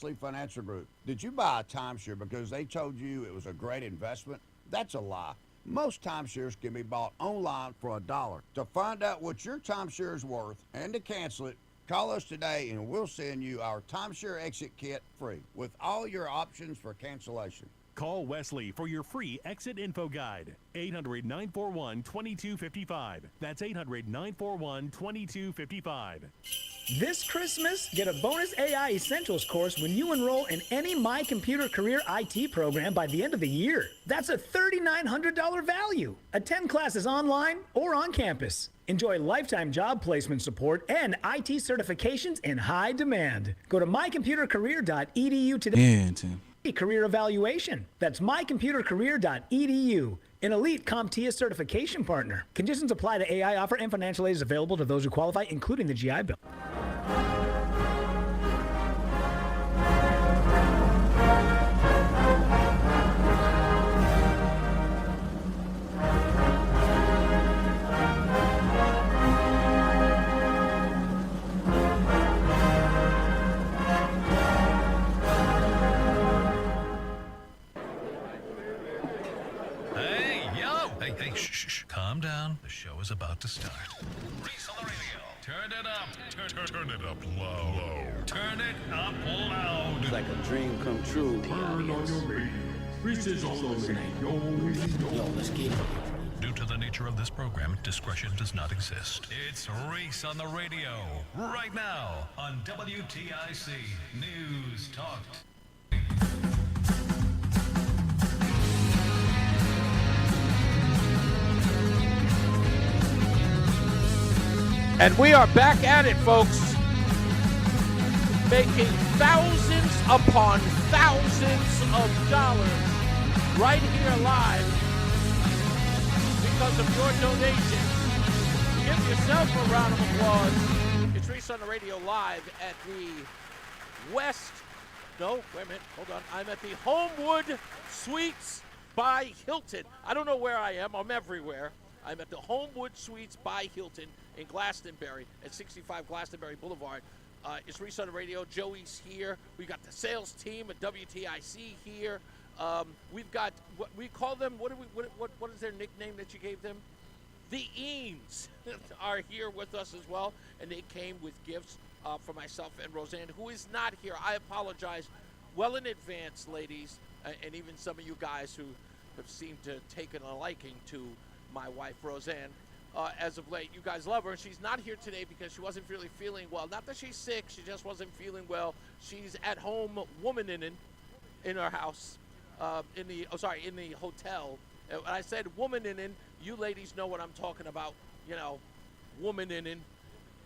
Wesley Financial Group. Did you buy a timeshare because they told you it was a great investment? That's a lie. Most timeshares can be bought online for $1. To find out what your timeshare is worth and to cancel it, call us today and we'll send you our timeshare exit kit free with all your options for cancellation. Call Wesley for your free exit info guide. 800-941-2255. That's 800-941-2255. This Christmas, get a bonus AI Essentials course when you enroll in any My Computer Career IT program by the end of the year. That's a $3,900 value. Attend classes online or on campus. Enjoy lifetime job placement support and IT certifications in high demand. Go to mycomputercareer.edu today. Yeah, Tim. Career evaluation. That's mycomputercareer.edu. An elite CompTIA certification partner. Conditions apply to AI offer and financial aid is available to those who qualify, including the GI Bill. Hey, shh. Calm down. The show is about to start. Reese on the radio. Turn it up. Turn it up low. Turn it up loud. It's like a dream come true. Turn on your radio. Reese is on the radio. Yo, let's get it. Due to the nature of this program, discretion does not exist. It's Reese on the radio. Right now on WTIC News Talk. And we are back at it, folks. Making thousands upon thousands of dollars right here live because of your donation. Give yourself a round of applause. It's Reese on the Radio live at the wait a minute, hold on. I'm at the Homewood Suites by Hilton. I don't know where I am. I'm everywhere. I'm at the Homewood Suites by Hilton in Glastonbury at 65 Glastonbury Boulevard. It's Reese on the Radio. Joey's here. We've got the sales team at WTIC here. We've got what we call them. What is their nickname that you gave them? The Eames are here with us as well, and they came with gifts for myself and Roseanne, who is not here. I apologize well in advance, ladies, and even some of you guys who have seemed to take a liking to my wife, Roseanne. As of late, you guys love her. She's not here today because she wasn't really feeling well. Not that she's sick, she just wasn't feeling well. She's at home womaning in her house, in the hotel. When I said womaning, you ladies know what I'm talking about. You know, womaning,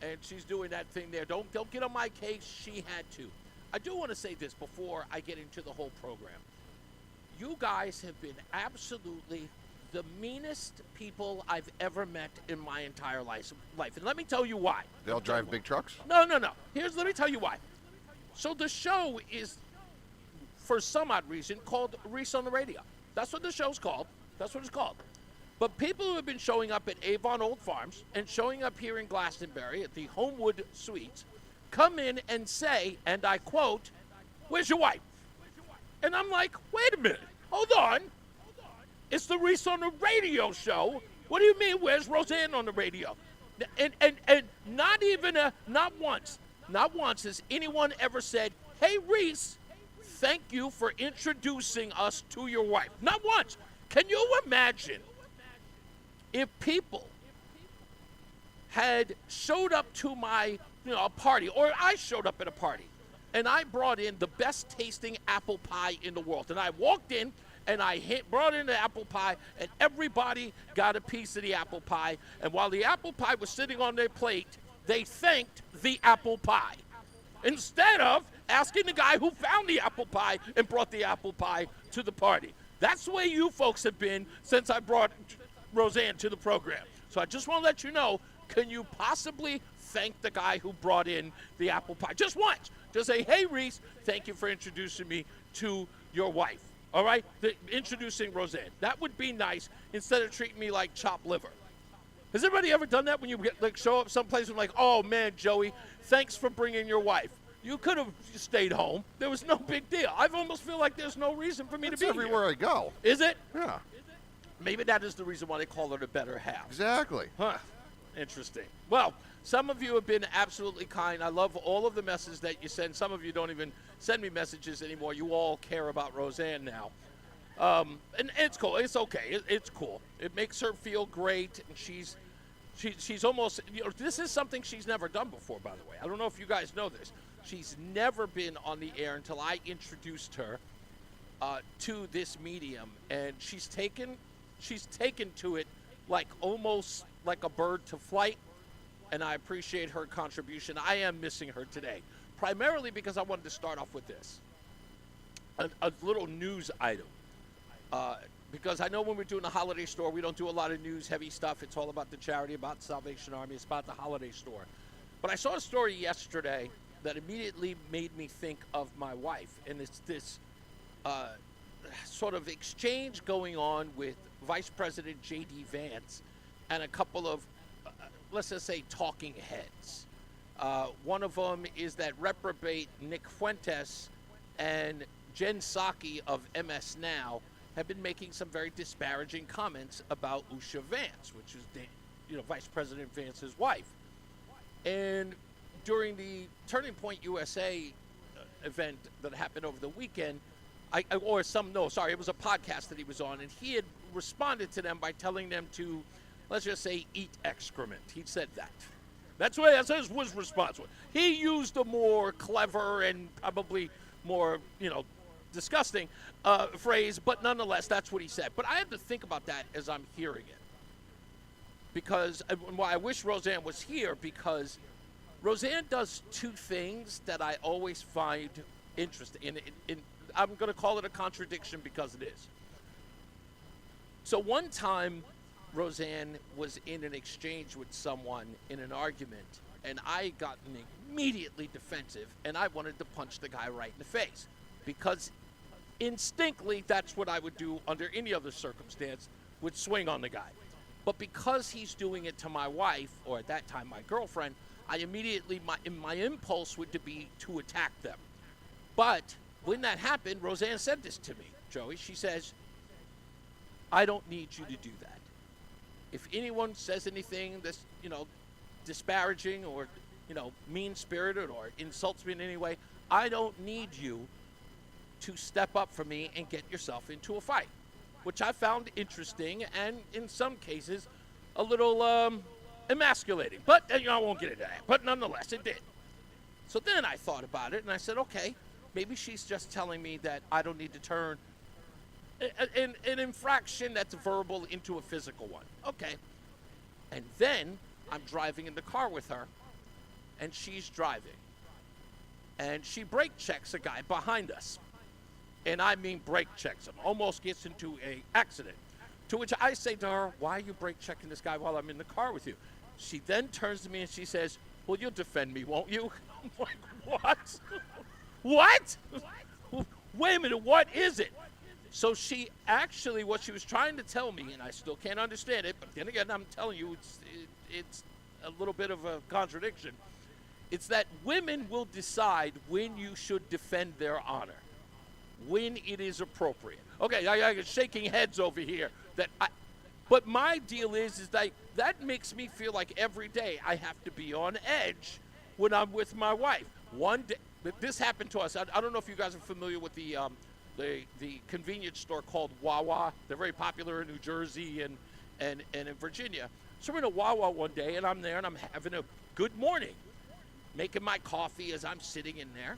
and she's doing that thing there. Don't get on my case. She had to. I do want to say this before I get into the whole program. You guys have been absolutely the meanest people I've ever met in my entire life. And let me tell you why. They all drive big trucks? No. Let me tell you why. So the show is, for some odd reason, called Reese on the Radio. That's what the show's called. That's what it's called. But people who have been showing up at Avon Old Farms and showing up here in Glastonbury at the Homewood Suites come in and say, and I quote, "Where's your wife?" And I'm like, wait a minute. Hold on. It's the Reese on the Radio show. What do you mean, where's Roseanne on the radio? And not once has anyone ever said, "Hey, Reese, thank you for introducing us to your wife." Not once. Can you imagine if people had showed up to my, a party, or I showed up at a party, and I brought in the best tasting apple pie in the world, and I walked in, and I brought in the apple pie, and everybody got a piece of the apple pie. And while the apple pie was sitting on their plate, they thanked the apple pie instead of asking the guy who found the apple pie and brought the apple pie to the party. That's the way you folks have been since I brought Roseanne to the program. So I just want to let you know, can you possibly thank the guy who brought in the apple pie? Just once. Just say, "Hey, Reese, thank you for introducing me to your wife." All right? Introducing Roseanne. That would be nice instead of treating me like chopped liver. Has anybody ever done that when you show up someplace and like, "Oh, man, Joey, thanks for bringing your wife. You could have stayed home. There was no big deal. I almost feel like there's no reason for me to be everywhere here. I go. Is it? Yeah. Maybe that is the reason why they call her the better half. Exactly. Huh. Interesting. Well, some of you have been absolutely kind. I love all of the messages that you send. Some of you don't even send me messages anymore. You all care about Roseanne now. And it's cool. It's okay. It's cool. It makes her feel great. And she's almost, this is something she's never done before, by the way. I don't know if you guys know this. She's never been on the air until I introduced her to this medium. And she's taken to it like almost like a bird to flight. And I appreciate her contribution. I am missing her today, primarily because I wanted to start off with this. A little news item. Because I know when we're doing the holiday store, we don't do a lot of news-heavy stuff. It's all about the charity, about Salvation Army. It's about the holiday store. But I saw a story yesterday that immediately made me think of my wife. And it's this sort of exchange going on with Vice President J.D. Vance and a couple of, let's just say, talking heads. One of them is that reprobate Nick Fuentes and Jen Psaki of MS Now have been making some very disparaging comments about Usha Vance, which is, Vice President Vance's wife. And during the Turning Point USA event that happened over the weekend, it was a podcast that he was on, and he had responded to them by telling them to, let's just say, eat excrement. He said that. That's his response. He used a more clever and probably more, disgusting phrase, but nonetheless, that's what he said. But I had to think about that as I'm hearing it. Because I wish Roseanne was here, because Roseanne does two things that I always find interesting. And I'm going to call it a contradiction because it is. So one time, Roseanne was in an exchange with someone in an argument, and I got immediately defensive, and I wanted to punch the guy right in the face. Because instinctively, that's what I would do under any other circumstance, would swing on the guy. But because he's doing it to my wife, or at that time my girlfriend, I immediately, my impulse would be to attack them. But when that happened, Roseanne said this to me, Joey. She says, I don't need you to do that. If anyone says anything that's, disparaging or, mean-spirited or insults me in any way, I don't need you to step up for me and get yourself into a fight, which I found interesting and in some cases a little emasculating. But I won't get into that. But nonetheless, it did. So then I thought about it and I said, okay, maybe she's just telling me that I don't need to turn an infraction that's verbal into a physical one. Okay. And then I'm driving in the car with her, and she's driving. And she brake checks a guy behind us. And I mean brake checks him, almost gets into an accident. To which I say to her, why are you brake checking this guy while I'm in the car with you? She then turns to me and she says, well, you'll defend me, won't you? I'm like, what? What? Wait a minute, what is it? So she actually, what she was trying to tell me, and I still can't understand it, but then again, I'm telling you, it's a little bit of a contradiction. It's that women will decide when you should defend their honor, when it is appropriate. Okay, I got shaking heads over here. But my deal is that makes me feel like every day I have to be on edge when I'm with my wife. One day, this happened to us. I don't know if you guys are familiar with the convenience store called Wawa. They're very popular in New Jersey and in Virginia. So we're in a Wawa one day, and I'm there, and I'm having a good morning, making my coffee as I'm sitting in there.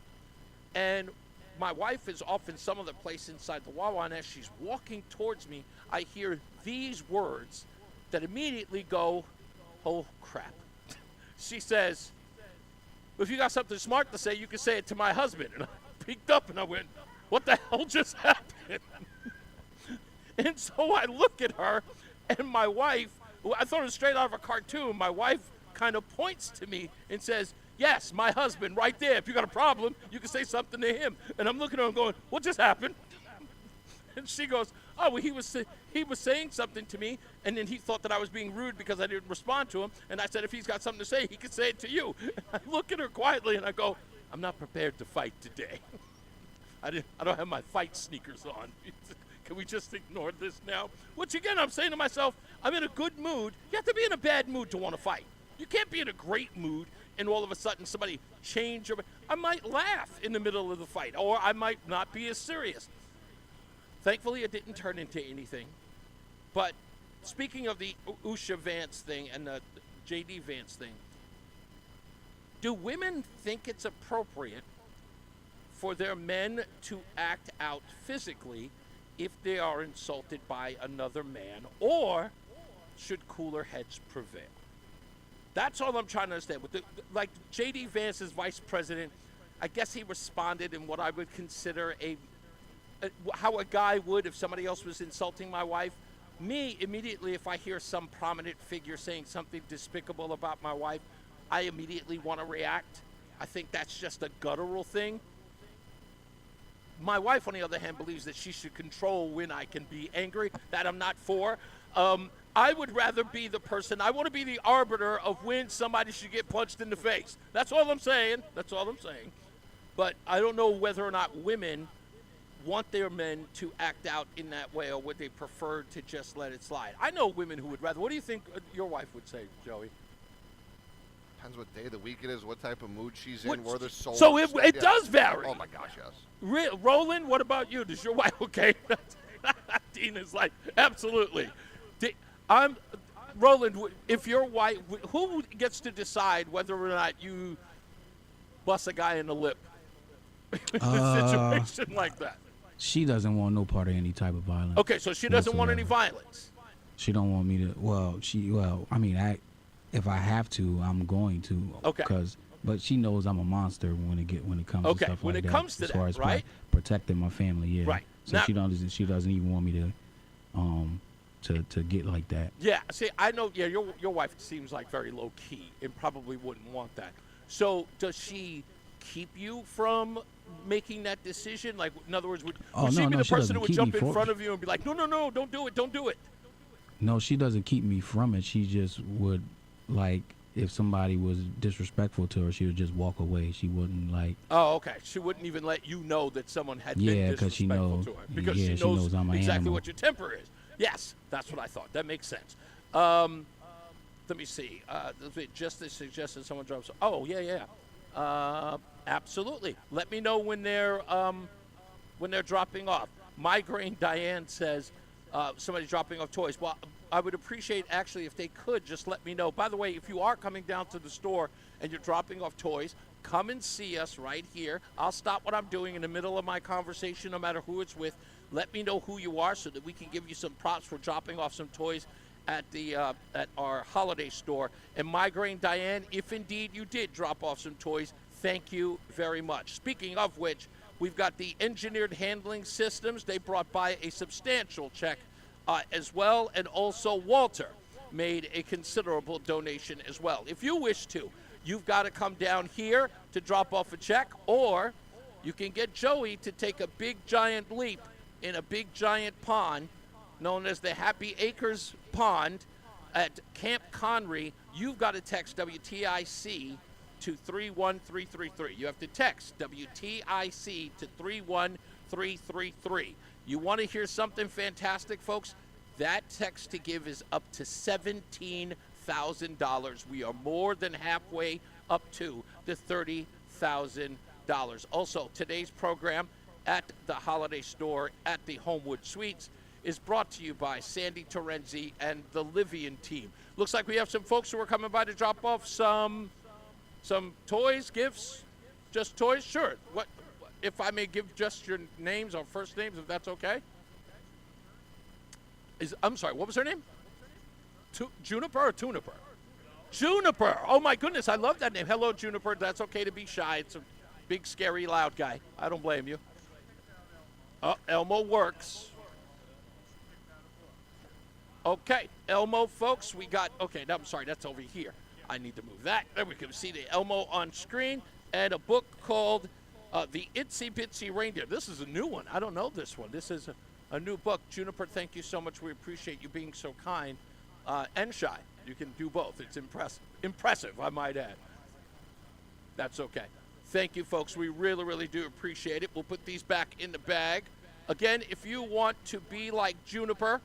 And my wife is off in some other place inside the Wawa, and as she's walking towards me, I hear these words that immediately go, oh, crap. She says, if you got something smart to say, you can say it to my husband. And I peeked up, and I went, what the hell just happened? And so I look at her, and my wife, I thought it was straight out of a cartoon. My wife kind of points to me and says, yes, my husband, right there. If you got a problem, you can say something to him. And I'm looking at her and going, what just happened? And she goes, oh, well, he was saying something to me, and then he thought that I was being rude because I didn't respond to him. And I said, if he's got something to say, he can say it to you. And I look at her quietly, and I go, I'm not prepared to fight today. I don't have my fight sneakers on. Can we just ignore this now? Which again, I'm saying to myself, I'm in a good mood. You have to be in a bad mood to want to fight. You can't be in a great mood and all of a sudden somebody change your... I might laugh in the middle of the fight, or I might not be as serious. Thankfully, it didn't turn into anything. But speaking of the Usha Vance thing and the J.D. Vance thing, do women think it's appropriate for their men to act out physically if they are insulted by another man, or should cooler heads prevail? That's all I'm trying to understand. With like J.D. Vance's vice president, I guess he responded in what I would consider how a guy would if somebody else was insulting my wife. Me, immediately, if I hear some prominent figure saying something despicable about my wife, I immediately want to react. I think that's just a guttural thing. My wife, on the other hand, believes that she should control when I can be angry. That I'm not for. I would rather be the person. I want to be the arbiter of when somebody should get punched in the face. That's all I'm saying. That's all I'm saying. But I don't know whether or not women want their men to act out in that way, or would they prefer to just let it slide? I know women who would rather. What do you think your wife would say, Joey? Depends what day of the week it is, what type of mood she's in, where the soul. So it does vary. Oh my gosh, yes. Roland, what about you? Does your wife okay? Dean is like, absolutely. Roland, if your wife, who gets to decide whether or not you bust a guy in the lip in a situation like that? She doesn't want no part of any type of violence. Okay, so she doesn't want any violence. She don't want me to. If I have to, I'm going to. Okay. But she knows I'm a monster when it comes to stuff like that. When it comes to as far that, as right? Protecting my family, yeah. Right. So now, she doesn't even want me to get like that. Yeah. See, I know. Yeah, your wife seems like very low key and probably wouldn't want that. So does she keep you from making that decision? Like, in other words, would she be the person who would jump in front of you and be like, no, don't do it? No, she doesn't keep me from it. She just would, like, if somebody was disrespectful to her, she would just walk away. She wouldn't, like... Oh, okay. She wouldn't even let you know that someone had been disrespectful to her. Because she knows I'm an exactly animal. what your temper is. Yes, that's what I thought. That makes sense. Let me see. Just a suggestion someone drops... Oh, yeah. Absolutely. Let me know when they're dropping off. Migraine Diane says... somebody dropping off toys. Well, I would appreciate, actually, if they could just let me know. By the way, if you are coming down to the store and you're dropping off toys, come and see us right here. I'll stop what I'm doing in the middle of my conversation, no matter who it's with. Let me know who you are so that we can give you some props for dropping off some toys at our holiday store. And Migraine Diane, if indeed you did drop off some toys, thank you very much. Speaking of which, we've got the Engineered Handling Systems. They brought by a substantial check as well. And also Walter made a considerable donation as well. If you wish to, you've got to come down here to drop off a check, or you can get Joey to take a big giant leap in a big giant pond known as the Happy Acres Pond at Camp Conry. You've got to text WTIC to 31333. You have to text WTIC to 31333. You want to hear something fantastic, folks? That text to give is up to $17,000. We are more than halfway up to the $30,000. Also, today's program at the holiday store at the Homewood Suites is brought to you by Sandy Terenzi and the Livian team. Looks like we have some folks who are coming by to drop off some toys, gifts, just toys? Sure. What, if I may give just your names or first names, if that's okay? I'm sorry, what was her name? Juniper or Tuniper? Juniper. Oh, my goodness, I love that name. Hello, Juniper. That's okay to be shy. It's a big, scary, loud guy. I don't blame you. Elmo works. Okay, Elmo, folks, we got, okay, no, I'm sorry, that's over here. I need to move that. There we can see the Elmo on screen, and a book called The Itsy Bitsy Reindeer. This is a new one. I don't know this one. This is a new book. Juniper, thank you so much. We appreciate you being so kind and shy. You can do both. It's impressive, I might add. That's okay. Thank you, folks. We really, really do appreciate it. We'll put these back in the bag. Again, if you want to be like Juniper,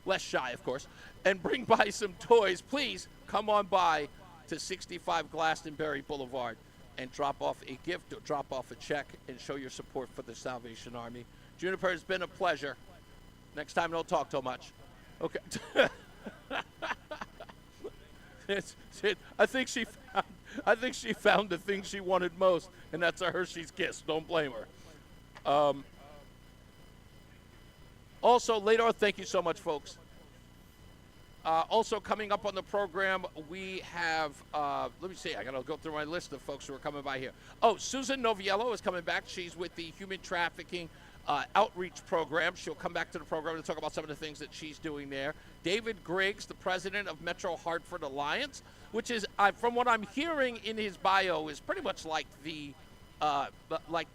less shy, of course, and bring by some toys, please come on by to 65 Glastonbury Boulevard and drop off a gift or drop off a check and show your support for the Salvation Army. Juniper, it's been a pleasure. Next time, don't talk so much. Okay. I think she found the thing she wanted most, and that's a Hershey's Kiss. Don't blame her. Also, later on, thank you so much, folks. Also, coming up on the program, we have, let me see, I got to go through my list of folks who are coming by here. Oh, Susan Noviello is coming back. She's with the Human Trafficking Outreach Program. She'll come back to the program to talk about some of the things that she's doing there. David Griggs, the president of Metro Hartford Alliance, which is, from what I'm hearing in his bio, is pretty much like the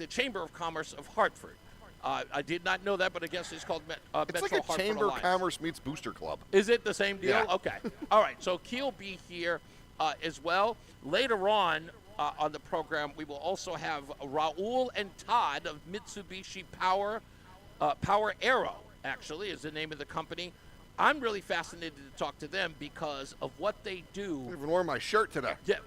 Chamber of Commerce of Hartford. I did not know that, but I guess it's called Metro It's like Hartford a Chamber Alliance. of Commerce meets Booster Club. Is it the same deal? Yeah. Okay. All right. So Keel be here as well. Later on the program, we will also have Raul and Todd of Mitsubishi Power Aero, actually, is the name of the company. I'm really fascinated to talk to them because of what they do. I even wore my shirt today. Yeah.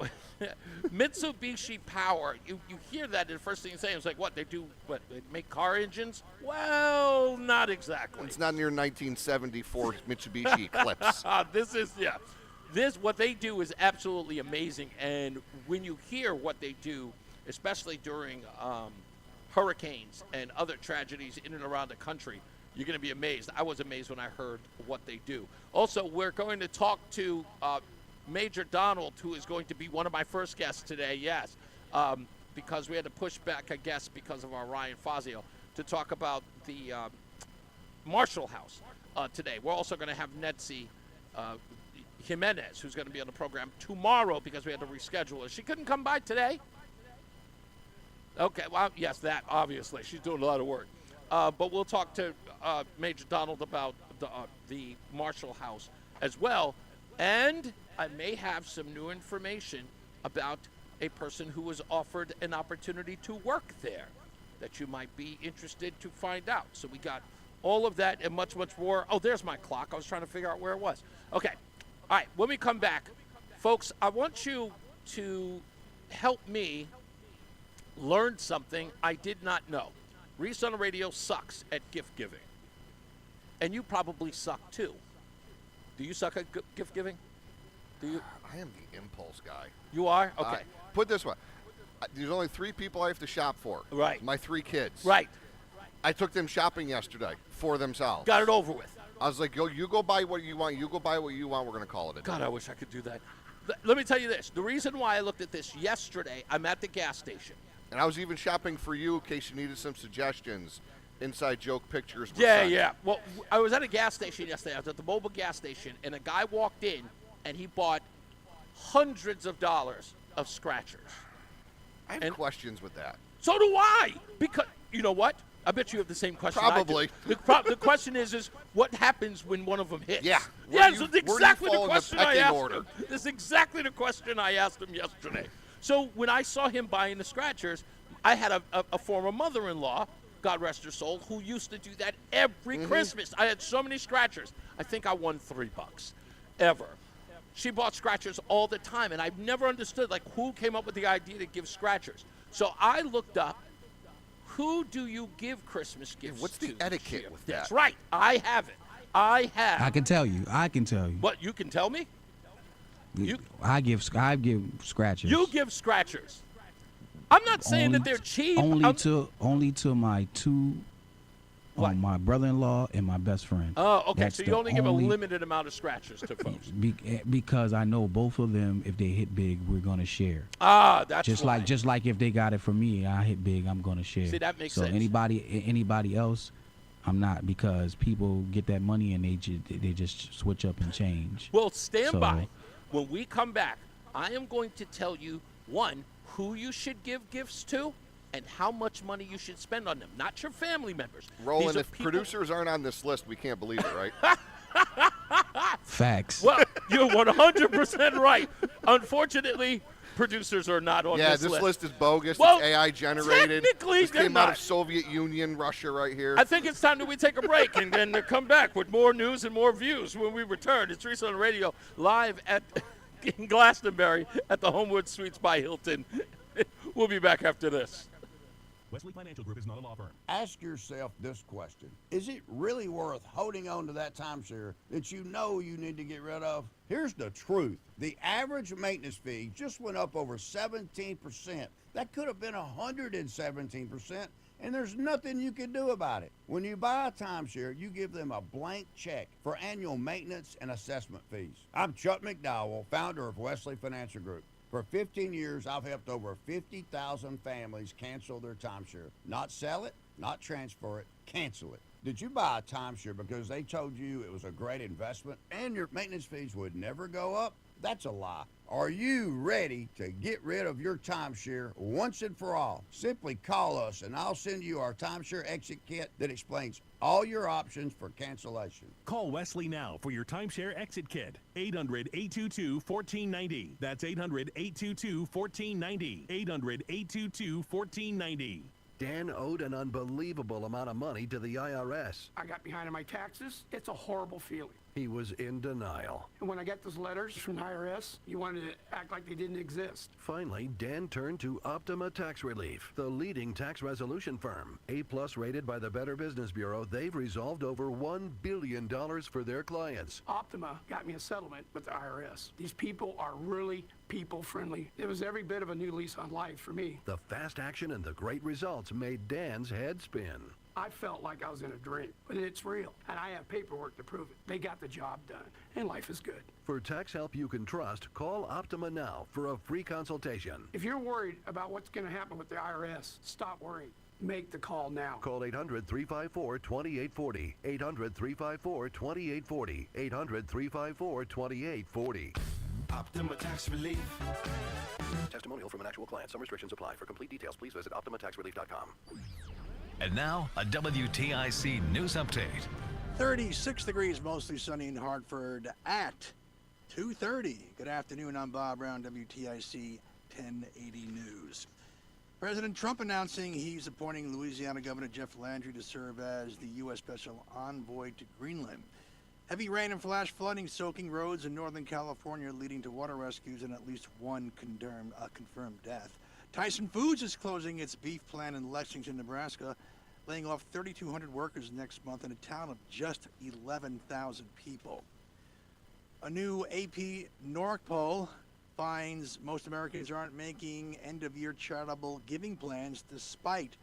Mitsubishi Power, you hear that, and the first thing you say is like, what, they do, what, they make car engines? Well, not exactly. It's not near 1974 Mitsubishi Eclipse. What they do is absolutely amazing, and when you hear what they do, especially during hurricanes and other tragedies in and around the country, you're going to be amazed. I was amazed when I heard what they do. Also, we're going to talk to Major Donald, who is going to be one of my first guests today, yes, because we had to push back a guest because of our Ryan Fazio to talk about the Marshall House today. We're also going to have Netzi Jimenez, who's going to be on the program tomorrow because we had to reschedule her. She couldn't come by today. Okay, well, yes, that, obviously. She's doing a lot of work. But we'll talk to Major Donald about the Marshall House as well. And I may have some new information about a person who was offered an opportunity to work there that you might be interested to find out. So we got all of that and much, much more. Oh, there's my clock. I was trying to figure out where it was. Okay. All right. When we come back, folks, I want you to help me learn something I did not know. Reese on the Radio sucks at gift giving. And you probably suck too. Do you suck at gift giving? Do you? I am the impulse guy. You are? Okay. Put it this way. There's only 3 people I have to shop for. Right. My 3 kids. Right. I took them shopping yesterday for themselves. Got it over with. I was like, you go buy what you want. You go buy what you want. We're going to call it a day. God, I wish I could do that. Let me tell you this. The reason why I looked at this yesterday, I'm at the gas station. And I was even shopping for you in case you needed some suggestions. Inside joke pictures. Yeah. Well, I was at a gas station yesterday. I was at the mobile gas station, and a guy walked in, and he bought hundreds of dollars of scratchers. I have questions with that. So do I. Because, you know what? I bet you have the same question Probably. I do. The question is what happens when one of them hits? Yeah. Yes, that's exactly the question I asked order? him. That's exactly the question I asked him yesterday. So when I saw him buying the scratchers, I had a former mother-in-law, God rest her soul, who used to do that every Christmas. I had so many scratchers. I think I won $3 ever. She bought scratchers all the time, and I've never understood, like, who came up with the idea to give scratchers. So I looked up, who do you give Christmas gifts to? What's the etiquette with that? That's right. I have it. I have. I can tell you. What, you can tell me? I give scratchers. You give scratchers. I'm not saying that they're cheap. Only to my 2, my brother-in-law and my best friend. Oh, okay. That's so you only give a limited amount of scratchers to folks. Because I know both of them, if they hit big, we're gonna share. Ah, that's just right. like if they got it from me, I hit big, I'm gonna share. See, that makes sense. sense. Anybody else, I'm not, because people get that money and they just switch up and change. Well, stand by. When we come back, I am going to tell you, one, who you should give gifts to and how much money you should spend on them, not your family members. Roland, if producers aren't on this list, we can't believe it, right? Facts. Well, you're 100% right. Unfortunately, producers are not on Yeah, this this list. list is bogus. Well, it's AI generated. technically, this they're came out not. of Soviet Union, Russia right here. I think it's time that we take a break and then come back with more news and more views when we return. It's Reese on the Radio live at in Glastonbury at the Homewood Suites by Hilton. We'll be back after this. Wesley Financial Group is not a law firm. Ask yourself this question. Is it really worth holding on to that timeshare that you know you need to get rid of? Here's the truth. The average maintenance fee just went up over 17%. That could have been 117%, and there's nothing you can do about it. When you buy a timeshare, you give them a blank check for annual maintenance and assessment fees. I'm Chuck McDowell, founder of Wesley Financial Group. For 15 years, I've helped over 50,000 families cancel their timeshare. Not sell it, not transfer it, cancel it. Did you buy a timeshare because they told you it was a great investment and your maintenance fees would never go up? That's a lie. Are you ready to get rid of your timeshare once and for all? Simply call us and I'll send you our timeshare exit kit that explains all your options for cancellation. Call Wesley now for your timeshare exit kit. 800-822-1490. That's 800-822-1490. 800-822-1490. Dan owed an unbelievable amount of money to the IRS. I got behind on my taxes. It's a horrible feeling. He was in denial. And when I get those letters from the IRS, you wanted to act like they didn't exist. Finally, Dan turned to Optima Tax Relief, the leading tax resolution firm. A-plus rated by the Better Business Bureau, they've resolved over $1 billion for their clients. Optima got me a settlement with the IRS. These people are really people-friendly. It was every bit of a new lease on life for me. The fast action and the great results made Dan's head spin. I felt like I was in a dream, but it's real, and I have paperwork to prove it. They got the job done, and life is good. For tax help you can trust, call Optima now for a free consultation. If you're worried about what's going to happen with the IRS, stop worrying. Make the call now. Call 800-354-2840. 800-354-2840. 800-354-2840. Optima Tax Relief. Testimonial from an actual client. Some restrictions apply. For complete details, please visit OptimaTaxRelief.com. And now, a WTIC news update. 36 degrees, mostly sunny in Hartford at 2:30. Good afternoon, I'm Bob Brown, WTIC 1080 News. President Trump announcing he's appointing Louisiana Governor Jeff Landry to serve as the U.S. Special Envoy to Greenland. Heavy rain and flash flooding soaking roads in Northern California, leading to water rescues and at least one confirmed death. Tyson Foods is closing its beef plant in Lexington, Nebraska, laying off 3,200 workers next month in a town of just 11,000 people. A new AP NORC poll finds most Americans aren't making end-of-year charitable giving plans despite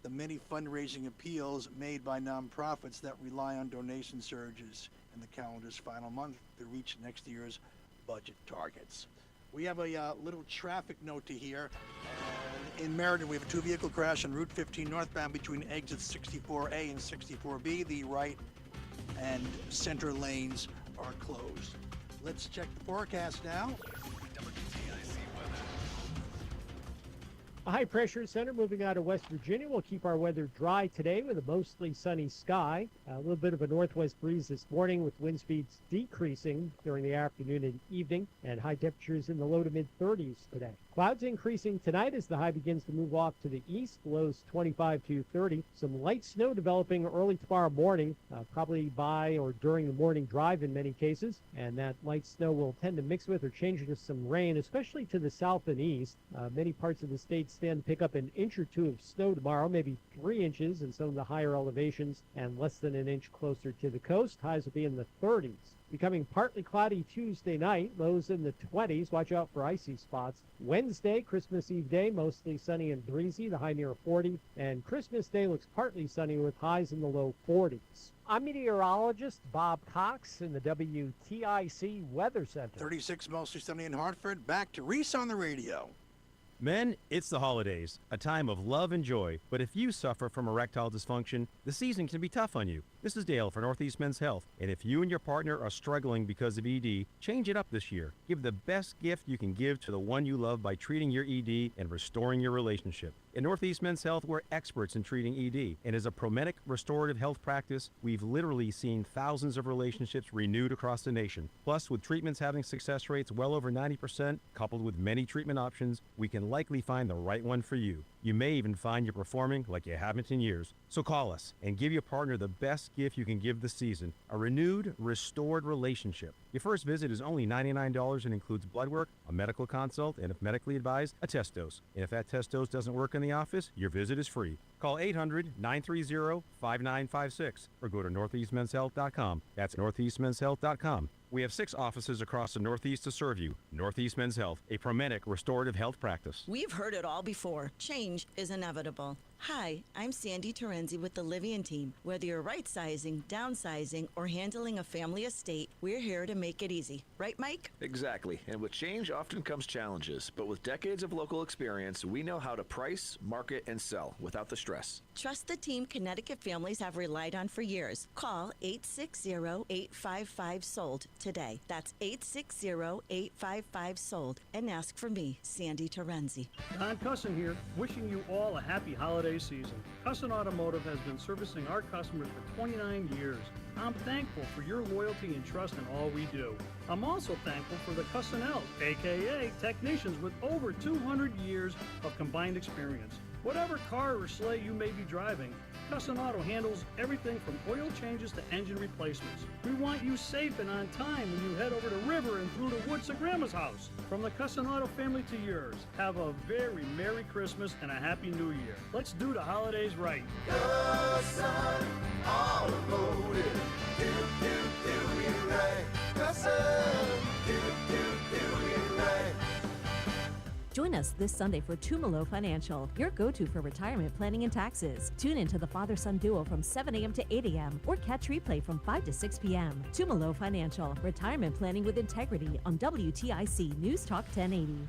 the many fundraising appeals made by nonprofits that rely on donation surges in the calendar's final month to reach next year's budget targets. We have a little traffic note to hear. In Meriden, we have a two-vehicle crash on Route 15 northbound between exits 64A and 64B. The right and center lanes are closed. Let's check the forecast now. A high-pressure center moving out of West Virginia will keep our weather dry today with a mostly sunny sky. A little bit of a northwest breeze this morning with wind speeds decreasing during the afternoon and evening, and high temperatures in the low to mid-30s today. Clouds increasing tonight as the high begins to move off to the east, lows 25 to 30. Some light snow developing early tomorrow morning, probably by or during the morning drive in many cases, and that light snow will tend to mix with or change into some rain, especially to the south and east. Many parts of the state stand to pick up an inch or two of snow tomorrow, maybe 3 inches in some of the higher elevations, and less than an inch closer to the coast. Highs will be in the 30s. Becoming partly cloudy Tuesday night, lows in the 20s. Watch out for icy spots. Wednesday, Christmas Eve day, mostly sunny and breezy, the high near 40. And Christmas Day looks partly sunny with highs in the low 40s. I'm meteorologist Bob Cox in the WTIC Weather Center. 36 mostly sunny in Hartford. Back to Reese on the Radio. Men, it's the holidays, a time of love and joy. But if you suffer from erectile dysfunction, the season can be tough on you. This is Dale for Northeast Men's Health. And if you and your partner are struggling because of ED, change it up this year. Give the best gift you can give to the one you love by treating your ED and restoring your relationship. At Northeast Men's Health, we're experts in treating ED. And as a Promedic restorative health practice, we've literally seen thousands of relationships renewed across the nation. Plus, with treatments having success rates well over 90%, coupled with many treatment options, we can likely find the right one for you. You may even find you're performing like you haven't in years. So call us and give your partner the best gift you can give this season, a renewed, restored relationship. Your first visit is only $99 and includes blood work, a medical consult, and if medically advised, a test dose. And if that test dose doesn't work in the office, your visit is free. Call 800-930-5956 or go to northeastmenshealth.com. That's northeastmenshealth.com. We have 6 offices across the Northeast to serve you. Northeast Men's Health, a Promedic restorative health practice. We've heard it all before. Change is inevitable. Hi, I'm Sandy Terenzi with the Livian team. Whether you're right-sizing, downsizing, or handling a family estate, we're here to make it easy. Right, Mike? Exactly. And with change often comes challenges. But with decades of local experience, we know how to price, market, and sell without the stress. Trust the team Connecticut families have relied on for years. Call 860-855-SOLD today. That's 860-855-SOLD. And ask for me, Sandy Terenzi. Don Cussin here, wishing you all a happy holiday season. Cussin Automotive has been servicing our customers for 29 years. I'm thankful for your loyalty and trust in all we do. I'm also thankful for the Cussinels, aka technicians with over 200 years of combined experience. Whatever car or sleigh you may be driving, Cussin Auto handles everything from oil changes to engine replacements. We want you safe and on time when you head over to River and through the woods to Grandma's house. From the Cussin Auto family to yours, have a very Merry Christmas and a Happy New Year. Let's do the holidays right. Cussin Automotive. Do it right. Cussin. Do it right. Join us this Sunday for Tumalo Financial, your go-to for retirement planning and taxes. Tune in to the father-son duo from 7 a.m. to 8 a.m. or catch replay from 5 to 6 p.m. Tumalo Financial, retirement planning with integrity on WTIC NewsTalk 1080.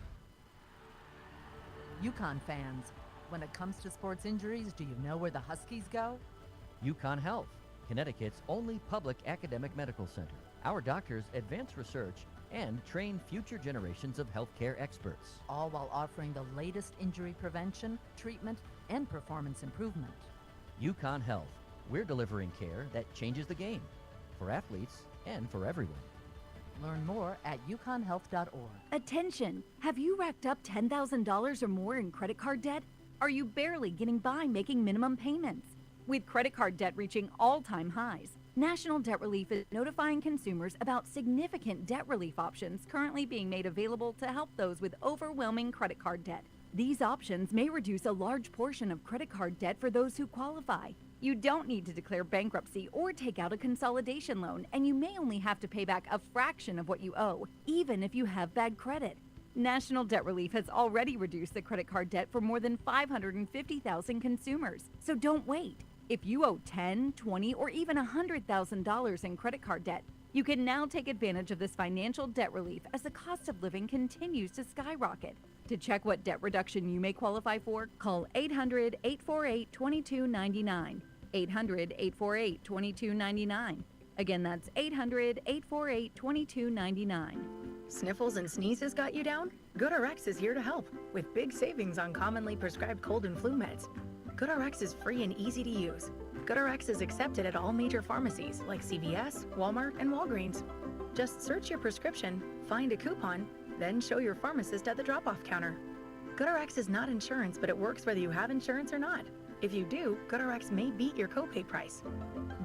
UConn fans, when it comes to sports injuries, do you know where the Huskies go? UConn Health, Connecticut's only public academic medical center. Our doctors advance research and train future generations of healthcare experts. All while offering the latest injury prevention, treatment, and performance improvement. UConn Health. We're delivering care that changes the game for athletes and for everyone. Learn more at uconhealth.org. Attention! Have you racked up $10,000 or more in credit card debt? Are you barely getting by making minimum payments? With credit card debt reaching all-time highs, National Debt Relief is notifying consumers about significant debt relief options currently being made available to help those with overwhelming credit card debt. These options may reduce a large portion of credit card debt for those who qualify. You don't need to declare bankruptcy or take out a consolidation loan, and you may only have to pay back a fraction of what you owe, even if you have bad credit. National Debt Relief has already reduced the credit card debt for more than 550,000 consumers, so don't wait. If you owe $10,000, $20,000, or even $100,000 in credit card debt, you can now take advantage of this financial debt relief as the cost of living continues to skyrocket. To check what debt reduction you may qualify for, call 800-848-2299. 800-848-2299. Again, that's 800-848-2299. Sniffles and sneezes got you down? GoodRx is here to help with big savings on commonly prescribed cold and flu meds. GoodRx is free and easy to use. GoodRx is accepted at all major pharmacies like CVS, Walmart, and Walgreens. Just search your prescription, find a coupon, then show your pharmacist at the drop-off counter. GoodRx is not insurance, but it works whether you have insurance or not. If you do, GoodRx may beat your copay price.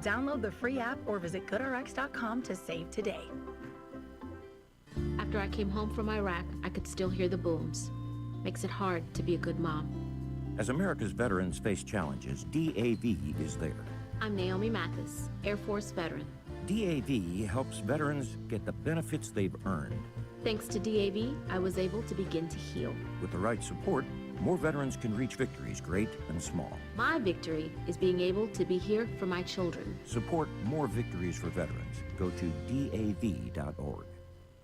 Download the free app or visit GoodRx.com to save today. After I came home from Iraq, I could still hear the booms. Makes it hard to be a good mom. As America's veterans face challenges, DAV is there. I'm Naomi Mathis, Air Force veteran. DAV helps veterans get the benefits they've earned. Thanks to DAV, I was able to begin to heal. With the right support, more veterans can reach victories, great and small. My victory is being able to be here for my children. Support more victories for veterans. Go to DAV.org.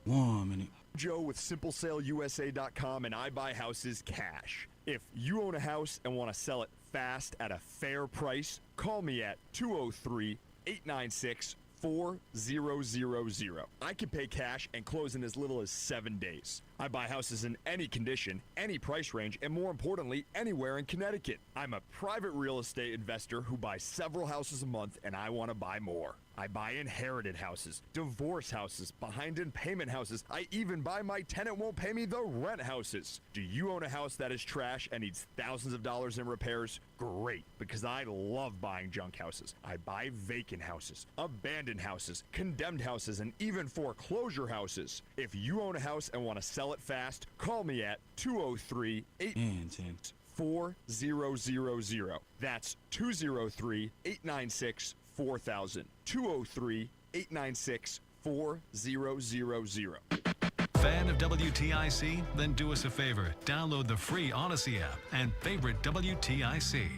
1 minute. Joe with SimpleSaleUSA.com, and I buy houses cash. If you own a house and want to sell it fast at a fair price, call me at 203-896-4000. I can pay cash and close in as little as 7 days. I buy houses in any condition, any price range, and more importantly, anywhere in Connecticut. I'm a private real estate investor who buys several houses a month, and I want to buy more. I buy inherited houses, divorce houses, behind in payment houses. I even buy my tenant won't pay me the rent houses. Do you own a house that is trash and needs thousands of dollars in repairs? Great, because I love buying junk houses. I buy vacant houses, abandoned houses, condemned houses, and even foreclosure houses. If you own a house and want to sell it fast, call me at 203-896-4000. That's 203-896-4000. 203-896-4000. Fan of WTIC? Then do us a favor. Download the free Odyssey app and favorite WTIC.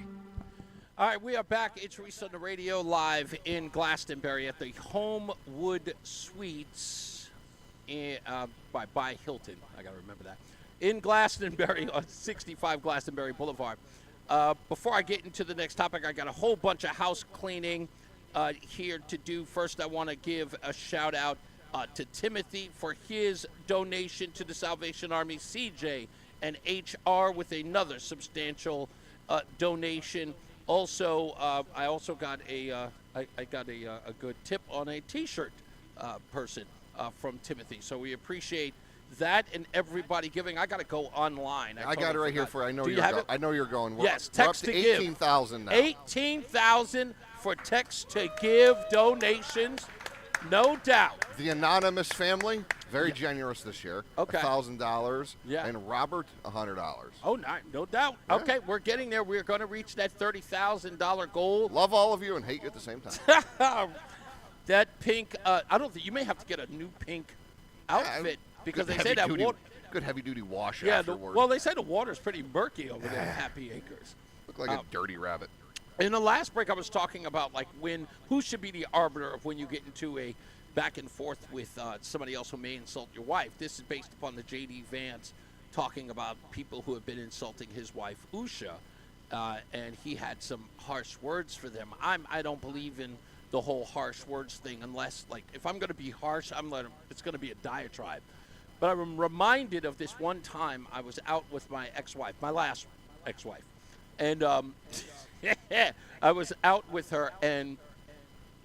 All right, we are back. It's Reese on the Radio live in Glastonbury at the Homewood Suites by Hilton. I got to remember that. In Glastonbury on 65 Glastonbury Boulevard. Before I get into the next topic, I got a whole bunch of house cleaning here to do. First, I want to give a shout out to Timothy for his donation to the Salvation Army, CJ and HR with another substantial donation. Also, I also got a good tip on a T-shirt person from Timothy. So we appreciate that and everybody giving. I got to go online. I got it right here for you. I know you're going. Yes, we're up text to to give. 18,000 now. 18,000 for text to give donations, no doubt. The anonymous family, very generous this year. Okay. $1,000. Yeah. And Robert, $100. Oh, no doubt. Yeah. Okay, we're getting there. We're going to reach that $30,000 goal. Love all of you and hate you at the same time. That pink, I don't think you may have to get a new pink outfit because they say that water. Good heavy-duty wash Yeah, afterwards. well, they say the water's pretty murky over there at Happy Acres. Look like a dirty rabbit. In the last break, I was talking about who should be the arbiter of when you get into a back and forth with somebody else who may insult your wife. This is based upon the J.D. Vance talking about people who have been insulting his wife, Usha, and he had some harsh words for them. I don't believe in the whole harsh words thing unless, if I'm going to be harsh, it's going to be a diatribe. But I'm reminded of this one time I was out with my ex-wife, my last ex-wife, and I was out with her, and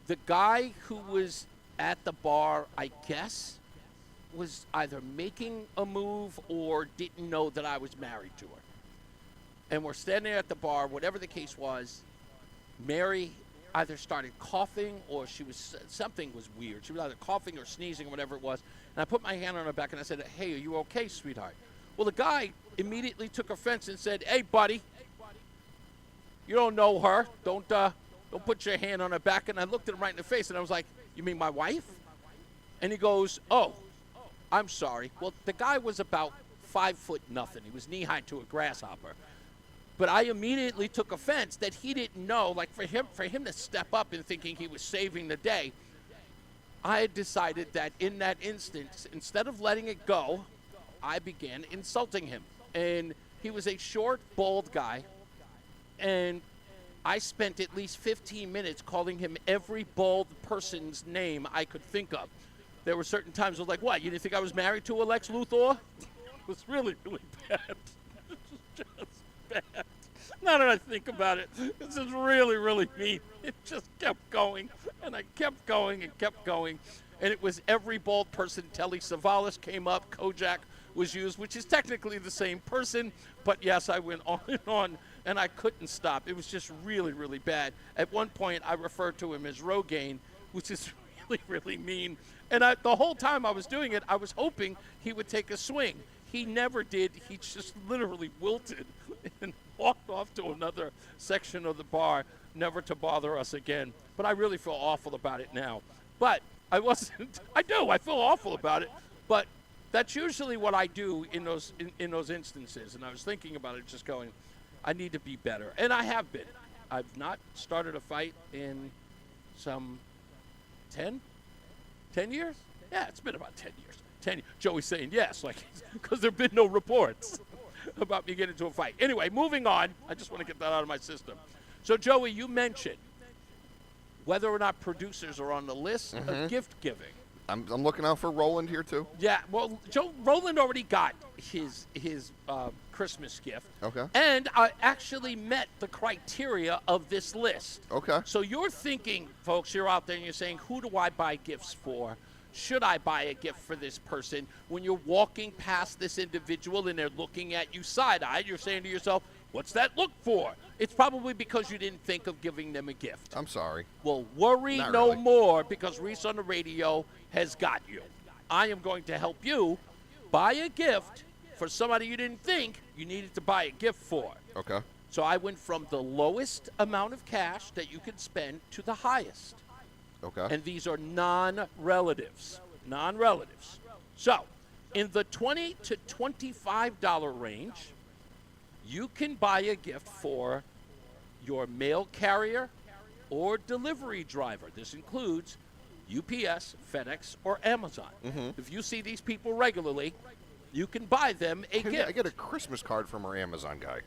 the guy who was at the bar, I guess, was either making a move or didn't know that I was married to her. And we're standing at the bar, whatever the case was. Mary either started coughing or something was weird. She was either coughing or sneezing or whatever it was. And I put my hand on her back and I said, "Hey, are you okay, sweetheart?" Well, the guy immediately took offense and said, "Hey, buddy, you don't know her. Don't put your hand on her back." And I looked at him right in the face and I was like, "You mean my wife?" And he goes, "Oh, I'm sorry." Well, the guy was about 5 foot nothing. He was knee high to a grasshopper. But I immediately took offense that he didn't know, for him to step up and thinking he was saving the day. I had decided that in that instance, instead of letting it go, I began insulting him. And he was a short, bald guy. And I spent at least 15 minutes calling him every bald person's name I could think of. There were certain times I was like, "What, you didn't think I was married to a Lex Luthor?" It was really, really bad. It was just bad. Now that I think about it, this is really, really mean. It just kept going, and I kept going and kept going. And it was every bald person. Telly Savalas came up, Kojak was used, which is technically the same person. But yes, I went on, and I couldn't stop. It was just really, really bad. At one point, I referred to him as Rogaine, which is really, really mean. And the whole time I was doing it, I was hoping he would take a swing. He never did. He just literally wilted and walked off to another section of the bar, never to bother us again. But I really feel awful about it now. But I feel awful about it. But that's usually what I do in those instances. And I was thinking about it, just going, I need to be better. And I have been. I've not started a fight in some 10 years? Yeah, it's been about 10 years. 10. Joey's saying yes, like, because there have been no reports about me getting into a fight. Anyway, moving on. I just want to get that out of my system. So, Joey, you mentioned whether or not producers are on the list of gift giving. I'm looking out for Roland here, too. Yeah, well, Roland already got his Christmas gift. Okay. And I actually met the criteria of this list. Okay. So you're thinking, folks, you're out there and you're saying, who do I buy gifts for? Should I buy a gift for this person? When you're walking past this individual and they're looking at you side-eyed, you're saying to yourself, what's that look for? It's probably because you didn't think of giving them a gift. I'm sorry. Well, worry Not no really. more, because Reese on the Radio has got you. I am going to help you buy a gift for somebody you didn't think you needed to buy a gift for. Okay. So I went from the lowest amount of cash that you could spend to the highest. Okay. And these are non-relatives. Non-relatives. So, in the $20 to $25 range, you can buy a gift for your mail carrier or delivery driver. This includes UPS, FedEx, or Amazon. If you see these people regularly, you can buy them a gift. I get a Christmas card from our Amazon guy.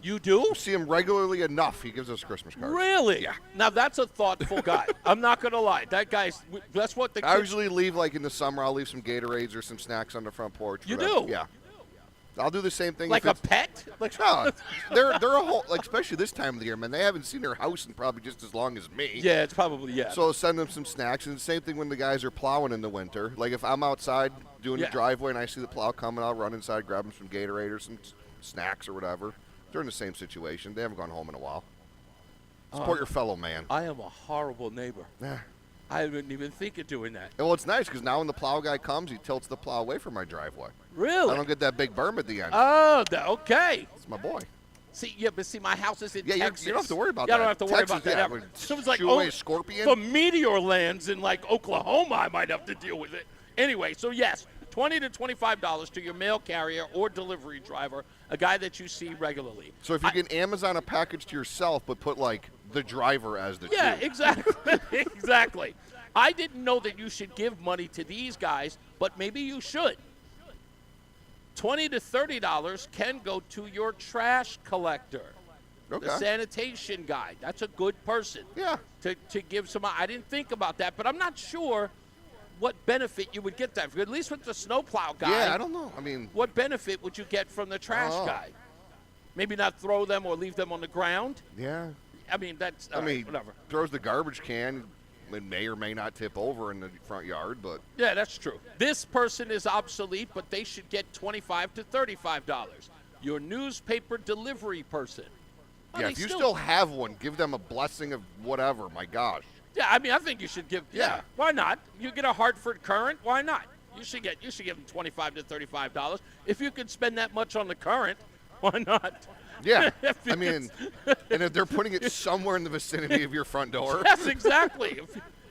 You do? We see him regularly enough. He gives us Christmas cards. Really? Yeah. Now, that's a thoughtful guy. I'm not going to lie. That guy's, that's what the I kids. usually leave, like, in the summer, I'll leave some Gatorades or some snacks on the front porch. You whatever. do? Yeah. I'll do the same thing. Like if a it's- pet? Like, No, they're a whole, like, especially this time of the year, man. They haven't seen their house in probably just as long as me. Yeah, it's probably, yeah. So I'll send them some snacks, and the same thing when the guys are plowing in the winter. Like, if I'm outside doing Yeah. the driveway and I see the plow coming, I'll run inside, grab them some Gatorade or some snacks or whatever. They're in the same situation. They haven't gone home in a while. Support your fellow man. I am a horrible neighbor. Yeah. I didn't even think of doing that. Well, it's nice because now when the plow guy comes, he tilts the plow away from my driveway. Really? I don't get that big berm at the end. Oh, okay. It's my boy. See, yeah, but see, my house is in Yeah, Texas. you don't have to worry about Yeah, that. I don't have to worry Texas, about that yeah, ever. would So it's like, shoo away a scorpion. for meteor lands in, like, Oklahoma, I might have to deal with it. Anyway, so yes, $20 to $25 to your mail carrier or delivery driver, a guy that you see regularly. So if you can Amazon a package to yourself, but put, like, the driver as the Yeah, dude. exactly. Exactly. I didn't know that you should give money to these guys, but maybe you should. $20 to $30 can go to your trash collector. Okay. The sanitation guy. That's a good person. Yeah. To give some. I didn't think about that, but I'm not sure what benefit you would get that. At least with the snowplow guy. Yeah, I don't know. I mean, what benefit would you get from the trash Oh. guy? Maybe not throw them or leave them on the ground. yeah. I mean, that's. I all right, mean, whatever. throws the garbage can. It may or may not tip over in the front yard, but Yeah, that's true. This person is obsolete, but they should get $25 to $35. Your newspaper delivery person. Well, yeah, they if you still have one, give them a blessing of whatever. My gosh. Yeah, I mean, I think you should give. Yeah, why not? You get a Hartford Current. Why not? You should give them $25 to $35. If you could spend that much on the Current, why not? Yeah, If you I mean, and if they're putting it somewhere in the vicinity of your front door. Yes, exactly.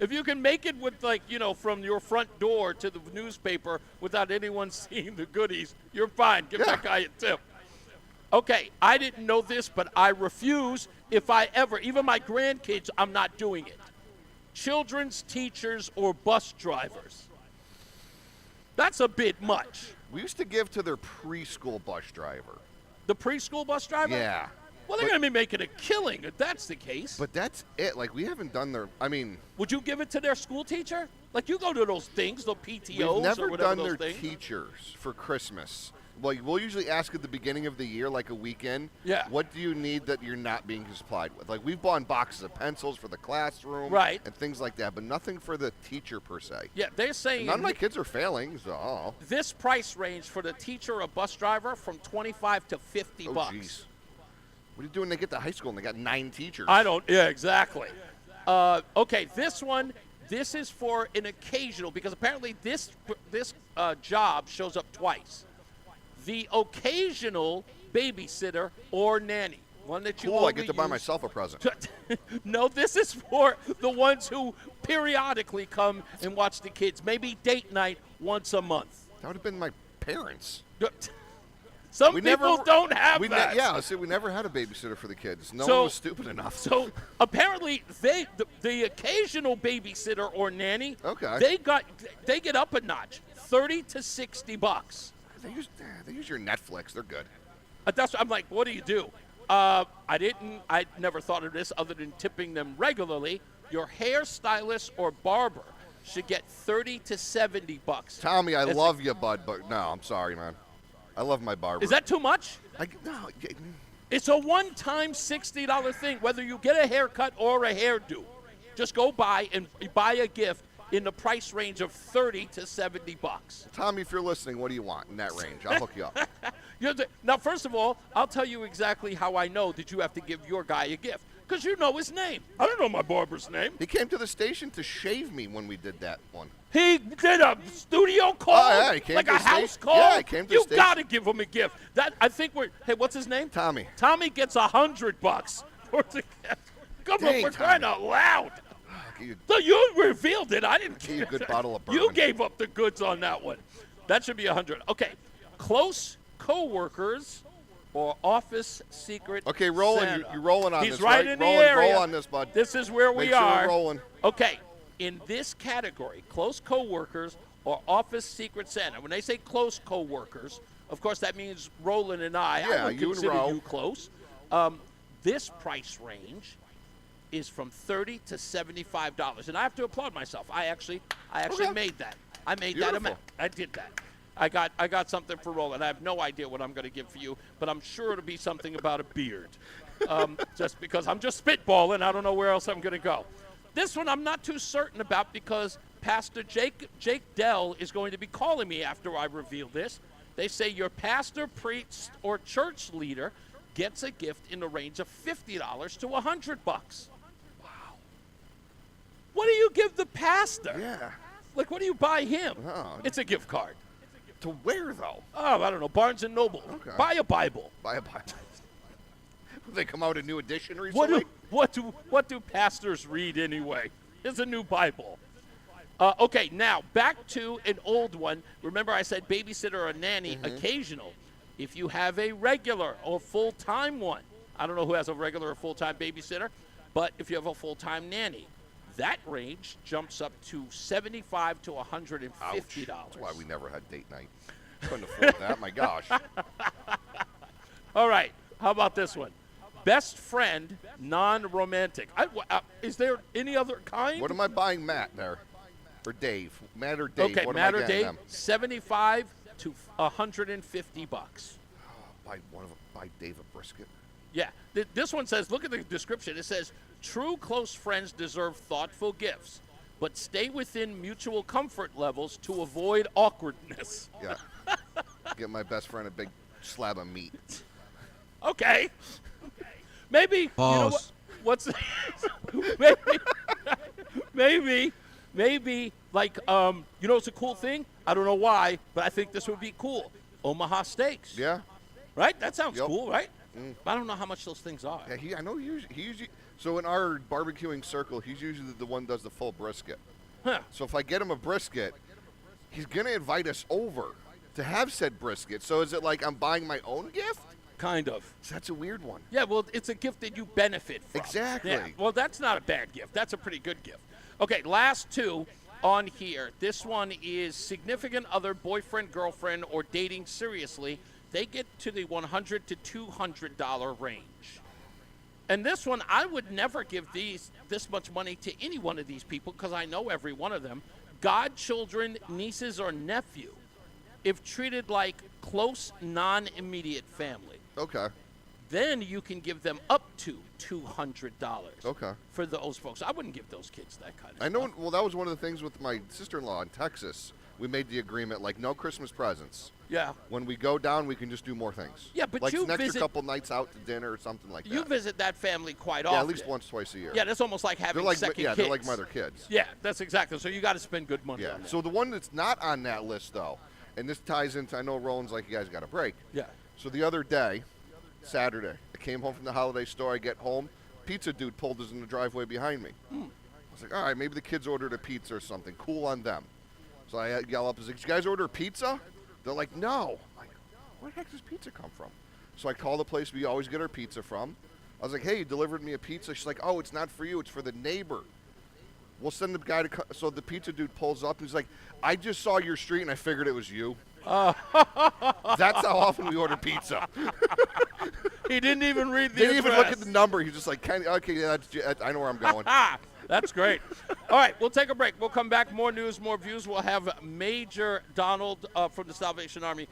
If you can make it with, like, you know, from your front door to the newspaper without anyone seeing the goodies, you're fine. Give that guy a tip. Okay, I didn't know this, but I refuse. If I ever, even my grandkids, I'm not doing it. Children's teachers or bus drivers. That's a bit much. We used to give to their preschool bus driver. The preschool bus driver? Yeah. Well, they're going to be making a killing if that's the case. But that's it. Like, we haven't done their, I mean. Would you give it to their school teacher? Like, you go to those things, the PTOs We've never or whatever done their those things. teachers for Christmas. Like, we'll usually ask at the beginning of the year, like a weekend. Yeah. What do you need that you're not being supplied with? Like, we've bought boxes of pencils for the classroom. Right. And things like that, but nothing for the teacher per se. Yeah, they're saying. And none of my kids are failing, so. Oh. This price range for the teacher or bus driver from $25 to $50. Oh, jeez. What are you doing when they get to high school and they got 9 teachers? I don't. Yeah, exactly. Okay, this one. This is for an occasional, because apparently this job shows up twice. The occasional babysitter or nanny, one that you Cool, I only get to buy use- myself a present. No, this is for the ones who periodically come and watch the kids. Maybe date night once a month. That would have been my parents. Some people don't have that. Yeah, see, we never had a babysitter for the kids. No So- one was stupid enough. So apparently, the occasional babysitter or nanny, Okay. they get up a notch, $30 to $60. They use your Netflix. They're good. That's I'm like, what do you do? I never thought of this other than tipping them regularly. Your hairstylist or barber should get $30 to $70. Tommy, I love you, bud, but no, I'm sorry, man. I love my barber. Is that too much? No. It's a one-time $60 thing, whether you get a haircut or a hairdo. Just go by and buy a gift in the price range of $30 to $70. Tommy, if you're listening, what do you want in that range? I'll hook you up. Now, first of all, I'll tell you exactly how I know that you have to give your guy a gift. Because you know his name. I don't know my barber's name. He came to the station to shave me when we did that one. He did a studio call? Oh, yeah, he came like to a the house station. call? Yeah, he came to the You station. got to give him a gift. Hey, what's his name? Tommy. Tommy gets $100 for the gift. Come on, Dang, we're crying out loud. You, So you revealed it. I didn't give you a good bottle of bourbon. You gave up the goods on that one. That should be $100. Okay. Close co-workers or office secret Okay, rolling. Santa. You're rolling on He's this, right right? in rolling, the area. Roll on this, bud. This is where Make we sure are. we're rolling. Okay. In this category, close co-workers or office secret Santa. When they say close co-workers, of course that means Roland and I. Yeah, I would you and consider Ro. you close. This price range is from $30 to $75, and I have to applaud myself. I actually made that. I made that amount. I did that. I got something for Roland. I have no idea what I'm going to give for you, but I'm sure it'll be something about a beard. Just because I'm just spitballing, I don't know where else I'm going to go. This one I'm not too certain about because Pastor Jake Dell is going to be calling me after I reveal this. They say your pastor, priest, or church leader gets a gift in the range of $50 to $100. Wow. What do you give the pastor? Yeah. Like, what do you buy him? Oh. It's a gift card. To where, though? Oh, I don't know. Barnes & Noble. Okay. Buy a Bible. Buy a Bible. They come out a new edition recently? What do pastors read anyway? There's a new Bible. Okay, now back to an old one. Remember I said babysitter or nanny, occasional. If you have a regular or full-time one, I don't know who has a regular or full-time babysitter, but if you have a full-time nanny, that range jumps up to $75 to $150. Ouch. That's why we never had date night. Couldn't afford that. My gosh. All right, how about this one? Best friend, non-romantic. Is there any other kind? What am I buying Matt there? Or Dave? Matt or Dave? Okay, what Matt am I or getting Dave, them? $75 to $150. Buy Dave a brisket. Yeah, this one says, look at the description. It says, true close friends deserve thoughtful gifts, but stay within mutual comfort levels to avoid awkwardness. Yeah. Get my best friend a big slab of meat. Okay. Maybe, Pause. you know what's maybe like, you know, it's a cool thing. I don't know why, but I think this would be cool. Omaha Steaks. Yeah. Right? That sounds Yep. cool, right? I don't know how much those things are. Yeah, I know he usually. So in our barbecuing circle, he's usually the one that does the full brisket. Huh. So if I get him a brisket, he's gonna invite us over to have said brisket. So is it like I'm buying my own gift? Kind of. So that's a weird one. Yeah, well, it's a gift that you benefit from. Exactly. Yeah. Well, that's not a bad gift. That's a pretty good gift. Okay, last two on here. This one is significant other, boyfriend, girlfriend, or dating seriously. They get to the $100 to $200 range. And this one, I would never give this much money to any one of these people because I know every one of them. Godchildren, nieces, or nephew, if treated like close, non-immediate family. Okay. Then you can give them up to $200. Okay. For those folks. I wouldn't give those kids that kind of I know. Well, that was one of the things with my sister-in-law in Texas. We made the agreement, like, no Christmas presents. Yeah. When we go down, we can just do more things. Yeah, but like you an extra visit- couple nights out to dinner or something like that. You visit that family quite Yeah, often. at least once, twice a year. Yeah, that's almost like having they're like, second yeah, kids. they're like my other kids. Yeah, that's exactly. So you got to spend good money Yeah. on that. So the one that's not on that list, though, and this ties into, I know Roland's like, you guys got a break. Yeah. So the other day, Saturday, I came home from the holiday store. I get home, pizza dude pulled us in the driveway behind me. I was like, all right, maybe the kids ordered a pizza or something. Cool on them. So I yell up, I was like, did you guys order pizza? They're like, no. I'm like, where the heck does pizza come from? So I call the place we always get our pizza from. I was like, hey, you delivered me a pizza. She's like, oh, it's not for you. It's for the neighbor. We'll send the guy to so the pizza dude pulls up, and he's like, I just saw your street, and I figured it was you. That's how often we order pizza. He didn't even read the Didn't address. even look at the number. He's just like, okay, yeah, I know where I'm going. That's great. All right, we'll take a break. We'll come back. More news, more views. We'll have Major Donald from the Salvation Army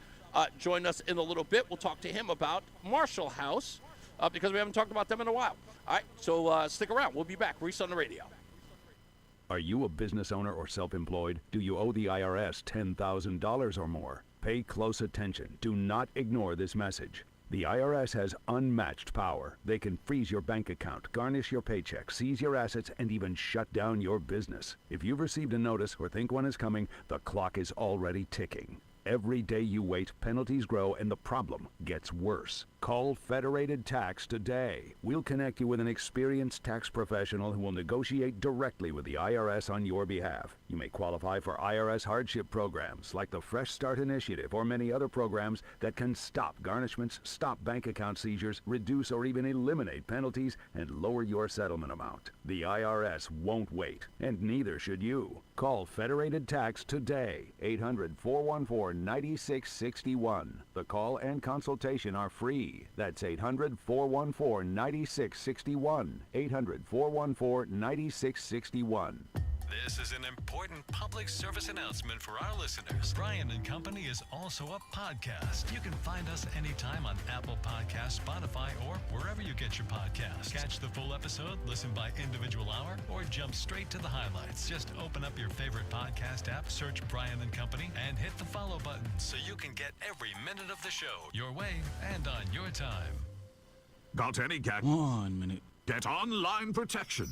join us in a little bit. We'll talk to him about Marshall House because we haven't talked about them in a while. All right, so stick around. We'll be back. Reese on the Radio. Are you a business owner or self-employed? Do you owe the IRS $10,000 or more? Pay close attention. Do not ignore this message. The IRS has unmatched power. They can freeze your bank account, garnish your paycheck, seize your assets, and even shut down your business. If you've received a notice or think one is coming, the clock is already ticking. Every day you wait, penalties grow, and the problem gets worse. Call Federated Tax today. We'll connect you with an experienced tax professional who will negotiate directly with the IRS on your behalf. You may qualify for IRS hardship programs like the Fresh Start Initiative or many other programs that can stop garnishments, stop bank account seizures, reduce or even eliminate penalties, and lower your settlement amount. The IRS won't wait, and neither should you. Call Federated Tax today, 800-414-9661. The call and consultation are free. That's 800-414-9661. 800-414-9661. This is an important public service announcement for our listeners. Brian and Company is also a podcast. You can find us anytime on Apple Podcasts, Spotify, or wherever you get your podcasts. Catch the full episode, listen by individual hour, or jump straight to the highlights. Just open up your favorite podcast app, search Brian and Company, and hit the follow button so you can get every minute of the show your way and on your time. Got any cat? 1 minute. Get online protection.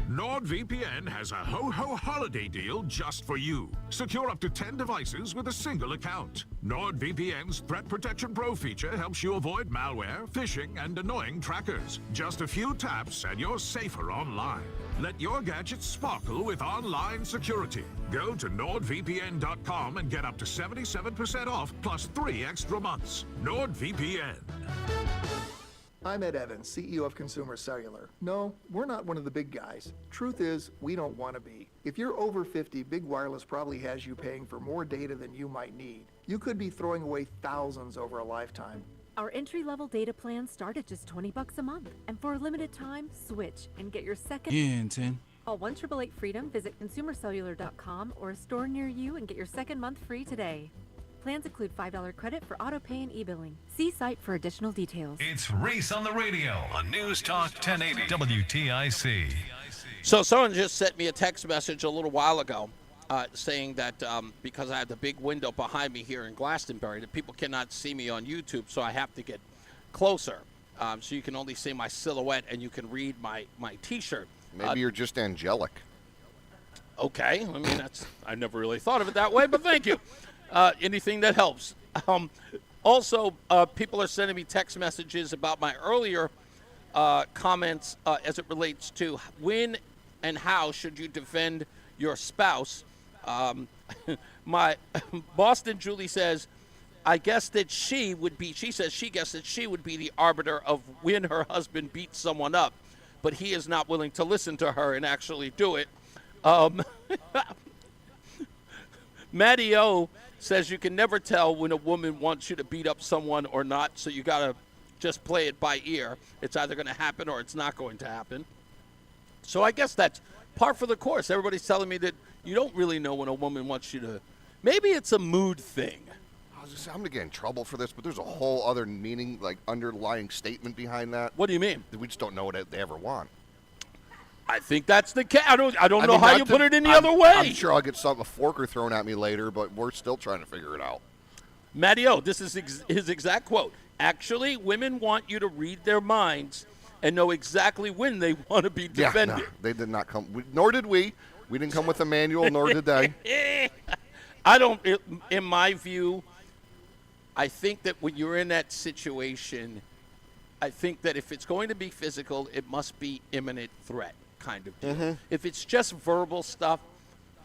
NordVPN has a ho-ho holiday deal just for you. Secure up to 10 devices with a single account. NordVPN's Threat Protection Pro feature helps you avoid malware, phishing, and annoying trackers. Just a few taps and you're safer online. Let your gadgets sparkle with online security. Go to NordVPN.com and get up to 77% off plus 3 extra months. NordVPN. I'm Ed Evans, CEO of Consumer Cellular. No, we're not one of the big guys. Truth is, we don't want to be. If you're over 50, Big Wireless probably has you paying for more data than you might need. You could be throwing away thousands over a lifetime. Our entry-level data plans start at just $20 a month. And for a limited time, switch and get your second... Yeah, 10. Call 1-888-FREEDOM, visit consumercellular.com or a store near you and get your second month free today. Plans include $5 credit for auto pay and e-billing. See site for additional details. It's Reese on the Radio on NewsTalk 1080 WTIC. So someone just sent me a text message a little while ago saying that because I have the big window behind me here in Glastonbury, that people cannot see me on YouTube, so I have to get closer. So you can only see my silhouette and you can read my T-shirt. Maybe you're just angelic. Okay. I mean, I never really thought of it that way, but thank you. Anything that helps. Also, people are sending me text messages about my earlier comments as it relates to when and how should you defend your spouse. My Boston Julie says, I guess that she guessed that she would be the arbiter of when her husband beats someone up, but he is not willing to listen to her and actually do it. Maddie O says you can never tell when a woman wants you to beat up someone or not, so you got to just play it by ear. It's either going to happen or it's not going to happen. So I guess that's par for the course. Everybody's telling me that you don't really know when a woman wants you to. Maybe it's a mood thing. I was just saying, I'm going to get in trouble for this, but there's a whole other meaning, like underlying statement behind that. What do you mean? That we just don't know what they ever want. I think that's the case. I don't know how you put it any other way. I'm sure I'll get a forker thrown at me later, but we're still trying to figure it out. Matty O, this is his exact quote. Actually, women want you to read their minds and know exactly when they want to be defended. Yeah, no, they did not come. Nor did we. We didn't come with a manual, nor did they. In my view, I think that when you're in that situation, I think that if it's going to be physical, it must be imminent threat kind of deal. Mm-hmm. If it's just verbal stuff,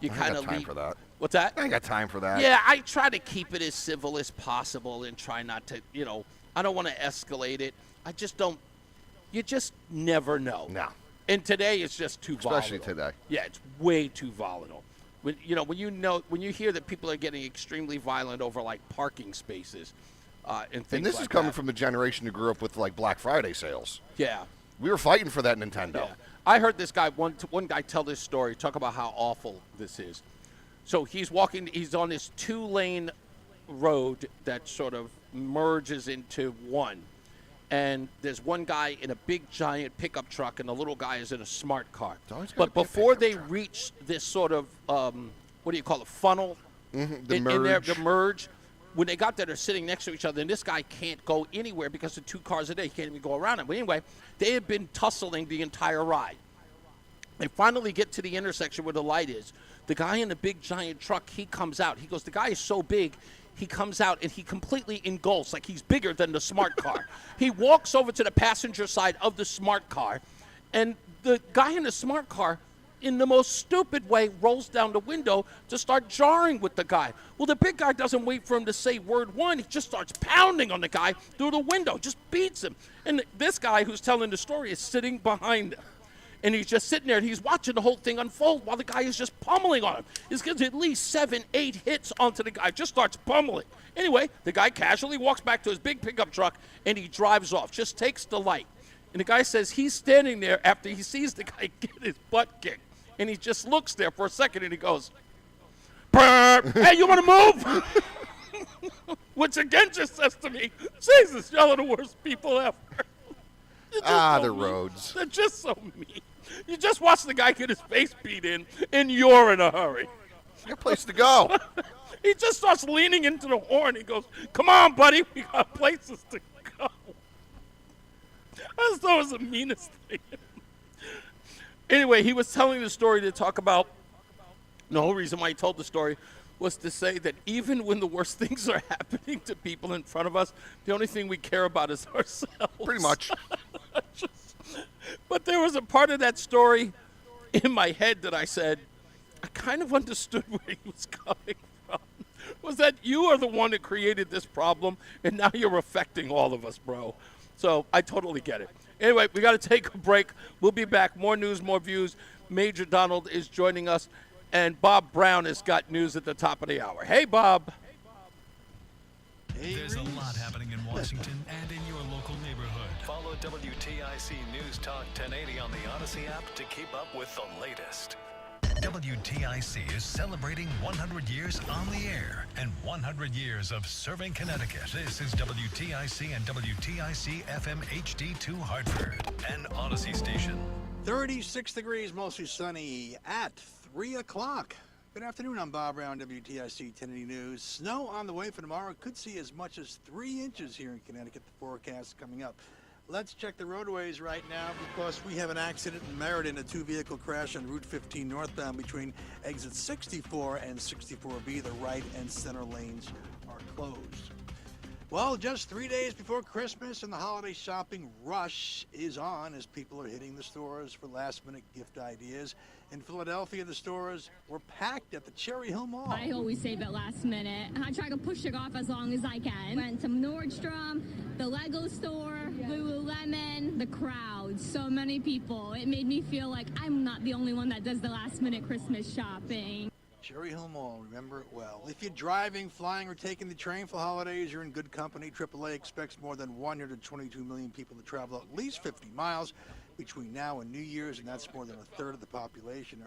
you I kind got of time leave. for that. What's that? I ain't got time for that. Yeah, I try to keep it as civil as possible and try not to, I don't want to escalate it. I just don't. You just never know. No. And today it's just too volatile. Especially today. Yeah, it's way too volatile. When you hear that people are getting extremely violent over like parking spaces, and things And this like is coming that. from the generation who grew up with like Black Friday sales. Yeah. We were fighting for that Nintendo. Yeah. I heard this guy one guy tell this story, talk about how awful this is. So he's on this 2-lane road that sort of merges into one. And there's one guy in a big giant pickup truck and the little guy is in a smart car. But before they reach this sort of what do you call it, funnel? The The merge. When they got there, they're sitting next to each other, and this guy can't go anywhere because of 2 cars a day. He can't even go around it. But anyway, they had been tussling the entire ride. They finally get to the intersection where the light is. The guy in the big giant truck, he comes out. He goes, the guy is so big, he comes out and he completely engulfs, like he's bigger than the smart car. He walks over to the passenger side of the smart car, and the guy in the smart car, in the most stupid way, rolls down the window to start jarring with the guy. Well, the big guy doesn't wait for him to say word one. He just starts pounding on the guy through the window, just beats him. And this guy who's telling the story is sitting behind him. And he's just sitting there, and he's watching the whole thing unfold while the guy is just pummeling on him. He gets at least 7, 8 hits onto the guy, just starts pummeling. Anyway, the guy casually walks back to his big pickup truck, and he drives off, just takes the light. And the guy says he's standing there after he sees the guy get his butt kicked. And he just looks there for a second, and he goes, "Hey, you want to move?" Which again just says to me, Jesus, y'all are the worst people ever. The roads. They're just so mean. You just watch the guy get his face beat in, and you're in a hurry. You got a place to go. He just starts leaning into the horn. He goes, "Come on, buddy, we got places to go." I just thought it was the meanest thing. Anyway, he was telling the story to talk about, the whole reason why he told the story was to say that even when the worst things are happening to people in front of us, the only thing we care about is ourselves. Pretty much. But there was a part of that story in my head that I said, I kind of understood where he was coming from. Was that you are the one that created this problem, and now you're affecting all of us, bro. So I totally get it. Anyway, we got to take a break. We'll be back. More news, more views. Major Donald is joining us, and Bob Brown has got news at the top of the hour. Hey, Bob. There's a lot happening in Washington and in your local neighborhood. Follow WTIC News Talk 1080 on the Odyssey app to keep up with the latest. WTIC is celebrating 100 years on the air and 100 years of serving Connecticut. This is WTIC and WTIC FM HD2 Hartford, an Odyssey station. 36 degrees, mostly sunny at 3 o'clock. Good afternoon, I'm Bob Brown, WTIC 1080 News. Snow on the way for tomorrow. Could see as much as 3 inches here in Connecticut. The forecast coming up. Let's check the roadways right now because we have an accident in Meriden, a 2-vehicle crash on Route 15 northbound between exits 64 and 64B. The right and center lanes are closed. Well, just 3 days before Christmas and the holiday shopping rush is on as people are hitting the stores for last-minute gift ideas. In Philadelphia, the stores were packed at the Cherry Hill Mall. I always save it last minute. I try to push it off as long as I can. Went to Nordstrom, the Lego store, Lululemon, the crowd. So many people. It made me feel like I'm not the only one that does the last-minute Christmas shopping. Cherry Hill Mall, remember it well. If you're driving, flying, or taking the train for holidays, you're in good company. AAA expects more than 122 million people to travel at least 50 miles between now and New Year's, and that's more than a third of the population.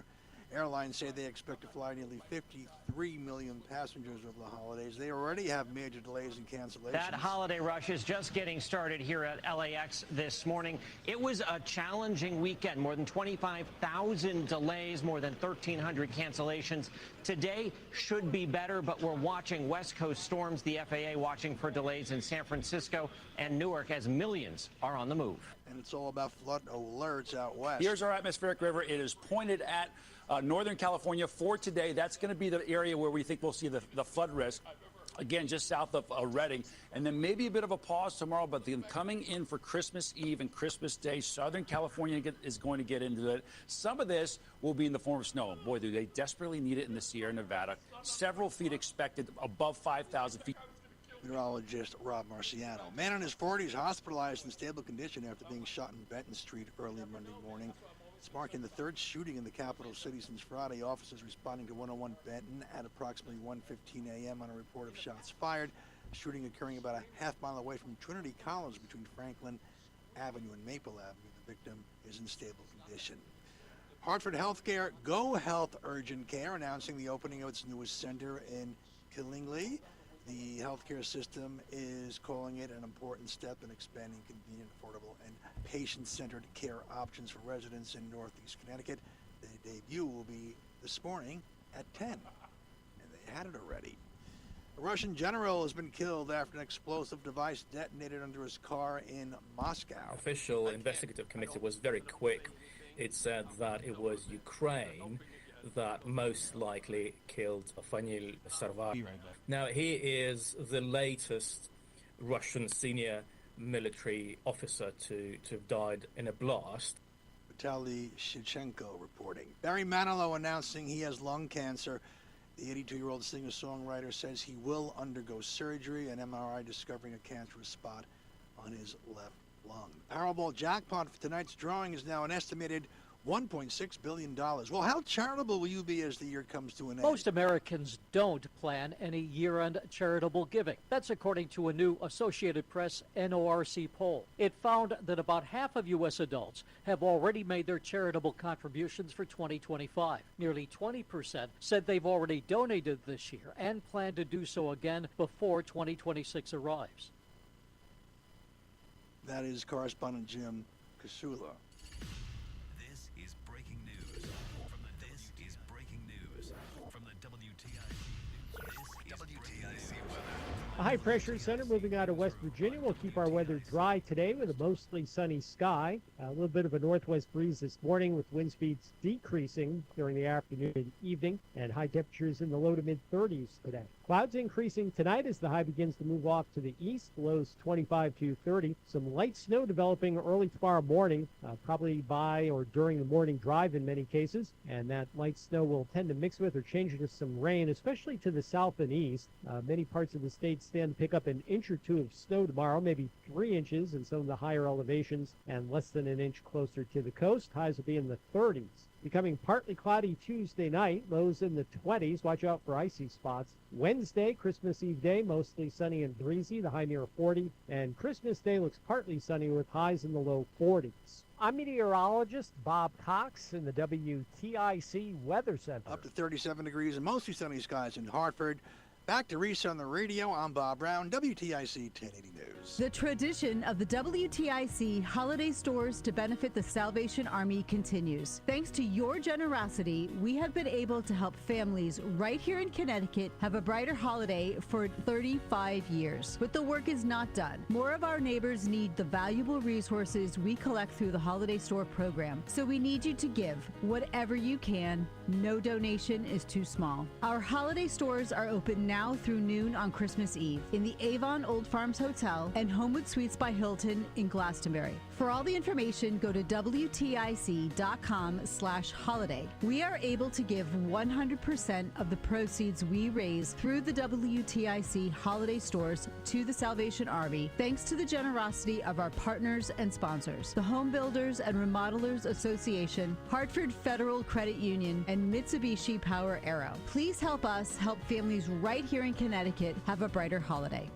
Airlines say they expect to fly nearly 53 million passengers over the holidays. They already have major delays and cancellations. That holiday rush is just getting started here at LAX this morning. It was a challenging weekend. More than 25,000 delays, more than 1,300 cancellations. Today should be better, but we're watching West Coast storms. The FAA watching for delays in San Francisco and Newark as millions are on the move. And it's all about flood alerts out west. Here's our atmospheric river. It is pointed at Northern California for today. That's going to be the area where we think we'll see the flood risk. again, just south of Reading. And then maybe a bit of a pause tomorrow, but then coming in for Christmas Eve and Christmas Day, Southern California is going to get into it. Some of this will be in the form of snow. Boy, do they desperately need it in the Sierra Nevada. Several feet expected, above 5,000 feet. Meteorologist Rob Marciano. Man in his 40s hospitalized in stable condition after being shot in Benton Street early Monday morning. It's marking the third shooting in the capital city since Friday. Officers responding to 101 Benton at approximately 1:15 a.m. on a report of shots fired. Shooting occurring about a half mile away from Trinity College between Franklin Avenue and Maple Avenue. The victim is in stable condition. Hartford Healthcare Go Health Urgent Care announcing the opening of its newest center in Killingly. The healthcare system is calling it an important step in expanding convenient, affordable, and patient-centered care options for residents in Northeast Connecticut. The debut will be this morning at 10, and they had it already. A Russian general has been killed after an explosive device detonated under his car in Moscow. Official investigative committee was very quick. It said that it was Ukraine that most likely killed Fanil Sarvar. Now, he is the latest Russian senior military officer to have died in a blast. Vitaly Shevchenko reporting. Barry Manilow announcing he has lung cancer. The 82-year-old singer-songwriter says he will undergo surgery, an MRI discovering a cancerous spot on his left lung. Powerball jackpot for tonight's drawing is now an estimated $1.6 billion. Well, how charitable will you be as the year comes to an end? Most Americans don't plan any year-end charitable giving. That's according to a new Associated Press NORC poll. It found that about half of U.S. adults have already made their charitable contributions for 2025. Nearly 20% said they've already donated this year and plan to do so again before 2026 arrives. That is correspondent Jim Kasula. This is breaking news from the WTIC. This is WTIC weather. A high pressure center moving out of West Virginia will keep our weather dry today with a mostly sunny sky. A little bit of a northwest breeze this morning with wind speeds decreasing during the afternoon and evening, and high temperatures in the low to mid 30s today. Clouds increasing tonight as the high begins to move off to the east, lows 25 to 30. Some light snow developing early tomorrow morning, probably by or during the morning drive in many cases, and that light snow will tend to mix with or change into some rain, especially to the south and east. Many parts of the state stand to pick up an inch or two of snow tomorrow, maybe 3 inches in some of the higher elevations, and less than an inch closer to the coast. Highs will be in the 30s. Becoming partly cloudy Tuesday night, lows in the 20s. Watch out for icy spots. Wednesday, Christmas Eve day, mostly sunny and breezy, the high near 40. And Christmas Day looks partly sunny with highs in the low 40s. I'm meteorologist Bob Cox in the WTIC Weather Center. Up to 37 degrees and mostly sunny skies in Hartford. Back to Reese on the Radio. I'm Bob Brown, WTIC 1080 News. The tradition of the WTIC holiday stores to benefit the Salvation Army continues. Thanks to your generosity, we have been able to help families right here in Connecticut have a brighter holiday for 35 years. But the work is not done. More of our neighbors need the valuable resources we collect through the holiday store program. So we need you to give whatever you can. No donation is too small. Our holiday stores are open now through noon on Christmas Eve in the Avon Old Farms Hotel and Homewood Suites by Hilton in Glastonbury. For all the information, go to WTIC.com/holiday. We are able to give 100% of the proceeds we raise through the WTIC holiday stores to the Salvation Army, thanks to the generosity of our partners and sponsors, the Home Builders and Remodelers Association, Hartford Federal Credit Union, and Mitsubishi Power Aero. Please help us help families right here in Connecticut have a brighter holiday.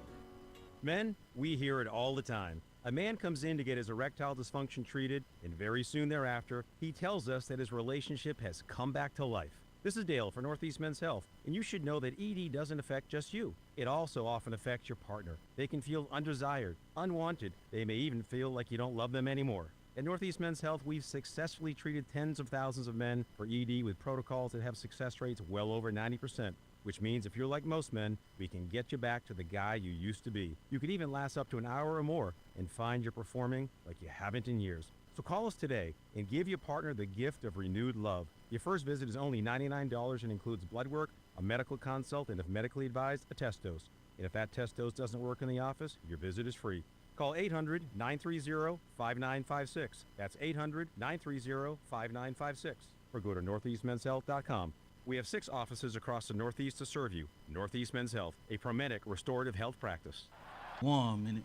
Men, we hear it all the time. A man comes in to get his erectile dysfunction treated, and very soon thereafter, he tells us that his relationship has come back to life. This is Dale for Northeast Men's Health, and you should know that ED doesn't affect just you. It also often affects your partner. They can feel undesired, unwanted. They may even feel like you don't love them anymore. At Northeast Men's Health, we've successfully treated tens of thousands of men for ED with protocols that have success rates well over 90%. Which means if you're like most men, we can get you back to the guy you used to be. You could even last up to an hour or more and find you're performing like you haven't in years. So call us today and give your partner the gift of renewed love. Your first visit is only $99 and includes blood work, a medical consult, and if medically advised, a test dose. And if that test dose doesn't work in the office, your visit is free. Call 800-930-5956. That's 800-930-5956. Or go to northeastmenshealth.com. We have 6 offices across the Northeast to serve you. Northeast Men's Health, a Promedic restorative health practice. 1 minute.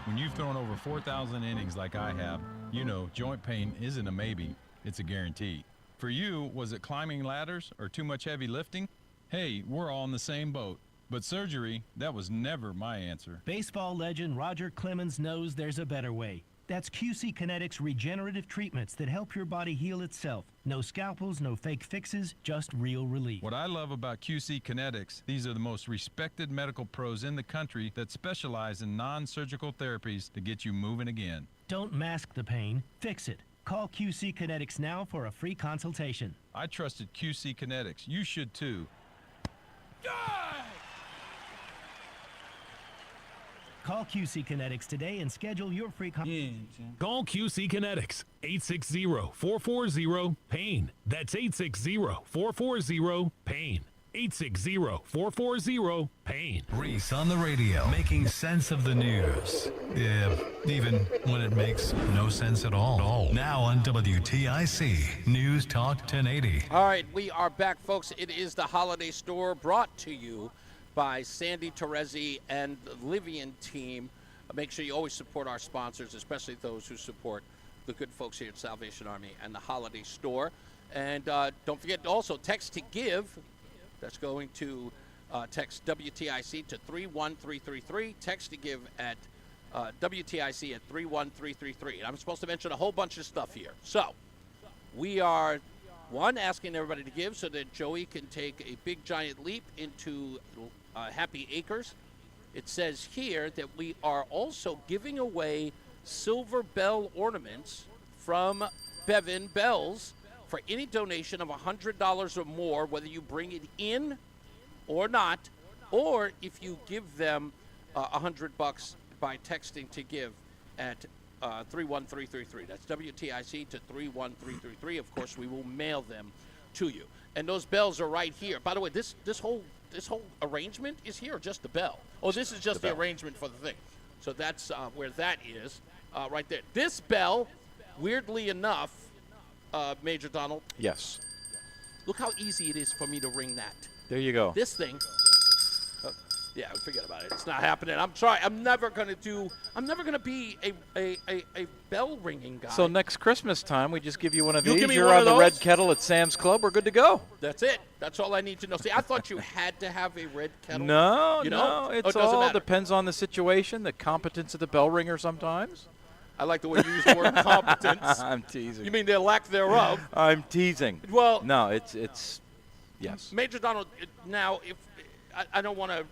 When you've thrown over 4,000 innings like I have, you know joint pain isn't a maybe, it's a guarantee. For you, was it climbing ladders or too much heavy lifting? Hey, we're all in the same boat. But surgery, that was never my answer. Baseball legend Roger Clemens knows there's a better way. That's QC Kinetics regenerative treatments that help your body heal itself. No scalpels, no fake fixes, just real relief. What I love about QC Kinetics, these are the most respected medical pros in the country that specialize in non-surgical therapies to get you moving again. Don't mask the pain, fix it. Call QC Kinetics now for a free consultation. I trusted QC Kinetics. You should too. Call QC Kinetics today and schedule your free Call QC Kinetics, 860-440-PAIN. That's 860-440-PAIN. 860-440-PAIN. Reese on the radio, making sense of the news. Yeah, even when it makes no sense at all. Now on WTIC, News Talk 1080. All right, we are back, folks. It is the Holiday Store brought to you by Sandy Terezi and the Livian team. Make sure you always support our sponsors, especially those who support the good folks here at Salvation Army and the Holiday Store. And don't forget to also text to give. That's going to text WTIC to 31333. Text to give at WTIC at 31333. And I'm supposed to mention a whole bunch of stuff here. So we are, one, asking everybody to give so that Joey can take a big giant leap into Happy Acres. It says here that we are also giving away silver bell ornaments from Bevan Bells for any donation of $100 or more, whether you bring it in or not, or if you give them $100 by texting to give at 31333. That's WTIC to 31333. Of course, we will mail them to you. And those bells are right here. By the way, this whole arrangement is here, or just the bell? Oh, this is just the arrangement for the thing. So that's where that is, right there. This bell, weirdly enough, Major Donald. Yes. Look how easy it is for me to ring that. There you go. This thing. Yeah, forget about it. It's not happening. I'm sorry. I'm never gonna be a bell ringing guy. So next Christmas time, we just give you one of You these. give me You're one on of the those? red kettle at Sam's Club. We're good to go. That's it. That's all I need to know. See, I thought you had to have a red kettle. No, you know? no. It It's doesn't all matter. depends on the situation, the competence of the bell ringer sometimes. I like the way you use the word competence. I'm teasing. You mean their lack thereof? I'm teasing. Well, no, it's yes. Major Donald, now, if I don't want to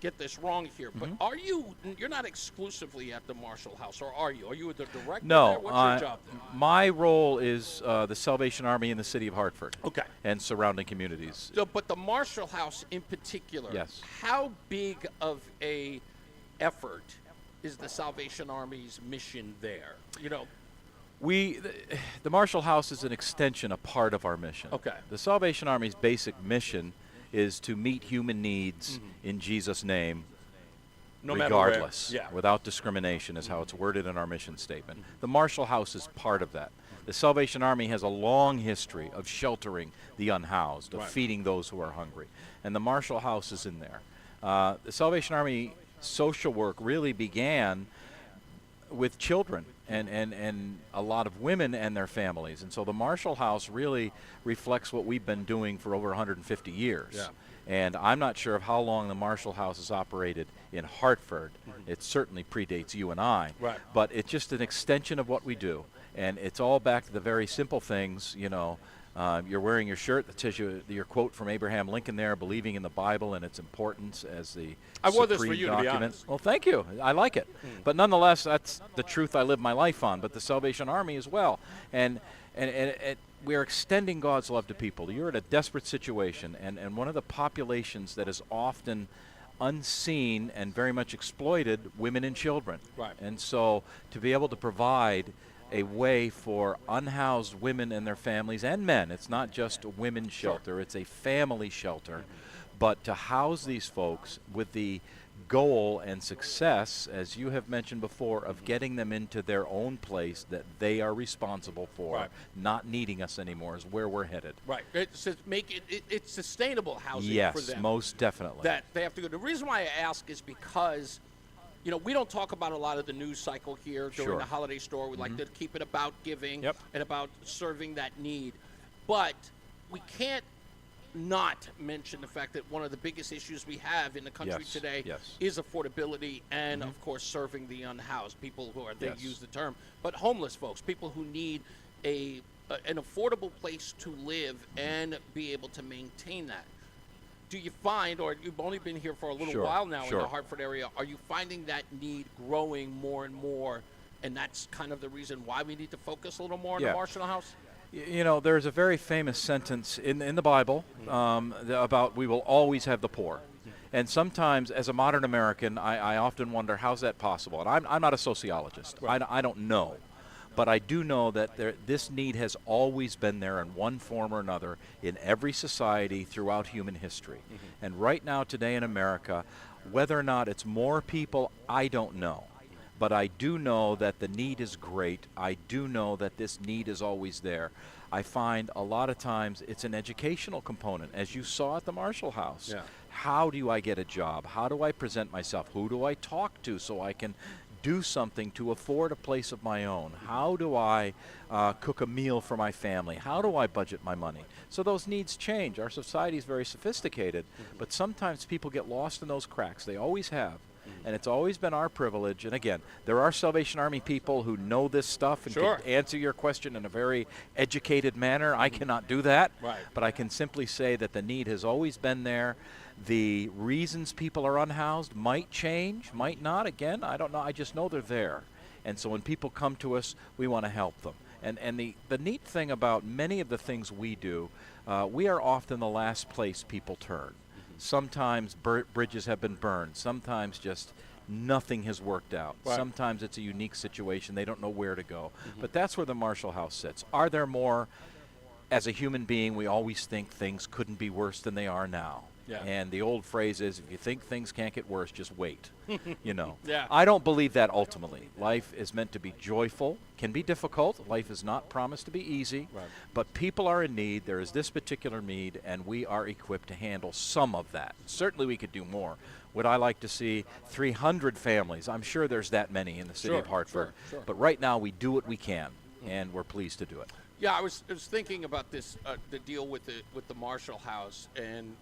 get this wrong here, but you're not exclusively at the Marshall House, or are you? Are you the director No, there? What's your job there? my role is the Salvation Army in the city of Hartford. Okay. And surrounding communities. So, but the Marshall House in particular, Yes. how big of a effort is the Salvation Army's mission there? You know, The Marshall House is an extension, a part of our mission. Okay. The Salvation Army's basic mission is to meet human needs in Jesus' name, No matter where. regardless, Yeah. without discrimination is how it's worded in our mission statement. The Marshall House is part of that. The Salvation Army has a long history of sheltering the unhoused, of Right. feeding those who are hungry, and the Marshall House is in there. The Salvation Army social work really began with children and a lot of women and their families. And so the Marshall House really reflects what we've been doing for over 150 years. Yeah. And I'm not sure of how long the Marshall House has operated in Hartford. It certainly predates you and I. Right. But it's just an extension of what we do. And it's all back to the very simple things, you know. You're wearing your shirt that says your quote from Abraham Lincoln there, believing in the Bible and its importance as the I wore this for supreme you, to be document. honest. Well, thank you. I like it. But nonetheless, that's the truth I live my life on, but the Salvation Army as well. And we're extending God's love to people. You're in a desperate situation, and one of the populations that is often unseen and very much exploited, women and children. Right. And so to be able to provide a way for unhoused women and their families and men. It's not just a women's shelter, it's a family shelter. But to house these folks with the goal and success, as you have mentioned before, of getting them into their own place that they are responsible for, Right. not needing us anymore, is where we're headed. Right. It's to make it's sustainable housing for Yes, them. most definitely. That they have to go. The reason why I ask is because, we don't talk about a lot of the news cycle here during Sure. the holiday store. We like to keep it about giving Yep. and about serving that need. But we can't not mention the fact that one of the biggest issues we have in the country Yes, today yes. is affordability and, of course, serving the unhoused, people who are, they Yes. use the term, but homeless folks, people who need an affordable place to live and be able to maintain that. Do you find, or you've only been here for a little Sure, while now in sure. the Hartford area, are you finding that need growing more and more, and that's kind of the reason why we need to focus a little more on the Yeah. Marshall House? There's a very famous sentence in the Bible about we will always have the poor. And sometimes, as a modern American, I often wonder, how's that possible? And I'm not a sociologist. I don't know. But I do know that this need has always been there in one form or another in every society throughout human history. And right now, today in America, whether or not it's more people, I don't know. But I do know that the need is great. I do know that this need is always there. I find a lot of times it's an educational component, as you saw at the Marshall House. Yeah. How do I get a job? How do I present myself? Who do I talk to so I can do something to afford a place of my own? How do I cook a meal for my family? How do I budget my money? So those needs change. Our society is very sophisticated, but sometimes people get lost in those cracks. They always have. And it's always been our privilege. And again, there are Salvation Army people who know this stuff and Sure. can answer your question in a very educated manner. I cannot do that. Right. But I can simply say that the need has always been there. The reasons people are unhoused might change, might not. Again, I don't know. I just know they're there. And so when people come to us, we want to help them. And the neat thing about many of the things we do, we are often the last place people turn. Sometimes bridges have been burned. Sometimes just nothing has worked out. Right. Sometimes it's a unique situation. They don't know where to go. But that's where the Marshall House sits. Are there more? As a human being, we always think things couldn't be worse than they are now. Yeah. And the old phrase is, if you think things can't get worse, just wait. Yeah. I don't believe that ultimately. Life is meant to be joyful, can be difficult. Life is not promised to be easy. Right. But people are in need. There is this particular need, and we are equipped to handle some of that. Certainly we could do more. Would I like to see 300 families? I'm sure there's that many in the city of Sure, Hartford. sure. But right now we do what we can, and we're pleased to do it. Yeah, I was thinking about this, the deal with the Marshall House, and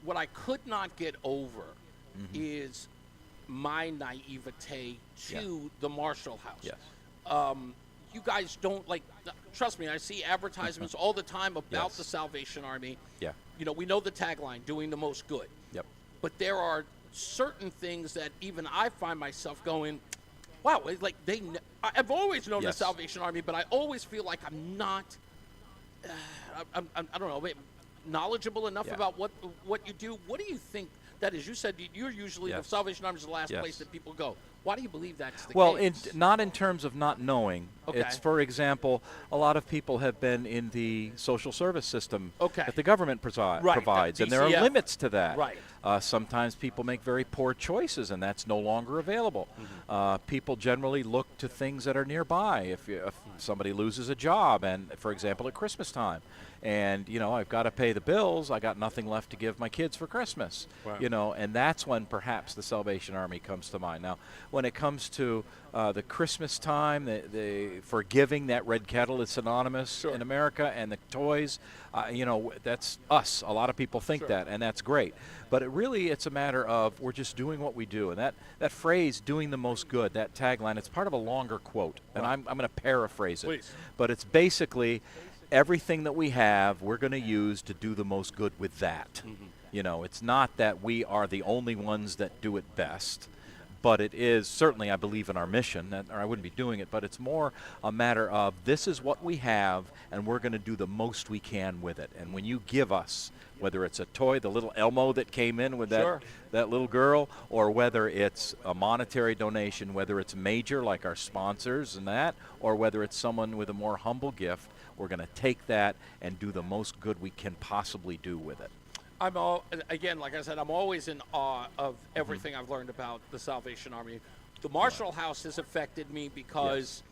what I could not get over is my naivete to the Marshall House. Yes. You guys don't trust me, I see advertisements all the time about Yes. the Salvation Army. Yeah. We know the tagline, doing the most good. Yep. But there are certain things that even I find myself going, wow, I've always known the Yes. Salvation Army, but I always feel like I'm not, I don't know, knowledgeable enough Yeah. about what you do. What do you think that is? You said you're usually, Yes. the Salvation Army is the last Yes. place that people go. Why do you believe that's the Well, case? not in terms of not knowing. Okay. It's, for example, a lot of people have been in the social service system Okay. that the government Right, provides, and there are DCF. limits to that. Right. Sometimes people make very poor choices, and that's no longer available. People generally look to things that are nearby. If somebody loses a job, and for example, at Christmas time, and I've got to pay the bills, I got nothing left to give my kids for Christmas. Wow. And that's when perhaps the Salvation Army comes to mind. Now, when it comes to the Christmas time, the for giving, that red kettle is synonymous in America, and the toys, that's us. A lot of people think that, and that's great. But it's a matter of we're just doing what we do. And that phrase, doing the most good, that tagline, it's part of a longer quote. And I'm going to paraphrase it. Please. But it's basically everything that we have, we're going to use to do the most good with that. It's not that we are the only ones that do it best. But it is certainly, I believe, in our mission, or I wouldn't be doing it, but it's more a matter of this is what we have, and we're going to do the most we can with it. And when you give us, whether it's a toy, the little Elmo that came in with that little girl, or whether it's a monetary donation, whether it's major like our sponsors and that, or whether it's someone with a more humble gift, we're going to take that and do the most good we can possibly do with it. I'm again, like I said, I'm always in awe of everything I've learned about the Salvation Army. The Marshall House has affected me because,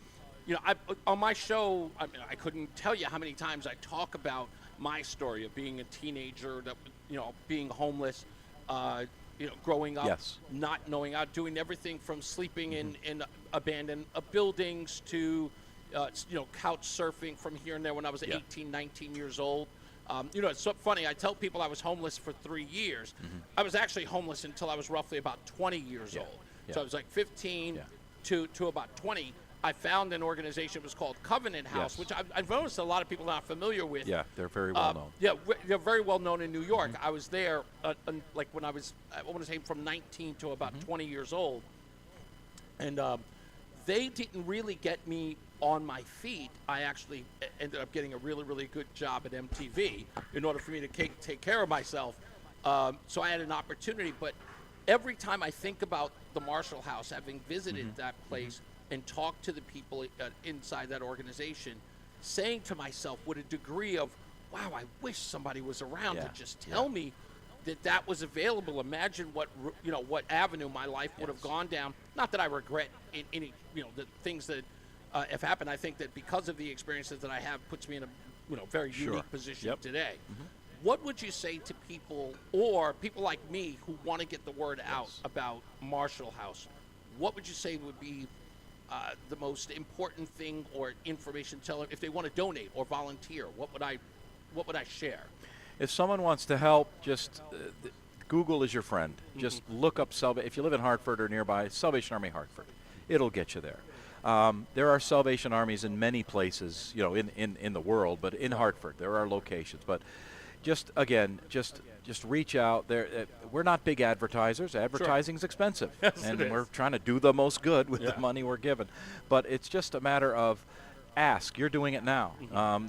you know, on my show, I couldn't tell you how many times I talk about my story of being a teenager, that, you know, being homeless, you know, growing up, not knowing out, doing everything from sleeping in abandoned buildings to, you know, couch surfing from here and there when I was 18, 19 years old. You know, it's so funny. I tell people I was homeless for 3 years. I was actually homeless until I was roughly about 20 years old. So I was like 15 to about 20. I found an organization. It was called Covenant House, which I've noticed a lot of people are not familiar with. Yeah, they're very well known. Yeah, they're very well known in New York. I was there, like when I was, I want to say from 19 to about 20 years old. And they didn't really get me on my feet. I actually ended up getting a really, really good job at MTV in order for me to take care of myself. So I had an opportunity. But every time I think about the Marshall House, having visited that place and talked to the people inside that organization, saying to myself with a degree of, wow, I wish somebody was around to just tell me that was available. Imagine what, you know, what avenue my life would have gone down. Not that I regret any, you know, the things that have happened. I think that because of the experiences that I have, puts me in a, you know, very unique position today. What would you say to people, or people like me who want to get the word out about Marshall House? What would you say would be the most important thing or information teller if they want to donate or volunteer? What would I share? If someone wants to help, just Google is your friend. Just look up if you live in Hartford or nearby, Salvation Army Hartford. It'll get you there. There are Salvation Armies in many places, you know, in the world, but in Hartford there are locations. But just reach out there. We're not big advertisers. Advertising's expensive, and we're trying to do the most good with the money we're given. But it's just a matter of ask. You're doing it now.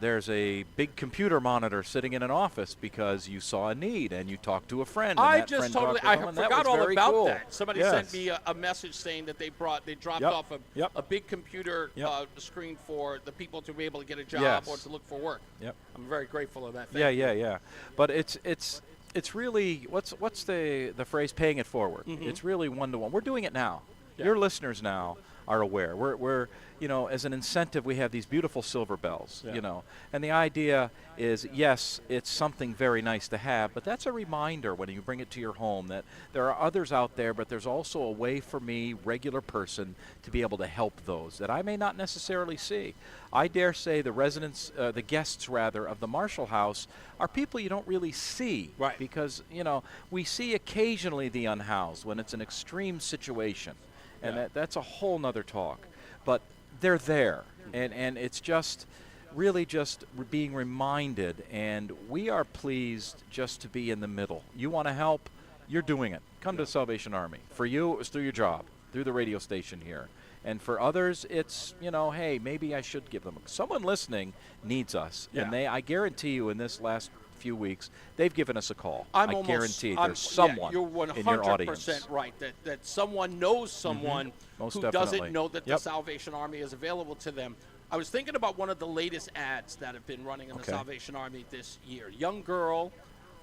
There's a big computer monitor sitting in an office because you saw a need and you talked to a friend. And I just totally, I forgot all about that. Somebody sent me a message saying that they dropped off a big computer screen for the people to be able to get a job or to look for work. I'm very grateful of that. Yeah. But it's really, what's the phrase, paying it forward. It's really one-to-one. We're doing it now. Your listeners now are aware. We're you know, as an incentive, we have these beautiful silver bells, you know, and the idea is, yes, it's something very nice to have, but that's a reminder when you bring it to your home that there are others out there, but there's also a way for me, regular person, to be able to help those that I may not necessarily see. I dare say the residents, the guests rather, of the Marshall House are people you don't really see, because, you know, we see occasionally the unhoused when it's an extreme situation, and that's a whole nother talk, but they're there, and it's just really just being reminded, and we are pleased just to be in the middle. You want to help, you're doing it. Come to the Salvation Army. For you, it was through your job, through the radio station here. And for others, it's, you know, hey, maybe I should give them. Someone listening needs us, and I guarantee you in this last few weeks, they've given us a call. I guarantee there's someone you're 100% in your audience. right, that someone knows someone Most who definitely. doesn't know that the Salvation Army is available to them. I was thinking about one of the latest ads that have been running in the Salvation Army this year. Young girl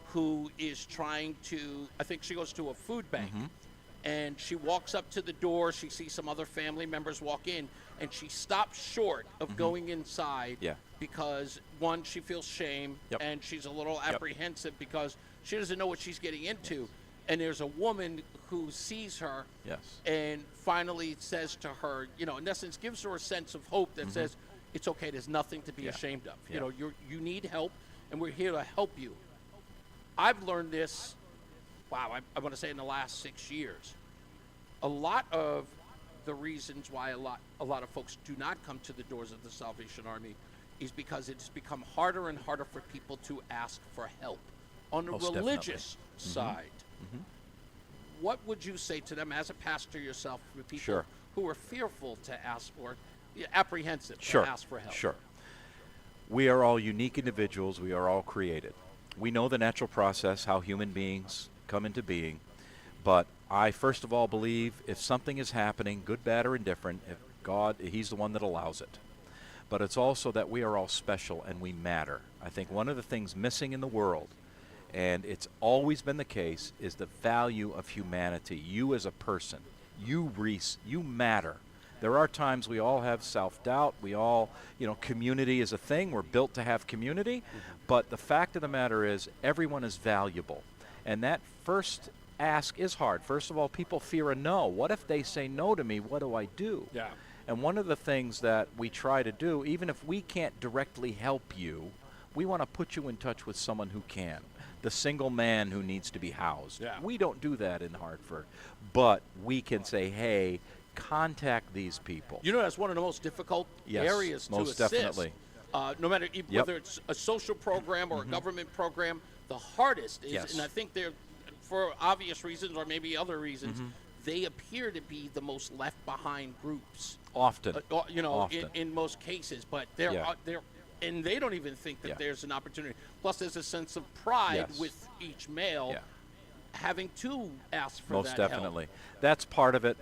who is trying to, I think she goes to a food bank, and she walks up to the door. She sees some other family members walk in, and she stops short of going inside because, one, she feels shame, and she's a little apprehensive because she doesn't know what she's getting into. And there's a woman who sees her and finally says to her, you know, in essence, gives her a sense of hope that says, it's okay, there's nothing to be ashamed of. You know, you need help, and we're here to help you. I've learned this, I want to say in the last 6 years. A lot of the reasons why a lot of folks do not come to the doors of the Salvation Army is because it's become harder and harder for people to ask for help on the religious side. What would you say to them as a pastor yourself, for people who are fearful to ask or apprehensive to ask for help? We are all unique individuals. We are all created. We know the natural process, how human beings come into being. But I, first of all, believe if something is happening, good, bad, or indifferent, if God, He's the one that allows it. But it's also that we are all special and we matter. I think one of the things missing in the world, and it's always been the case, is the value of humanity. You as a person, you, Reese, you matter. There are times we all have self-doubt. We all, community is a thing. We're built to have community. But the fact of the matter is everyone is valuable. And that first ask is hard. First of all, people fear a no. What if they say no to me? What do I do? Yeah. And one of the things that we try to do, even if we can't directly help you, we want to put you in touch with someone who can. The single man who needs to be housed. Yeah. We don't do that in Hartford. But we can say, hey, contact these people. That's one of the most difficult areas to most assist. Definitely. No matter whether it's a social program or a government program, the hardest is, and I think they're, for obvious reasons or maybe other reasons, they appear to be the most left behind groups. Often. Often. In most cases, but they're and they don't even think that there's an opportunity. Plus, there's a sense of pride with each male having to ask for most that definitely. help. That's part of it.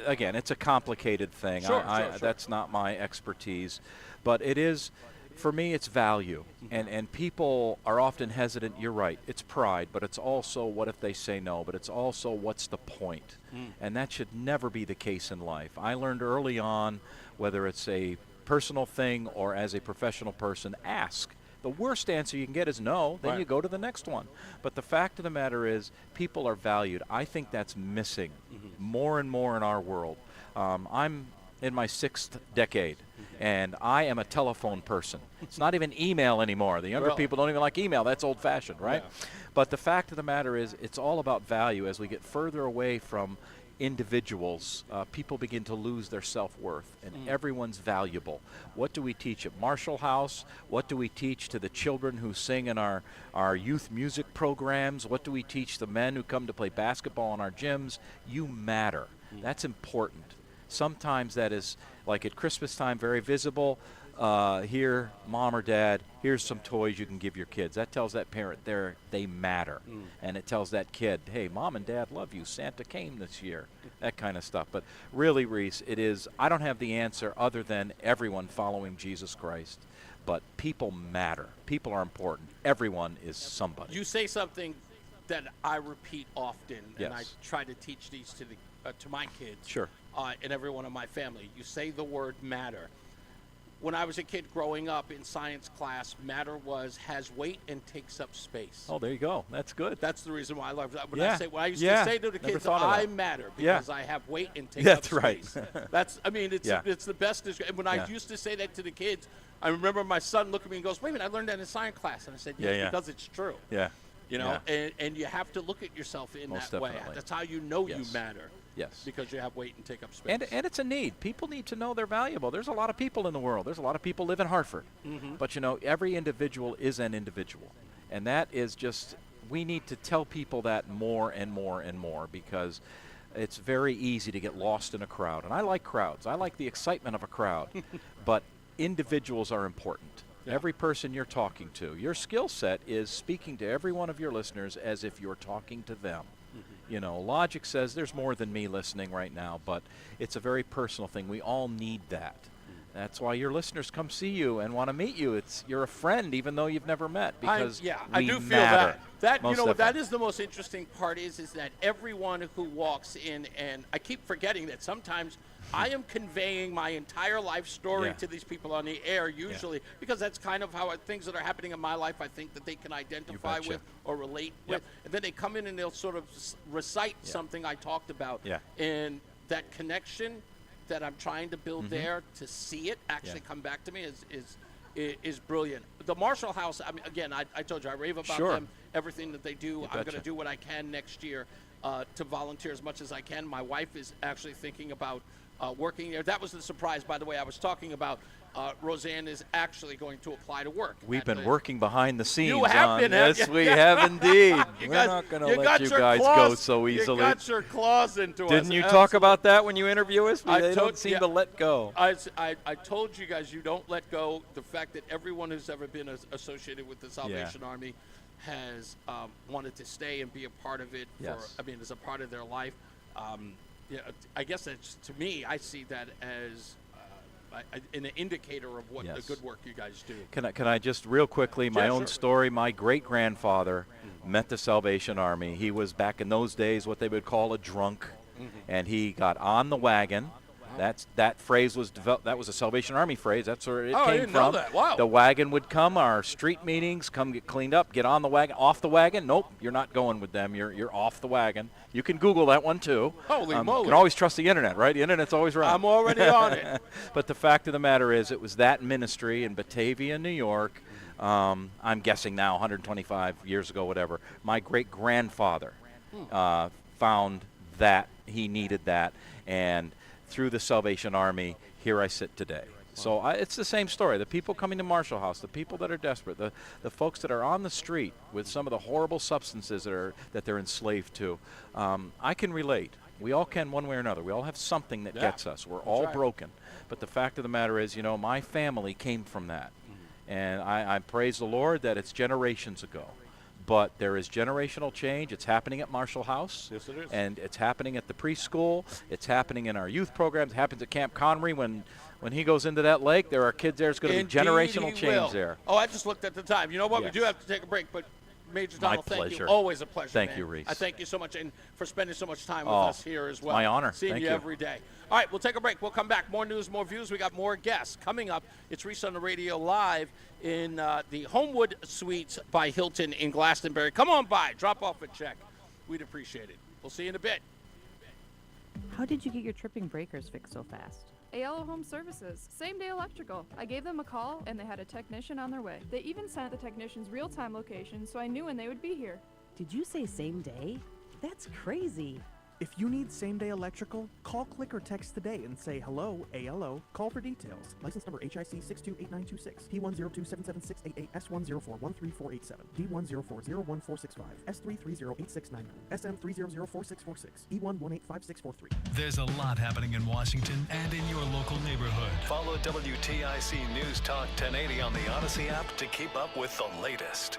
Again, it's a complicated thing. Sure. That's not my expertise, but it is. For me, it's value, and people are often hesitant. You're right. It's pride, but it's also what if they say no, but it's also what's the point, and that should never be the case in life. I learned early on, whether it's a personal thing or as a professional person, ask. The worst answer you can get is no, then you go to the next one. But the fact of the matter is people are valued. I think that's missing more and more in our world. I'm in my 6th decade, and I am a telephone person. It's not even email anymore. The younger people don't even like email. That's old-fashioned, right? Yeah. But the fact of the matter is it's all about value. As we get further away from individuals, people begin to lose their self-worth, and everyone's valuable. What do we teach at Marshall House? What do we teach to the children who sing in our youth music programs? What do we teach the men who come to play basketball in our gyms? You matter. That's important. Sometimes that is, like at Christmas time, very visible. Here, mom or dad, here's some toys you can give your kids. That tells that parent they matter. And it tells that kid, hey, mom and dad love you. Santa came this year. That kind of stuff. But really, Reese, it is, I don't have the answer other than everyone following Jesus Christ. But people matter. People are important. Everyone is somebody. You say something that I repeat often, and I try to teach these to my kids. Sure. And everyone in my family. You say the word matter. When I was a kid growing up in science class, matter has weight and takes up space. Oh, there you go. That's good. That's the reason why I love that. When I used to say to the kids, I matter because I have weight and take up space. That's right. It's the best. When I used to say that to the kids, I remember my son looked at me and goes, wait a minute, I learned that in science class. And I said, because it's true. Yeah. And you have to look at yourself in Most that way. definitely. That's how you know you matter. Yes. Because you have weight and take up space. And it's a need. People need to know they're valuable. There's a lot of people in the world. There's a lot of people live in Hartford. But, every individual is an individual. And that is just, we need to tell people that more and more and more because it's very easy to get lost in a crowd. And I like crowds. I like the excitement of a crowd. But individuals are important. Yeah. Every person you're talking to. Your skill set is speaking to every one of your listeners as if you're talking to them. Logic says there's more than me listening right now, but it's a very personal thing. We all need that. That's why your listeners come see you and want to meet you. You're a friend even though you've never met because I do feel matter. that that is the most interesting part is that everyone who walks in, and I keep forgetting that sometimes I am conveying my entire life story to these people on the air usually because that's kind of how things that are happening in my life I think that they can identify with or relate with. And then they come in and they'll sort of recite something I talked about. And that connection that I'm trying to build there to see it actually come back to me is brilliant. The Marshall House, I mean, again, I told you, I rave about them, everything that they do. I'm going to do what I can next year to volunteer as much as I can. My wife is actually thinking about working there. That was the surprise, by the way, I was talking about. Roseanne is actually going to apply to work. We've been working behind the scenes. You have been, yes, we have indeed. We're not going to let you guys go so easily. You got your claws into us. Didn't you talk about that when you interview us? They don't seem to let go. I told you guys you don't let go. The fact that everyone who's ever been associated with the Salvation Army has wanted to stay and be a part of it. As a part of their life. I guess that's, to me, I see that as an indicator of what the good work you guys do. Can I just real quickly, my own story, my great-grandfather met the Salvation Army. He was, back in those days, what they would call a drunk, and he got on the wagon. That phrase was developed. That was a Salvation Army phrase. That's where it came I didn't from. know that. Wow. The wagon would come, our street meetings, come get cleaned up, get on the wagon, off the wagon. Nope, you're not going with them. You're off the wagon. You can Google that one too. Holy moly. You can always trust the internet, right? The internet's always right. I'm already on it. But the fact of the matter is, it was that ministry in Batavia, New York. I'm guessing now 125 years ago, whatever. My great-grandfather found that he needed that, and through the Salvation Army, here I sit today. So it's the same story. The people coming to Marshall House, the people that are desperate, the folks that are on the street with some of the horrible substances that they're enslaved to, I can relate. We all can one way or another. We all have something that gets us. We're all broken. But the fact of the matter is, my family came from that. And I praise the Lord that it's generations ago. But there is generational change. It's happening at Marshall House. Yes, it is. And it's happening at the preschool. It's happening in our youth programs. It happens at Camp Connery. When he goes into that lake, there are kids there. It's going to be generational change there. Oh, I just looked at the time. You know what? Yes. We do have to take a break, but Major Donald, thank pleasure. you. Always a pleasure, Thank man. you, Reese. I thank you so much and for spending so much time with us here as well. My honor. Seeing Thank you you. every day. All right, we'll take a break. We'll come back. More news, more views. We got more guests. Coming up, it's Reese on the Radio live in the Homewood Suites by Hilton in Glastonbury. Come on by. Drop off a check. We'd appreciate it. We'll see you in a bit. How did you get your tripping breakers fixed so fast? ALO Home Services, same-day electrical. I gave them a call, and they had a technician on their way. They even sent the technician's real-time location, so I knew when they would be here. Did you say same day? That's crazy. If you need same-day electrical, call, click, or text today and say hello, ALO. Call for details. License number HIC 628926, P102776688, S104-13487, D104-01465, S3308699, SM3004646, E1185643. There's a lot happening in Washington and in your local neighborhood. Follow WTIC News Talk 1080 on the Odyssey app to keep up with the latest.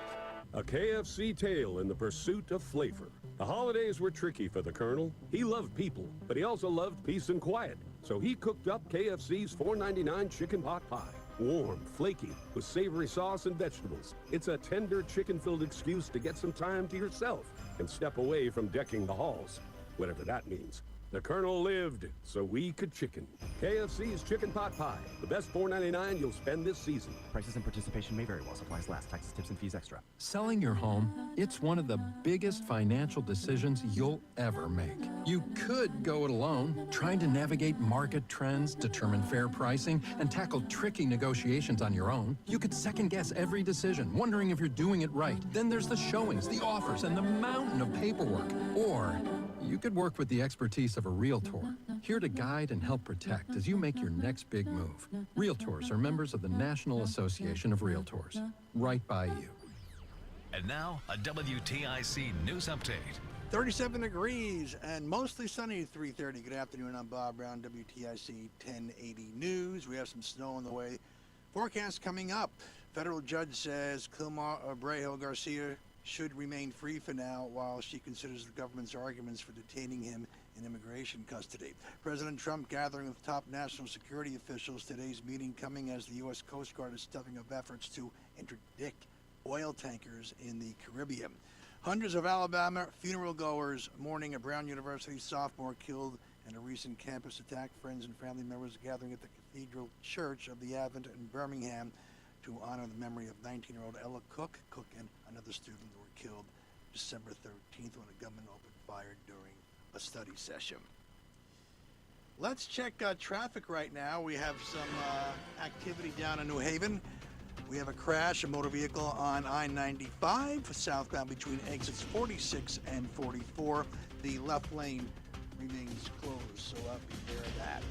A KFC tale in the pursuit of flavor. The holidays were tricky for the Colonel. He loved people, but he also loved peace and quiet. So he cooked up KFC's $4.99 chicken pot pie. Warm, flaky, with savory sauce and vegetables. It's a tender chicken-filled excuse to get some time to yourself and step away from decking the halls, whatever that means. The Colonel lived so we could chicken. KFC's Chicken Pot Pie, the best $4.99 you'll spend this season. Prices and participation may vary while supplies last. Taxes, tips, and fees extra. Selling your home, it's one of the biggest financial decisions you'll ever make. You could go it alone, trying to navigate market trends, determine fair pricing, and tackle tricky negotiations on your own. You could second-guess every decision, wondering if you're doing it right. Then there's the showings, the offers, and the mountain of paperwork. Or you could work with the expertise of a Realtor, here to guide and help protect as you make your next big move. Realtors are members of the National Association of Realtors, right by you. And now, a WTIC news update. 37 degrees and mostly sunny at 3:30. Good afternoon. I'm Bob Brown, WTIC 1080 News. We have some snow on the way. Forecast coming up. Federal judge says Kilmar Abreu Garcia should remain free for now while she considers the government's arguments for detaining him in immigration custody. President Trump gathering with top national security officials. Today's meeting coming as the U.S. Coast Guard is stepping up efforts to interdict oil tankers in the Caribbean. Hundreds of Alabama funeral goers mourning a Brown University sophomore killed in a recent campus attack. Friends and family members gathering at the Cathedral Church of the Advent in Birmingham to honor the memory of 19-year-old Ella Cook. Cook and another student were killed December 13th when a gunman opened fire during a study session. Let's check traffic right now. We have some activity down in New Haven. We have a crash, a motor vehicle on I-95 southbound between exits 46 and 44. The left lane remains closed, so beware of that.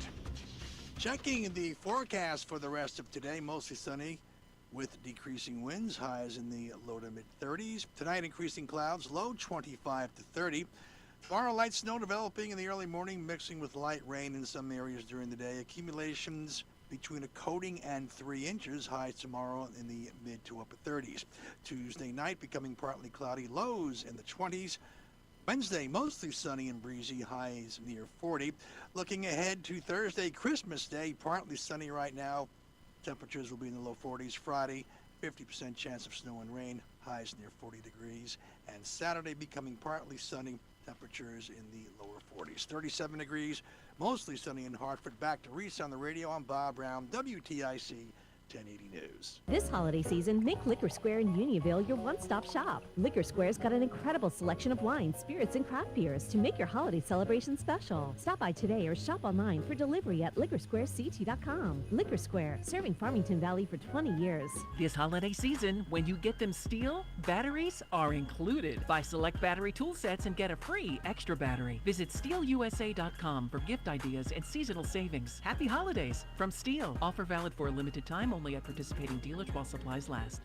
Checking the forecast for the rest of today, mostly sunny with decreasing winds, highs in the low to mid 30s. Tonight, increasing clouds, low 25 to 30. Tomorrow, light snow developing in the early morning, mixing with light rain in some areas during the day. Accumulations between a coating and 3 inches, highs tomorrow in the mid to upper 30s. Tuesday night, becoming partly cloudy, lows in the 20s. Wednesday, mostly sunny and breezy, highs near 40. Looking ahead to Thursday, Christmas Day, partly sunny right now. Temperatures will be in the low 40s. Friday, 50% chance of snow and rain, highs near 40 degrees. And Saturday becoming partly sunny, temperatures in the lower 40s. 37 degrees, mostly sunny in Hartford. Back to Reese on the Radio. I'm Bob Brown, WTIC 1080 News. This holiday season, make Liquor Square in Unionville your one-stop shop. Liquor Square's got an incredible selection of wines, spirits, and craft beers to make your holiday celebration special. Stop by today or shop online for delivery at liquorsquarect.com. Liquor Square, serving Farmington Valley for 20 years. This holiday season, when you get them STIHL, batteries are included. Buy select battery tool sets and get a free extra battery. Visit stihlusa.com for gift ideas and seasonal savings. Happy holidays from STIHL. Offer valid for a limited time only at participating dealers while supplies last.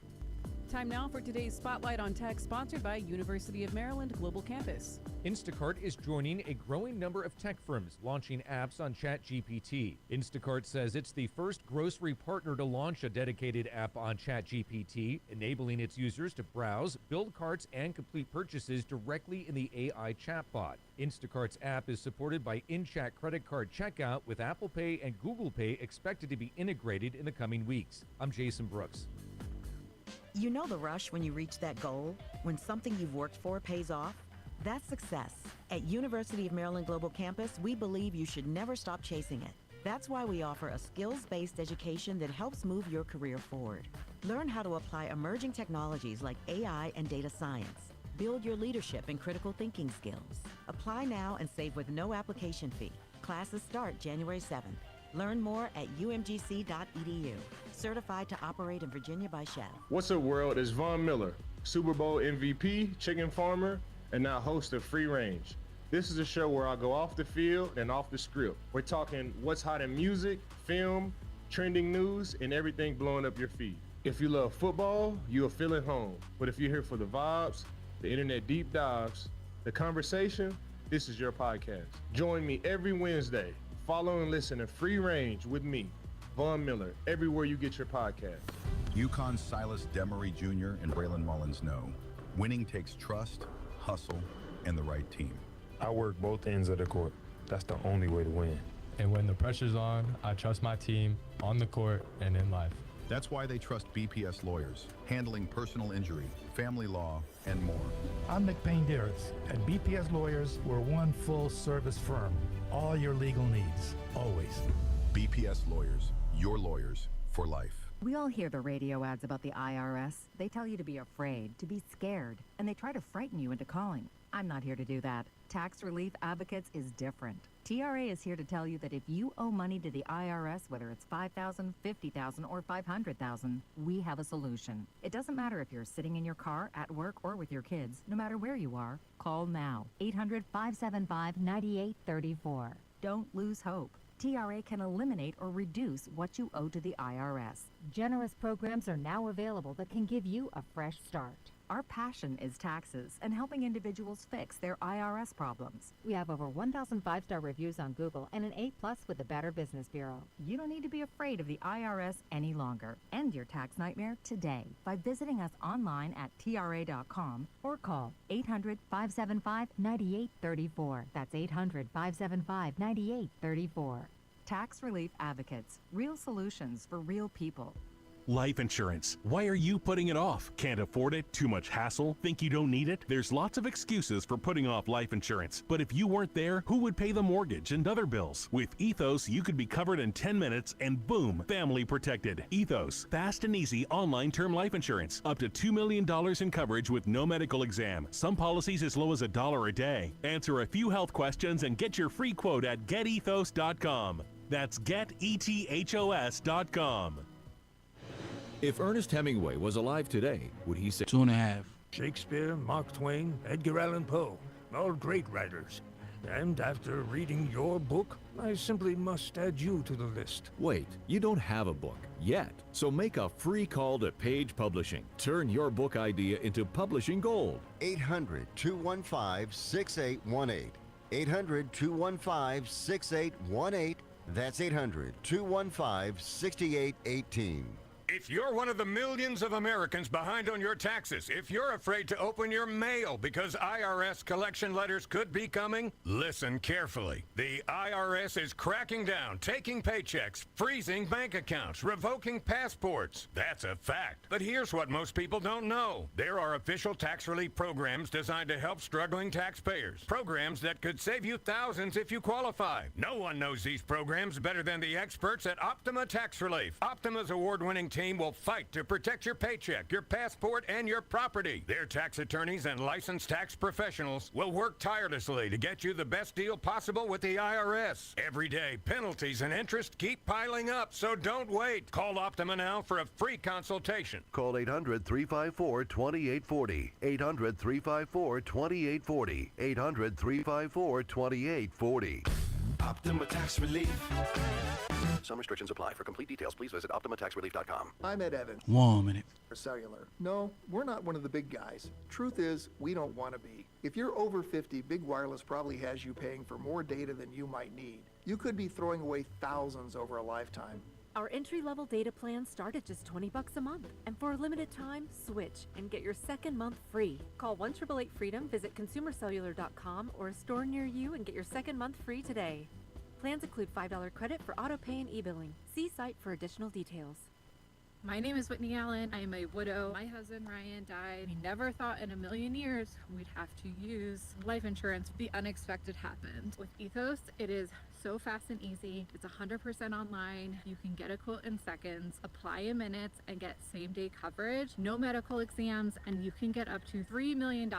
Time now for today's Spotlight on Tech, sponsored by University of Maryland Global Campus. Instacart is joining a growing number of tech firms launching apps on ChatGPT. Instacart says it's the first grocery partner to launch a dedicated app on ChatGPT, enabling its users to browse, build carts, and complete purchases directly in the AI chatbot. Instacart's app is supported by in-chat credit card checkout, with Apple Pay and Google Pay expected to be integrated in the coming weeks. I'm Jason Brooks. You know the rush when you reach that goal? When something you've worked for pays off? That's success. At University of Maryland Global Campus, we believe you should never stop chasing it. That's why we offer a skills-based education that helps move your career forward. Learn how to apply emerging technologies like AI and data science. Build your leadership and critical thinking skills. Apply now and save with no application fee. Classes start January 7th. Learn more at umgc.edu. Certified to operate in Virginia by Chef. What's up, world? It's Von Miller, Super Bowl MVP, chicken farmer, and now host of Free Range. This is a show where I go off the field and off the script. We're talking what's hot in music, film, trending news, and everything blowing up your feed. If you love football, you'll feel at home. But if you're here for the vibes, the internet deep dives, the conversation, this is your podcast. Join me every Wednesday. Follow and listen to Free Range with me, Von Miller, everywhere you get your podcast. UConn's Silas Demery Jr. and Braylon Mullins know winning takes trust, hustle, and the right team. I work both ends of the court. That's the only way to win. And when the pressure's on, I trust my team on the court and in life. That's why they trust BPS lawyers, handling personal injury, family law, and more. I'm Nick Payne-Darris. At BPS Lawyers, we're one full-service firm. All your legal needs, always. BPS Lawyers, your lawyers for life. We all hear the radio ads about the IRS. They tell you to be afraid, to be scared, and they try to frighten you into calling. I'm not here to do that. Tax Relief Advocates is different. TRA is here to tell you that if you owe money to the IRS, whether it's $5,000, $50,000, or $500,000, we have a solution. It doesn't matter if you're sitting in your car, at work, or with your kids. No matter where you are, call now. 800-575-9834. Don't lose hope. TRA can eliminate or reduce what you owe to the IRS. Generous programs are now available that can give you a fresh start. Our passion is taxes and helping individuals fix their IRS problems. We have over 1,000 5-star reviews on Google and an A+ with the Better Business Bureau. You don't need to be afraid of the IRS any longer. End your tax nightmare today by visiting us online at TRA.com or call 800-575-9834. That's 800-575-9834. Tax Relief Advocates. Real solutions for real people. Life insurance. Why are you putting it off? Can't afford it? Too much hassle? Think you don't need it? There's lots of excuses for putting off life insurance. But if you weren't there, who would pay the mortgage and other bills? With Ethos, you could be covered in 10 minutes and boom, family protected. Ethos, fast and easy online term life insurance. Up to $2 million in coverage with no medical exam. Some policies as low as $1 a day. Answer a few health questions and get your free quote at getethos.com. That's getethos.com. If Ernest Hemingway was alive today, would he say 2.5? Shakespeare, Mark Twain, Edgar Allan Poe, all great writers. And after reading your book, I simply must add you to the list. Wait, you don't have a book yet. So make a free call to Page Publishing. Turn your book idea into publishing gold. 800-215-6818. 800-215-6818. That's 800-215-6818. If you're one of the millions of Americans behind on your taxes, if you're afraid to open your mail because IRS collection letters could be coming, listen carefully. The IRS is cracking down, taking paychecks, freezing bank accounts, revoking passports. That's a fact. But here's what most people don't know. There are official tax relief programs designed to help struggling taxpayers. Programs that could save you thousands if you qualify. No one knows these programs better than the experts at Optima Tax Relief. Optima's award-winning team will fight to protect your paycheck, your passport, and your property. Their tax attorneys and licensed tax professionals will work tirelessly to get you the best deal possible with the IRS. Every day, penalties and interest keep piling up, so don't wait. Call Optima now for a free consultation. Call 800-354-2840. 800-354-2840. 800-354-2840. Optima Tax Relief. Some restrictions apply. For complete details, please visit OptimaTaxRelief.com. I'm Ed Evans. 1 minute. For cellular. No, we're not one of the big guys. Truth is, we don't want to be. If you're over 50, Big Wireless probably has you paying for more data than you might need. You could be throwing away thousands over a lifetime. Our entry-level data plans start at just $20 a month. And for a limited time, switch and get your second month free. Call 1-888-FREEDOM, visit consumercellular.com or a store near you and get your second month free today. Plans include $5 credit for auto pay and e-billing. See site for additional details. My name is Whitney Allen. I am a widow. My husband Ryan died. We never thought in a million years we'd have to use life insurance. The unexpected happened. With Ethos, it is so fast and easy. It's 100% online. You can get a quote in seconds, apply in minutes, and get same-day coverage. No medical exams, and you can get up to $3 million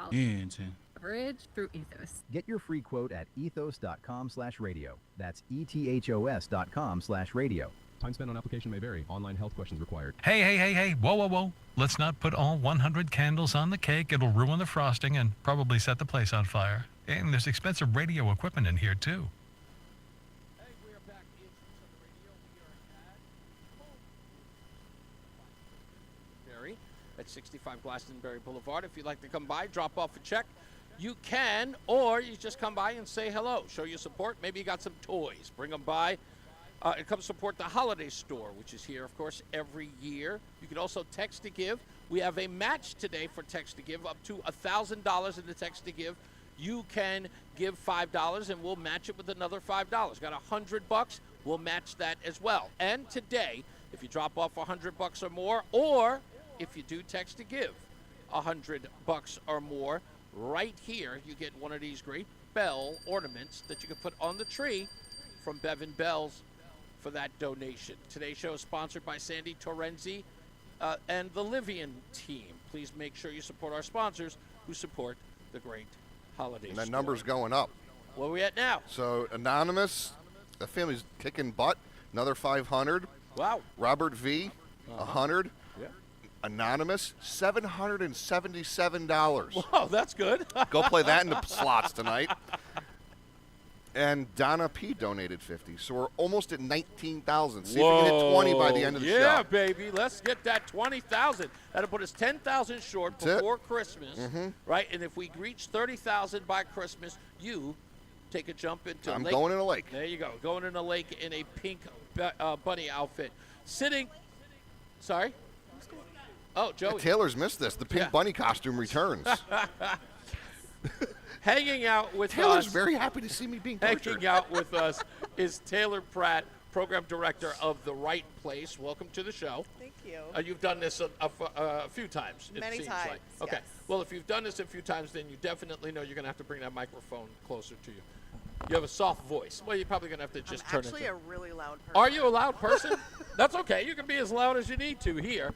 coverage through Ethos. Get your free quote at ethos.com/radio. That's ethos.com/radio. Time spent on application may vary. Online health questions required. Hey. Whoa. Let's not put all 100 candles on the cake. It'll ruin the frosting and probably set the place on fire. And there's expensive radio equipment in here, too. Hey, we are back. It's on the radio. We are at 65 Glastonbury Boulevard. If you'd like to come by, drop off a check, you can, or you just come by and say hello. Show your support. Maybe you got some toys. Bring them by. And come support the holiday store, which is here, of course, every year. You can also text to give. We have a match today for text to give, up to $1,000 in the text to give. You can give $5, and we'll match it with another $5. Got $100, we'll match that as well. And today, if you drop off $100 or more, or if you do text to give $100 or more, right here, you get one of these great bell ornaments that you can put on the tree from Bevan Bells for that donation. Today's show is sponsored by Sandy Torrenzi and the Livian team. Please make sure you support our sponsors who support the great holiday And that store. number's going up. Where are we at now? So Anonymous, the family's kicking butt. Another 500. Wow. Robert V, 100. Yeah. Anonymous, $777. Wow, that's good. Go play that in the slots tonight. And Donna P donated 50, so we're almost at 19,000. See if we can hit 20 by the end of the show. Yeah, baby, let's get that 20,000. That'll put us 10,000 short before Christmas, right? And if we reach 30,000 by Christmas, you take a jump into I'm lake. going in a lake. There you go, going in a lake in a pink bunny outfit, sitting. Sorry. Oh, Joey. Taylor's missed this. The pink bunny costume returns. Hanging out with Taylor's us. very happy to see me being tortured. Hanging out with us is Taylor Pratt, Program Director of The Right Place. Welcome to the show. Thank you. You've done this a few times, it Many seems times, like. Okay. yes. Well, if you've done this a few times, then you definitely know you're going to have to bring that microphone closer to you. You have a soft voice. Well, you're probably going to have to just turn it. I'm actually a really loud person. Are you a loud person? That's okay. You can be as loud as you need to here.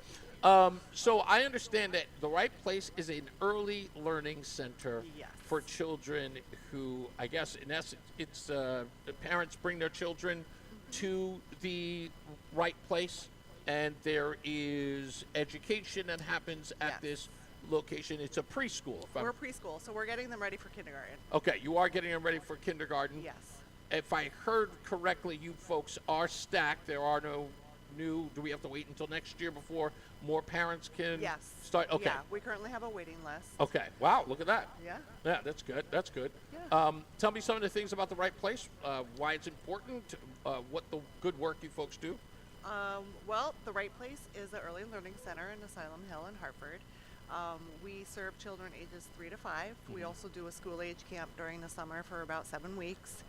So I understand that The Right Place is an early learning center for children who, I guess, in essence, it's the parents bring their children to the right place, and there is education that happens at this location. It's a preschool. We're preschool, so we're getting them ready for kindergarten. Okay, you are getting them ready for kindergarten. Yes. If I heard correctly, you folks are stacked. There are no new. Do we have to wait until next year before more parents can start? Okay. Yeah, we currently have a waiting list. Okay. Wow, look at that. Yeah. Yeah, that's good. That's good. Yeah. Tell me some of the things about The Right Place, why it's important, what the good work you folks do. Well, the right place is the Early Learning Center in Asylum Hill in Hartford. We serve children ages 3 to 5. We also do a school age camp during the summer for about 7 weeks.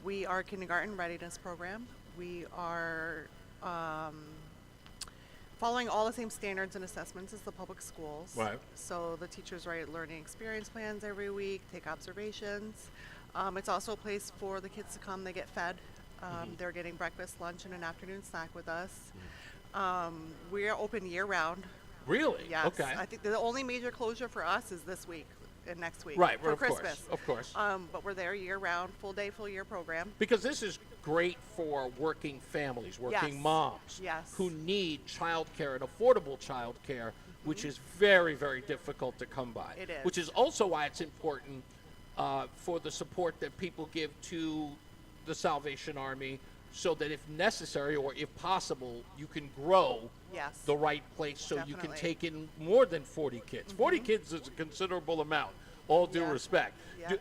We are a kindergarten readiness program. We are following all the same standards and assessments as the public schools. Right. So the teachers write learning experience plans every week, take observations. It's also a place for the kids to come. They get fed. They're getting breakfast, lunch, and an afternoon snack with us. We are open year-round. Really? Yes. Okay. I think the only major closure for us is this week and next week. Right, for of Christmas. course, of course. But we're there year-round, full day, full year program. Because this is great for working families, working Yes. moms Yes. who need childcare and affordable childcare, which is very, very difficult to come by. It is. Which is also why it's important for the support that people give to the Salvation Army, so that if necessary or if possible, you can grow Yes. the right place so you can Definitely. take in more than 40 kids. 40 kids is a considerable amount, all due Yeah. respect. Yeah.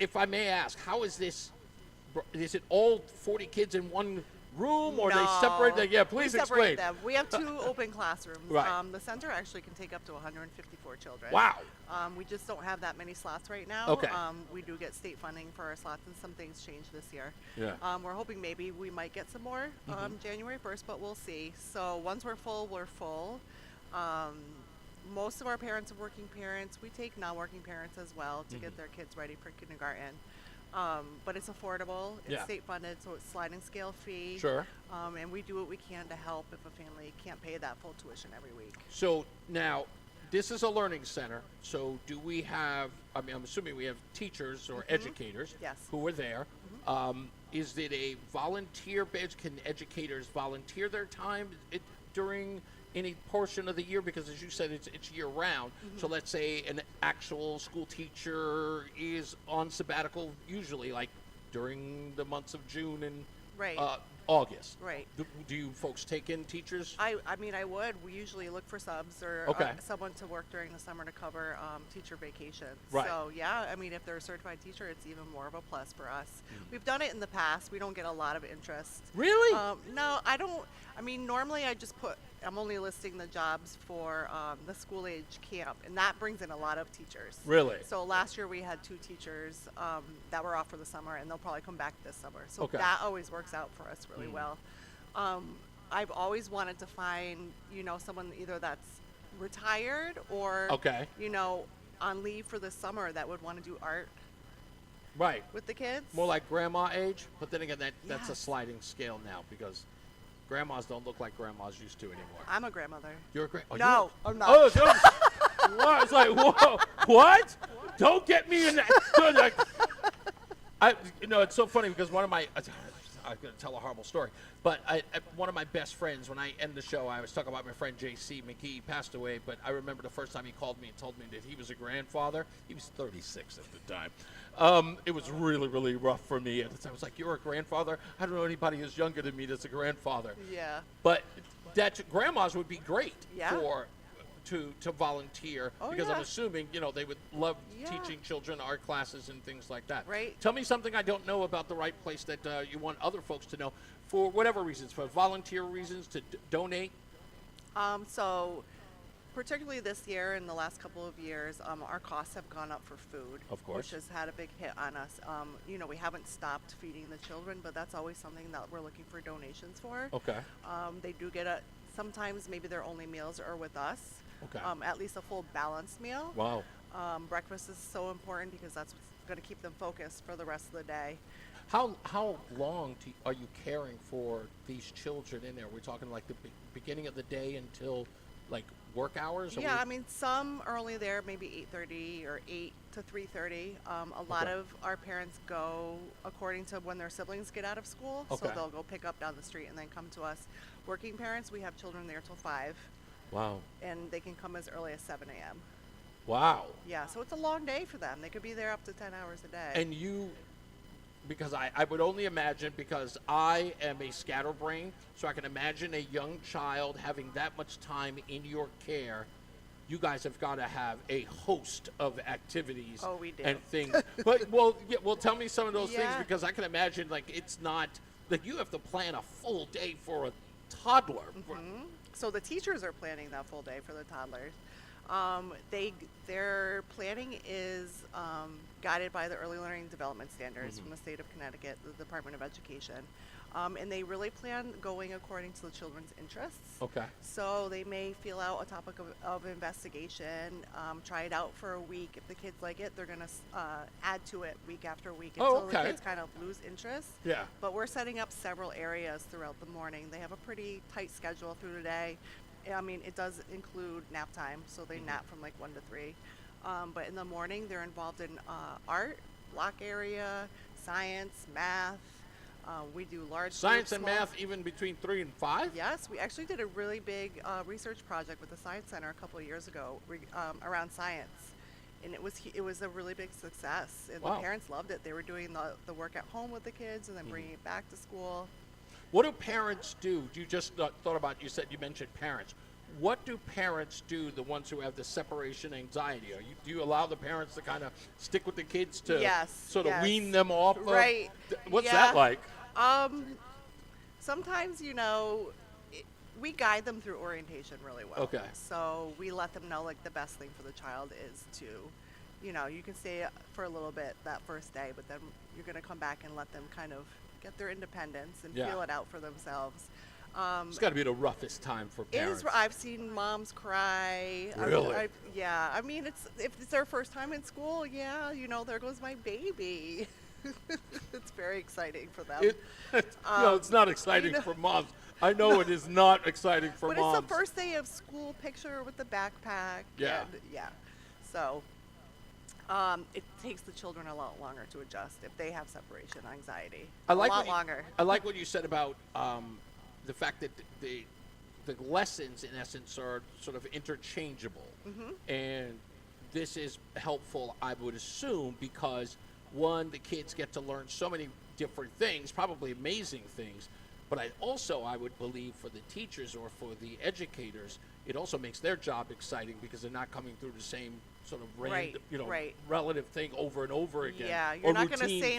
If I may ask, how is this? Is it all 40 kids in one room, or they separate them? Yeah, please we separate explain. them. We have 2 open classrooms. Right. The center actually can take up to 154 children. Wow. We just don't have that many slots right now. Okay. We do get state funding for our slots, and some things changed this year. Yeah. We're hoping maybe we might get some more January 1st, but we'll see. So once we're full, we're full. Most of our parents are working parents. We take non-working parents as well to get their kids ready for kindergarten. But it's affordable. It's Yeah. state funded, so it's sliding scale fee. Sure. And we do what we can to help if a family can't pay that full tuition every week. So now, this is a learning center. So do we have? I mean, I'm assuming we have teachers or educators Yes. who are there. Is it a volunteer base? Can educators volunteer their time during any portion of the year? Because as you said, it's year round. So let's say an actual school teacher is on sabbatical, usually like during the months of June and Right. August. Right. Do you folks take in teachers? I mean, I would. We usually look for subs or Okay. someone to work during the summer to cover teacher vacations. Right. So, yeah, I mean, if they're a certified teacher, it's even more of a plus for us. We've done it in the past. We don't get a lot of interest. Really? No, I don't. I mean, normally I just I'm only listing the jobs for the school age camp, and that brings in a lot of teachers. Really? So last year we had 2 teachers that were off for the summer, and they'll probably come back this summer. So Okay. that always works out for us really well. I've always wanted to find, someone either that's retired or, Okay. on leave for the summer that would want to do art Right. with the kids. More like grandma age, but then again, that's a Yes. sliding scale now because grandmas don't look like grandmas used to anymore. I'm a grandmother. You're a grand. No, I'm not. Oh, what? It's like, whoa, what? Don't get me in that. It's so funny because one of my, I'm going to tell a horrible story, but one of my best friends, when I end the show, I was talking about my friend J.C. McGee. He passed away, but I remember the first time he called me and told me that he was a grandfather. He was 36 at the time. It was really, really rough for me at the time. I was like, you're a grandfather? I don't know anybody who's younger than me that's a grandfather. Yeah. But grandmas would be great Yeah. to volunteer Oh, because yeah. I'm assuming they would love Yeah. teaching children art classes and things like that. Right. Tell me something I don't know about the right place that you want other folks to know for whatever reasons, for volunteer reasons, to donate. So particularly this year and the last couple of years, our costs have gone up for food. Of course. Which has had a big hit on us. We haven't stopped feeding the children, but that's always something that we're looking for donations for. Okay. They do get sometimes maybe their only meals are with us. Okay. At least a full balanced meal. Wow. Breakfast is so important because that's what's going to keep them focused for the rest of the day. How long are you caring for these children in there? We're talking like the beginning of the day until like work hours? Yeah, I mean, some are only there maybe 8:30 or 8 to 3:30. A lot of our parents go according to when their siblings get out of school. Okay. So they'll go pick up down the street and then come to us. Working parents, we have children there till 5. Wow. And they can come as early as 7 a.m. Wow. Yeah, so it's a long day for them. They could be there up to 10 hours a day. And because I would only imagine, because I am a scatterbrain, so I can imagine a young child having that much time in your care. You guys have got to have a host of activities we do. and things. But tell me some of those things, because I can imagine like it's not like you have to plan a full day for toddler. So the teachers are planning that full day for the toddlers. Their planning is guided by the Early Learning Development Standards from the state of Connecticut, the Department of Education. And they really plan going according to the children's interests. Okay. So they may feel out a topic of investigation, try it out for a week. If the kids like it, they're going to add to it week after week until the kids kind of lose interest. Yeah. But we're setting up several areas throughout the morning. They have a pretty tight schedule through the day. I mean, it does include nap time, so they nap from like 1 to 3. But in the morning, they're involved in art, block area, science, math. We do large Science groups, and math even between 3 and 5? Yes, we actually did a really big research project with the Science Center a couple of years ago around science. And it was a really big success. And the parents loved it. They were doing the work at home with the kids and then bringing it back to school. What do parents do? You just thought about, you mentioned parents. What do parents do, the ones who have the separation anxiety? Do you allow the parents to kind of stick with the kids to sort of wean them off? Right. What's that like? Sometimes, we guide them through orientation really well. Okay. So we let them know, like, the best thing for the child is to, you can stay for a little bit that first day, but then you're going to come back and let them kind of get their independence and feel it out for themselves. It's got to be the roughest time for parents. I've seen moms cry. Really? Yeah. I mean, if it's their first time in school, there goes my baby. It's very exciting for them. It's not exciting for moms. I know it is not exciting for moms. But it's the first day of school picture with the backpack. Yeah. So it takes the children a lot longer to adjust if they have separation anxiety. A lot longer. I like what you said about the fact that the lessons, in essence, are sort of interchangeable. And this is helpful, I would assume, because one, the kids get to learn so many different things, probably amazing things, but I would believe for the teachers or for the educators, it also makes their job exciting because they're not coming through the same sort of relative thing over and over again. Yeah, you're not going to say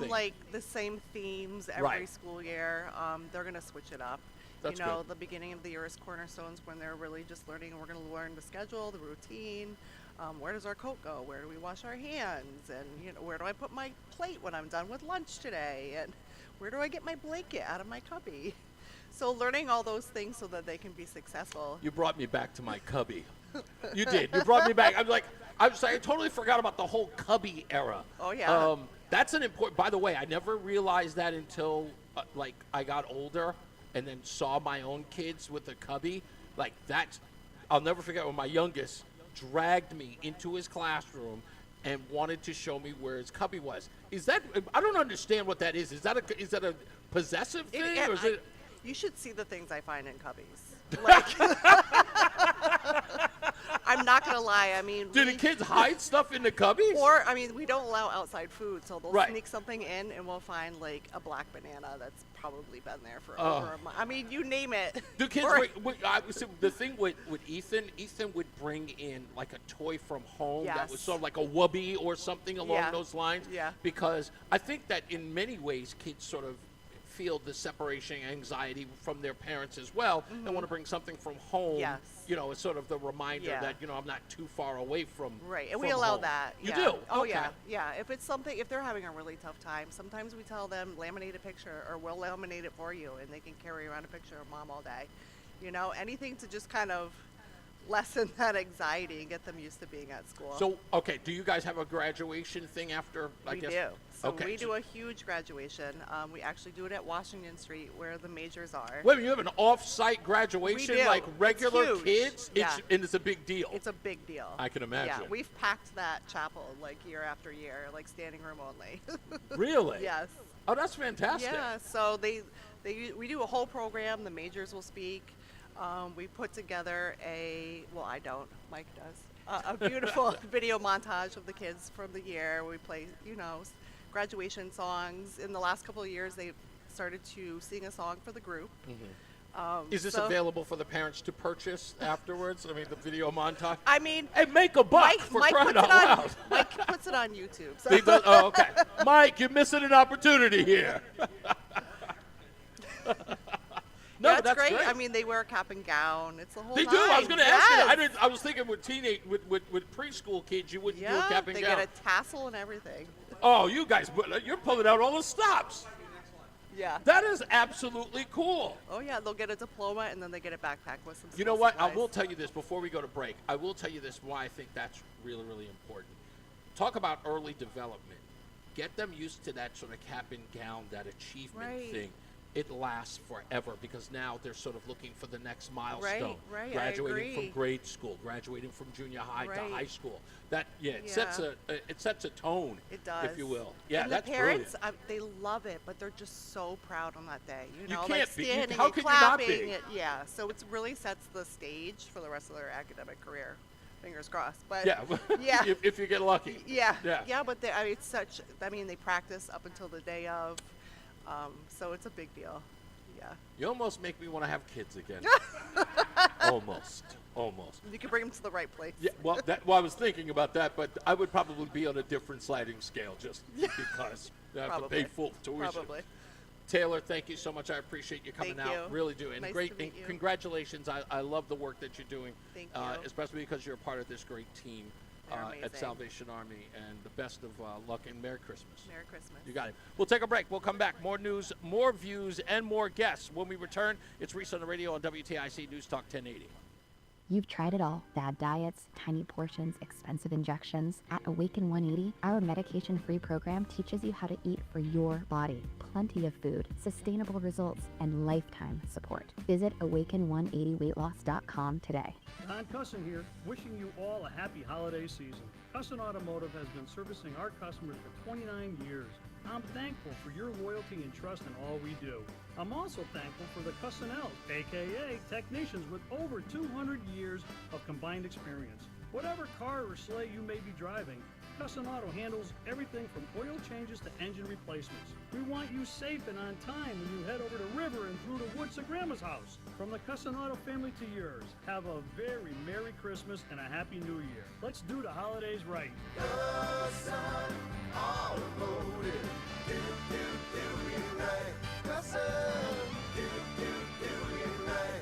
the same themes every school year. They're going to switch it up. That's good. The beginning of the year is cornerstones when they're really just learning, and we're going to learn the schedule, the routine. Where does our coat go? Where do we wash our hands? And where do I put my plate when I'm done with lunch today? And where do I get my blanket out of my cubby? So learning all those things so that they can be successful. You brought me back to my cubby. You did. You brought me back. I totally forgot about the whole cubby era. Oh yeah. That's an important. By the way, I never realized that until I got older and then saw my own kids with a cubby. I'll never forget when my youngest dragged me into his classroom and wanted to show me where his cubby was. I don't understand what that is. Is that a possessive thing? Or is it? You should see the things I find in cubbies. I'm not going to lie. I mean, do the kids hide stuff in the cubbies? Or, we don't allow outside food, so they'll sneak something in and we'll find a black banana that's probably been there for over a month. You name it. Do kids, the thing with Ethan would bring in a toy from home that was sort of like a wubby or something along those lines. Yeah. Because I think that in many ways kids sort of feel the separation anxiety from their parents as well and want to bring something from home. Yes. It's sort of the reminder that, I'm not too far away from Right, and from we allow home. that. You do? Oh, okay. Yeah. If they're having a really tough time, sometimes we tell them laminate a picture or we'll laminate it for you and they can carry around a picture of mom all day. Anything to just kind of lessen that anxiety and get them used to being at school. So, do you guys have a graduation thing after, We do. So we do a huge graduation. We actually do it at Washington Street where the majors are. Wait, you have an off-site graduation We do. like regular It's huge. kids? Yeah. And it's a big deal. It's a big deal. I can imagine. Yeah, we've packed that chapel year after year, standing room only. Really? Yes. Oh, that's fantastic. Yeah, so we do a whole program. The majors will speak. We put together I don't, Mike does, a beautiful video montage of the kids from the year. We play, graduation songs. In the last couple of years, they've started to sing a song for the group. Is this available for the parents to purchase afterwards? The video montage? And make a buck for crying out loud. Mike puts it on YouTube. So. Oh, okay. Mike, you're missing an opportunity here. No, yeah, it's that's great. I mean, they wear a cap and gown. It's the whole They nine. do. I was going to ask you. Yes. I was thinking with with preschool kids, you wouldn't do a cap and they gown. get a tassel and everything. Oh, you guys, you're pulling out all the stops. Yeah. That is absolutely cool. Oh, yeah, they'll get a diploma, and then they get a backpack with some You know school what? supplies. I will tell you this before we go to break. I will tell you this why I think that's really, really important. Talk about early development. Get them used to that sort of cap and gown, that achievement thing. It lasts forever because now they're sort of looking for the next milestone. Right, graduating I from agree. grade school, graduating from junior high to Right. high school. That it sets a tone. It does. If you will. Yeah, and that's the parents, brilliant. they love it, but they're just so proud on that day. You know, can't like be. standing How and can you not clapping. be? Yeah, so it really sets the stage for the rest of their academic career. Fingers crossed. But Yeah, yeah. if you get lucky. Yeah. Yeah. But it's such. I mean, they practice up until the day of, so it's a big deal. Yeah. You almost make me want to have kids again. Almost. You can bring them to the right place. Yeah, well, I was thinking about that, but I would probably be on a different sliding scale just because I have to pay full tuition. Probably. Taylor, thank you so much. I appreciate you coming Thank out. you. Really do. And Nice great. to meet and you. congratulations. I love the work that you're doing. Thank you. Especially because you're a part of this great team They're at amazing. Salvation Army. And the best of luck and Merry Christmas. Merry Christmas. You got it. We'll take a break. We'll come back. More news, more views, and more guests. When we return, it's Reese on the Radio on WTIC News Talk 1080. You've tried it all. Bad diets, tiny portions, expensive injections. At Awaken 180, our medication-free program teaches you how to eat for your body. Plenty of food, sustainable results, and lifetime support. Visit awaken180weightloss.com today. Don Cussin here, wishing you all a happy holiday season. Cussin Automotive has been servicing our customers for 29 years. I'm thankful for your loyalty and trust in all we do. I'm also thankful for the Cussinels, aka technicians with over 200 years of combined experience. Whatever car or sleigh you may be driving, Cussin Auto handles everything from oil changes to engine replacements. We want you safe and on time when you head over to River and through the woods to Grandma's house. From the Cussin Auto family to yours, have a very Merry Christmas and a Happy New Year. Let's do the holidays right. Cussin Automotive. Do you right. Cussin. Do you right.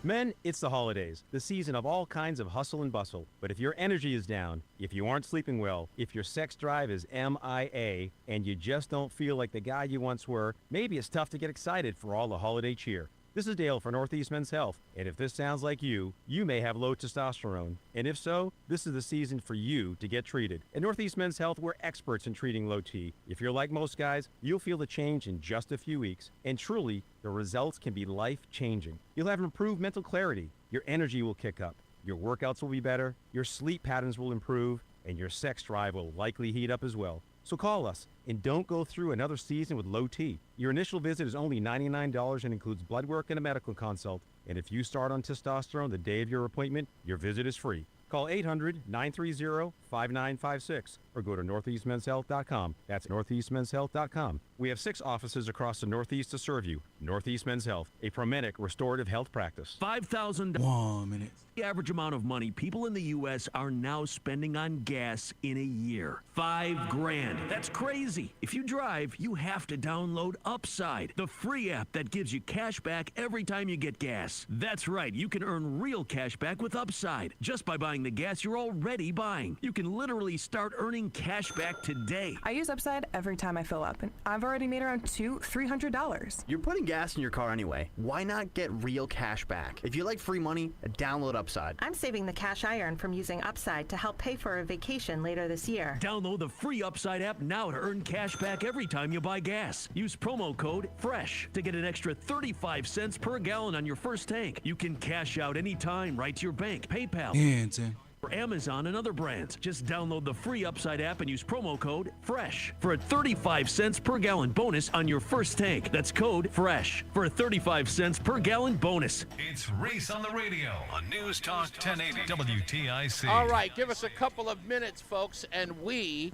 Men, it's the holidays, the season of all kinds of hustle and bustle. But if your energy is down, if you aren't sleeping well, if your sex drive is MIA, and you just don't feel like the guy you once were, maybe it's tough to get excited for all the holiday cheer. This is Dale for Northeast Men's Health, and if this sounds like you may have low testosterone. And if so, this is the season for you to get treated. At Northeast Men's Health, we're experts in treating low T. If you're like most guys, you'll feel the change in just a few weeks, and truly, the results can be life-changing. You'll have improved mental clarity, your energy will kick up, your workouts will be better, your sleep patterns will improve, and your sex drive will likely heat up as well. So call us and don't go through another season with low T. Your initial visit is only $99 and includes blood work and a medical consult. And if you start on testosterone the day of your appointment, your visit is free. Call 800-930-5956 or go to northeastmenshealth.com. That's northeastmenshealth.com. We have 6 offices across the Northeast to serve you. Northeast Men's Health, a Promenic restorative health practice. $5,000. 1 minute. The average amount of money people in the U.S. are now spending on gas in a year. $5,000. That's crazy. If you drive, you have to download Upside, the free app that gives you cash back every time you get gas. That's right. You can earn real cash back with Upside just by buying the gas you're already buying. You can literally start earning cash back today. I use Upside every time I fill up, and I've already made around $300. You're putting gas in your car anyway. Why not get real cash back? If you like free money, download Upside. I'm saving the cash I earn from using Upside to help pay for a vacation later this year. Download the free Upside app now to earn cash back every time you buy gas. Use promo code FRESH to get an extra 35 cents per gallon on your first tank. You can cash out anytime right to your bank, PayPal, or Amazon and other brands. Just download the free Upside app and use promo code FRESH for a 35 cents per gallon bonus on your first tank. That's code FRESH for a 35 cents per gallon bonus. It's Reese on the Radio on News Talk 1080 WTIC. All right, give us a couple of minutes, folks, and we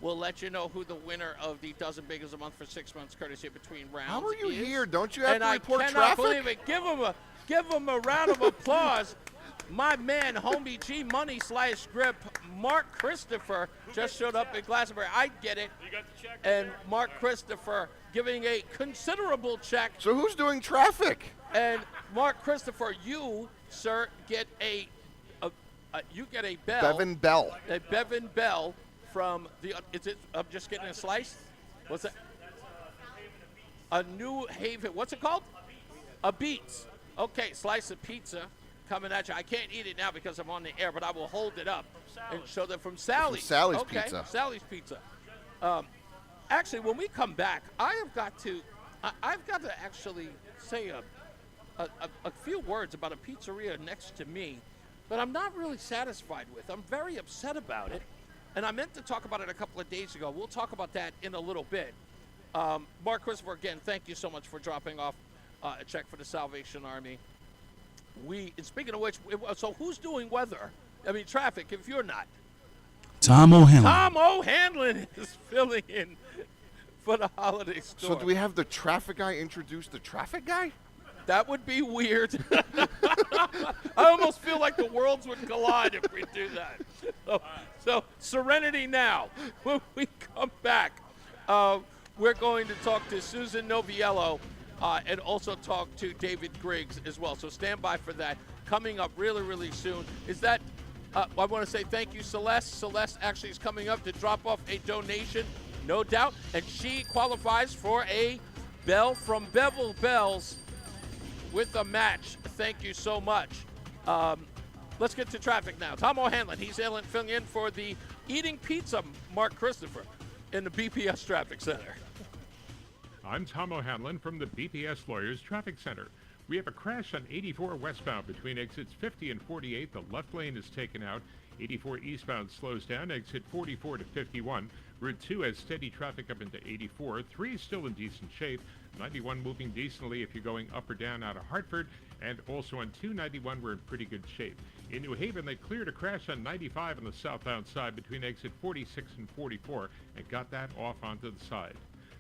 will let you know who the winner of the Dozen Bagels a Month for 6 months, courtesy of Between Rounds. How are you is. here? Don't you have and to report I cannot traffic? believe it. Give them a round of applause. My man, Homie G Money / Grip, Mark Christopher just showed up in Glastonbury. I get it. You got the check. And Mark Christopher giving a considerable check. So who's doing traffic? And Mark Christopher, you, sir, get a bell. Bevan Bell. A Bevan Bell from the. Is it? I'm just getting a slice. What's that? A New Haven. What's it called? A Beats. Okay, slice of pizza coming at you. I can't eat it now because I'm on the air, but I will hold it up and show them from Sally's. From Sally's okay, Pizza. Sally's Pizza. Actually, when we come back, I've got to actually say a few words about a pizzeria next to me that I'm not really satisfied with. I'm very upset about it, and I meant to talk about it a couple of days ago. We'll talk about that in a little bit. Mark Christopher, again, thank you so much for dropping off a check for the Salvation Army. And speaking of which, so who's doing traffic, if you're not? Tom O'Hanlon. Tom O'Hanlon is filling in for the holiday store. So do we have the traffic guy introduce the traffic guy? That would be weird. I almost feel like the worlds would collide if we do that. So serenity now. When we come back, we're going to talk to Susan Noviello and also talk to David Griggs as well. So stand by for that. Coming up really, really soon. I want to say thank you, Celeste. Celeste actually is coming up to drop off a donation, no doubt. And she qualifies for a bell from Bevel Bells with a match. Thank you so much. Let's get to traffic now. Tom O'Hanlon, he's filling in for the Eating Pizza Mark Christopher in the BPS Traffic Center. I'm Tom O'Hanlon from the BPS Lawyers Traffic Center. We have a crash on 84 westbound between exits 50 and 48. The left lane is taken out. 84 eastbound slows down. Exit 44 to 51. Route 2 has steady traffic up into 84. 3 is still in decent shape. 91 moving decently if you're going up or down out of Hartford. And also on 291, we're in pretty good shape. In New Haven, they cleared a crash on 95 on the southbound side between exit 46 and 44 and got that off onto the side.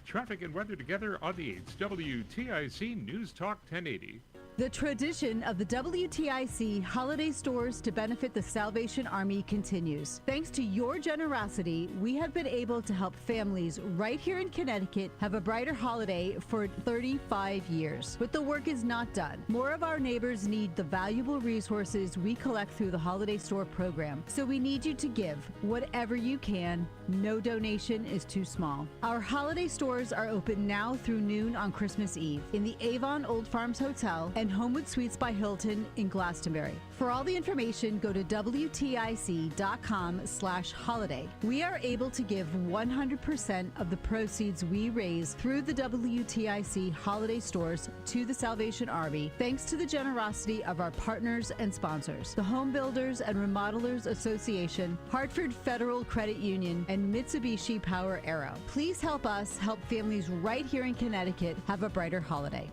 Traffic and weather together on the 8th. WTIC News Talk 1080. The tradition of the WTIC holiday stores to benefit the Salvation Army continues. Thanks to your generosity, we have been able to help families right here in Connecticut have a brighter holiday for 35 years. But the work is not done. More of our neighbors need the valuable resources we collect through the holiday store program. So we need you to give whatever you can. No donation is too small. Our holiday stores are open now through noon on Christmas Eve in the Avon Old Farms Hotel and Homewood Suites by Hilton in Glastonbury. For all the information, go to WTIC.com/holiday. We are able to give 100% of the proceeds we raise through the WTIC holiday stores to the Salvation Army, thanks to the generosity of our partners and sponsors, the Home Builders and Remodelers Association, Hartford Federal Credit Union, and Mitsubishi Power Aero. Please help us help families right here in Connecticut have a brighter holiday.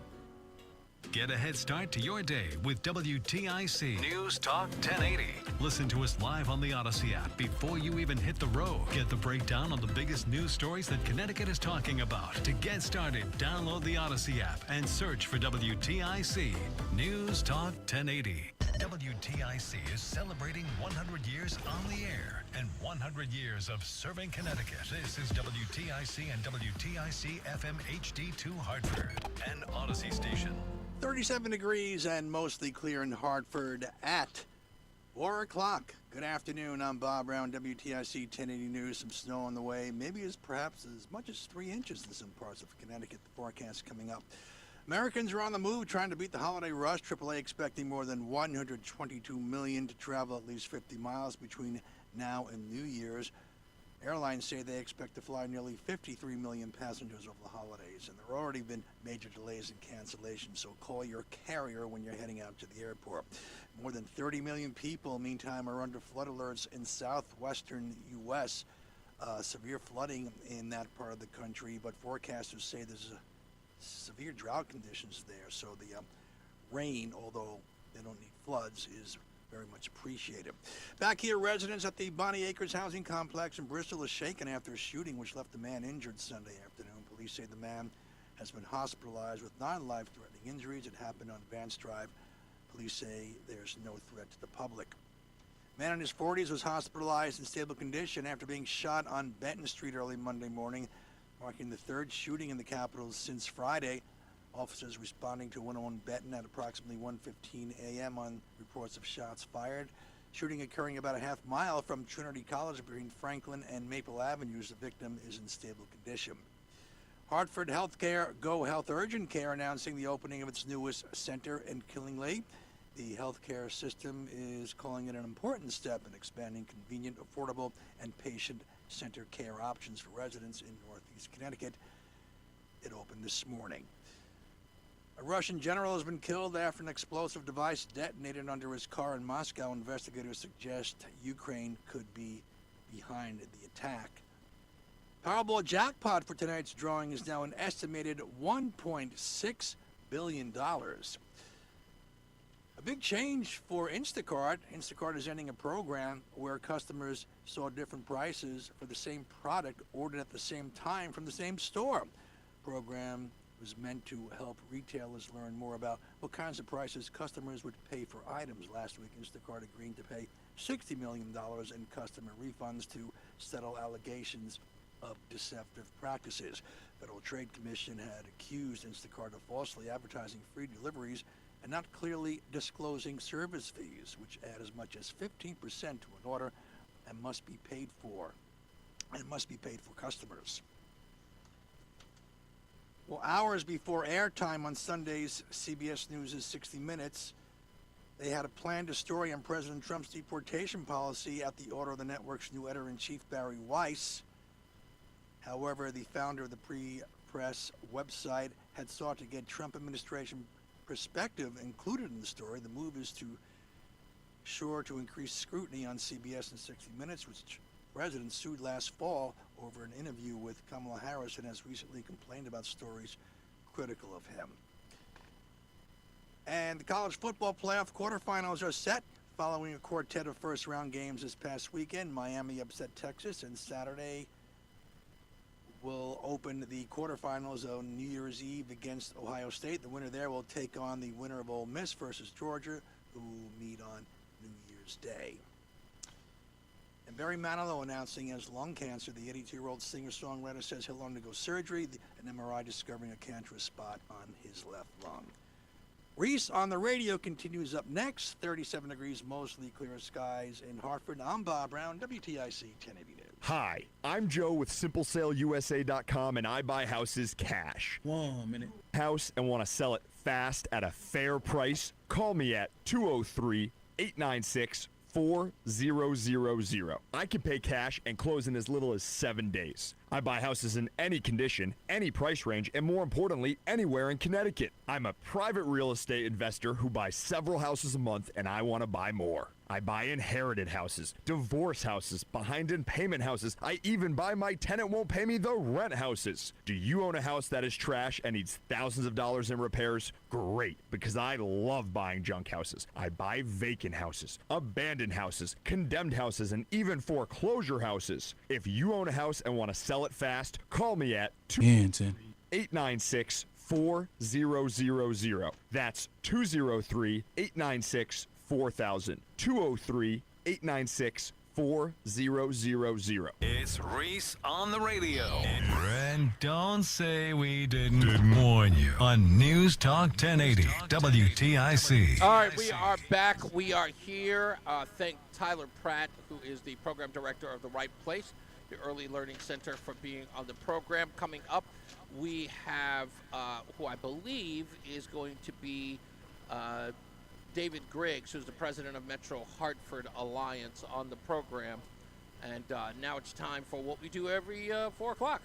Get a head start to your day with WTIC News Talk 1080. Listen to us live on the Odyssey app before you even hit the road. Get the breakdown on the biggest news stories that Connecticut is talking about. To get started, download the Odyssey app and search for WTIC News Talk 1080. WTIC is celebrating 100 years on the air and 100 years of serving Connecticut. This is WTIC and WTIC FM HD2 Hartford, an Odyssey station. 37 degrees and mostly clear in Hartford at 4 o'clock. Good afternoon. I'm Bob Brown, WTIC 1080 News. Some snow on the way, perhaps as much as 3 inches in some parts of Connecticut. The forecast coming up. Americans are on the move trying to beat the holiday rush. AAA expecting more than 122 million to travel at least 50 miles between now and New Year's. Airlines say they expect to fly nearly 53 million passengers over the holidays, and there have already been major delays and cancellations, so call your carrier when you're heading out to the airport. More than 30 million people, meantime, are under flood alerts in southwestern U.S. Severe flooding in that part of the country, but forecasters say there's severe drought conditions there, so the rain, although they don't need floods, is very much appreciated. Back here, residents at the Bonnie Acres housing complex in Bristol are shaken after a shooting which left a man injured Sunday afternoon. Police say the man has been hospitalized with non-life-threatening injuries. It happened on Vance Drive. Police say there's no threat to the public. Man in his 40s was hospitalized in stable condition after being shot on Benton Street early Monday morning, marking the third shooting in the capital since Friday. Officers responding to 101 Benton at approximately 1:15 a.m. on reports of shots fired. Shooting occurring about a half mile from Trinity College between Franklin and Maple Avenues. The victim is in stable condition. Hartford Healthcare Go Health Urgent Care announcing the opening of its newest center in Killingly. The healthcare system is calling it an important step in expanding convenient, affordable, and patient-centered care options for residents in Northeast Connecticut. It opened this morning. A Russian general has been killed after an explosive device detonated under his car in Moscow. Investigators suggest Ukraine could be behind the attack. Powerball jackpot for tonight's drawing is now an estimated $1.6 billion. A big change for Instacart. Instacart is ending a program where customers saw different prices for the same product ordered at the same time from the same store. The program was meant to help retailers learn more about what kinds of prices customers would pay for items. Last week, Instacart agreed to pay $60 million in customer refunds to settle allegations of deceptive practices. Federal Trade Commission had accused Instacart of falsely advertising free deliveries and not clearly disclosing service fees, which add as much as 15% to an order and must be paid for customers. Well, hours before airtime on Sunday's CBS News' 60 Minutes, they had a planned story on President Trump's deportation policy at the order of the network's new editor-in-chief, Barry Weiss. However, the founder of the Pre-Press website had sought to get Trump administration perspective included in the story. The move is sure to increase scrutiny on CBS and 60 Minutes, which the president sued last fall over an interview with Kamala Harris and has recently complained about stories critical of him. And the college football playoff quarterfinals are set following a quartet of first-round games this past weekend. Miami upset Texas, and Saturday will open the quarterfinals on New Year's Eve against Ohio State. The winner there will take on the winner of Ole Miss versus Georgia, who will meet on New Year's Day. And Barry Manilow announcing he has lung cancer. The 82-year-old singer-songwriter says he'll undergo surgery, an MRI discovering a cancerous spot on his left lung. Reese on the Radio continues up next. 37 degrees, mostly clear skies in Hartford. I'm Bob Brown, WTIC 1080 News. Hi, I'm Joe with SimpleSaleUSA.com, and I buy houses cash. 1 minute. House and want to sell it fast at a fair price? Call me at 203-896-4000. I can pay cash and close in as little as 7 days. I buy houses in any condition, any price range, and more importantly, anywhere in Connecticut. I'm a private real estate investor who buys several houses a month, and I want to buy more. I buy inherited houses, divorce houses, behind in payment houses. I even buy my tenant won't pay me the rent houses. Do you own a house that is trash and needs thousands of dollars in repairs? Great, because I love buying junk houses. I buy vacant houses, abandoned houses, condemned houses, and even foreclosure houses. If you own a house and want to sell it fast, call me at 896-4000. That's 203-896-4000. 203-896-4000. It's Reese on the Radio. And don't say we didn't warn you on NewsTalk 1080 WTIC. All right, we are back. We are here. Thank Tyler Pratt, who is the program director of The Right Place, the Early Learning Center, for being on the program. Coming up, we have who I believe is going to be David Griggs, who's the president of Metro Hartford Alliance, on the program. And now it's time for what we do every 4 o'clock.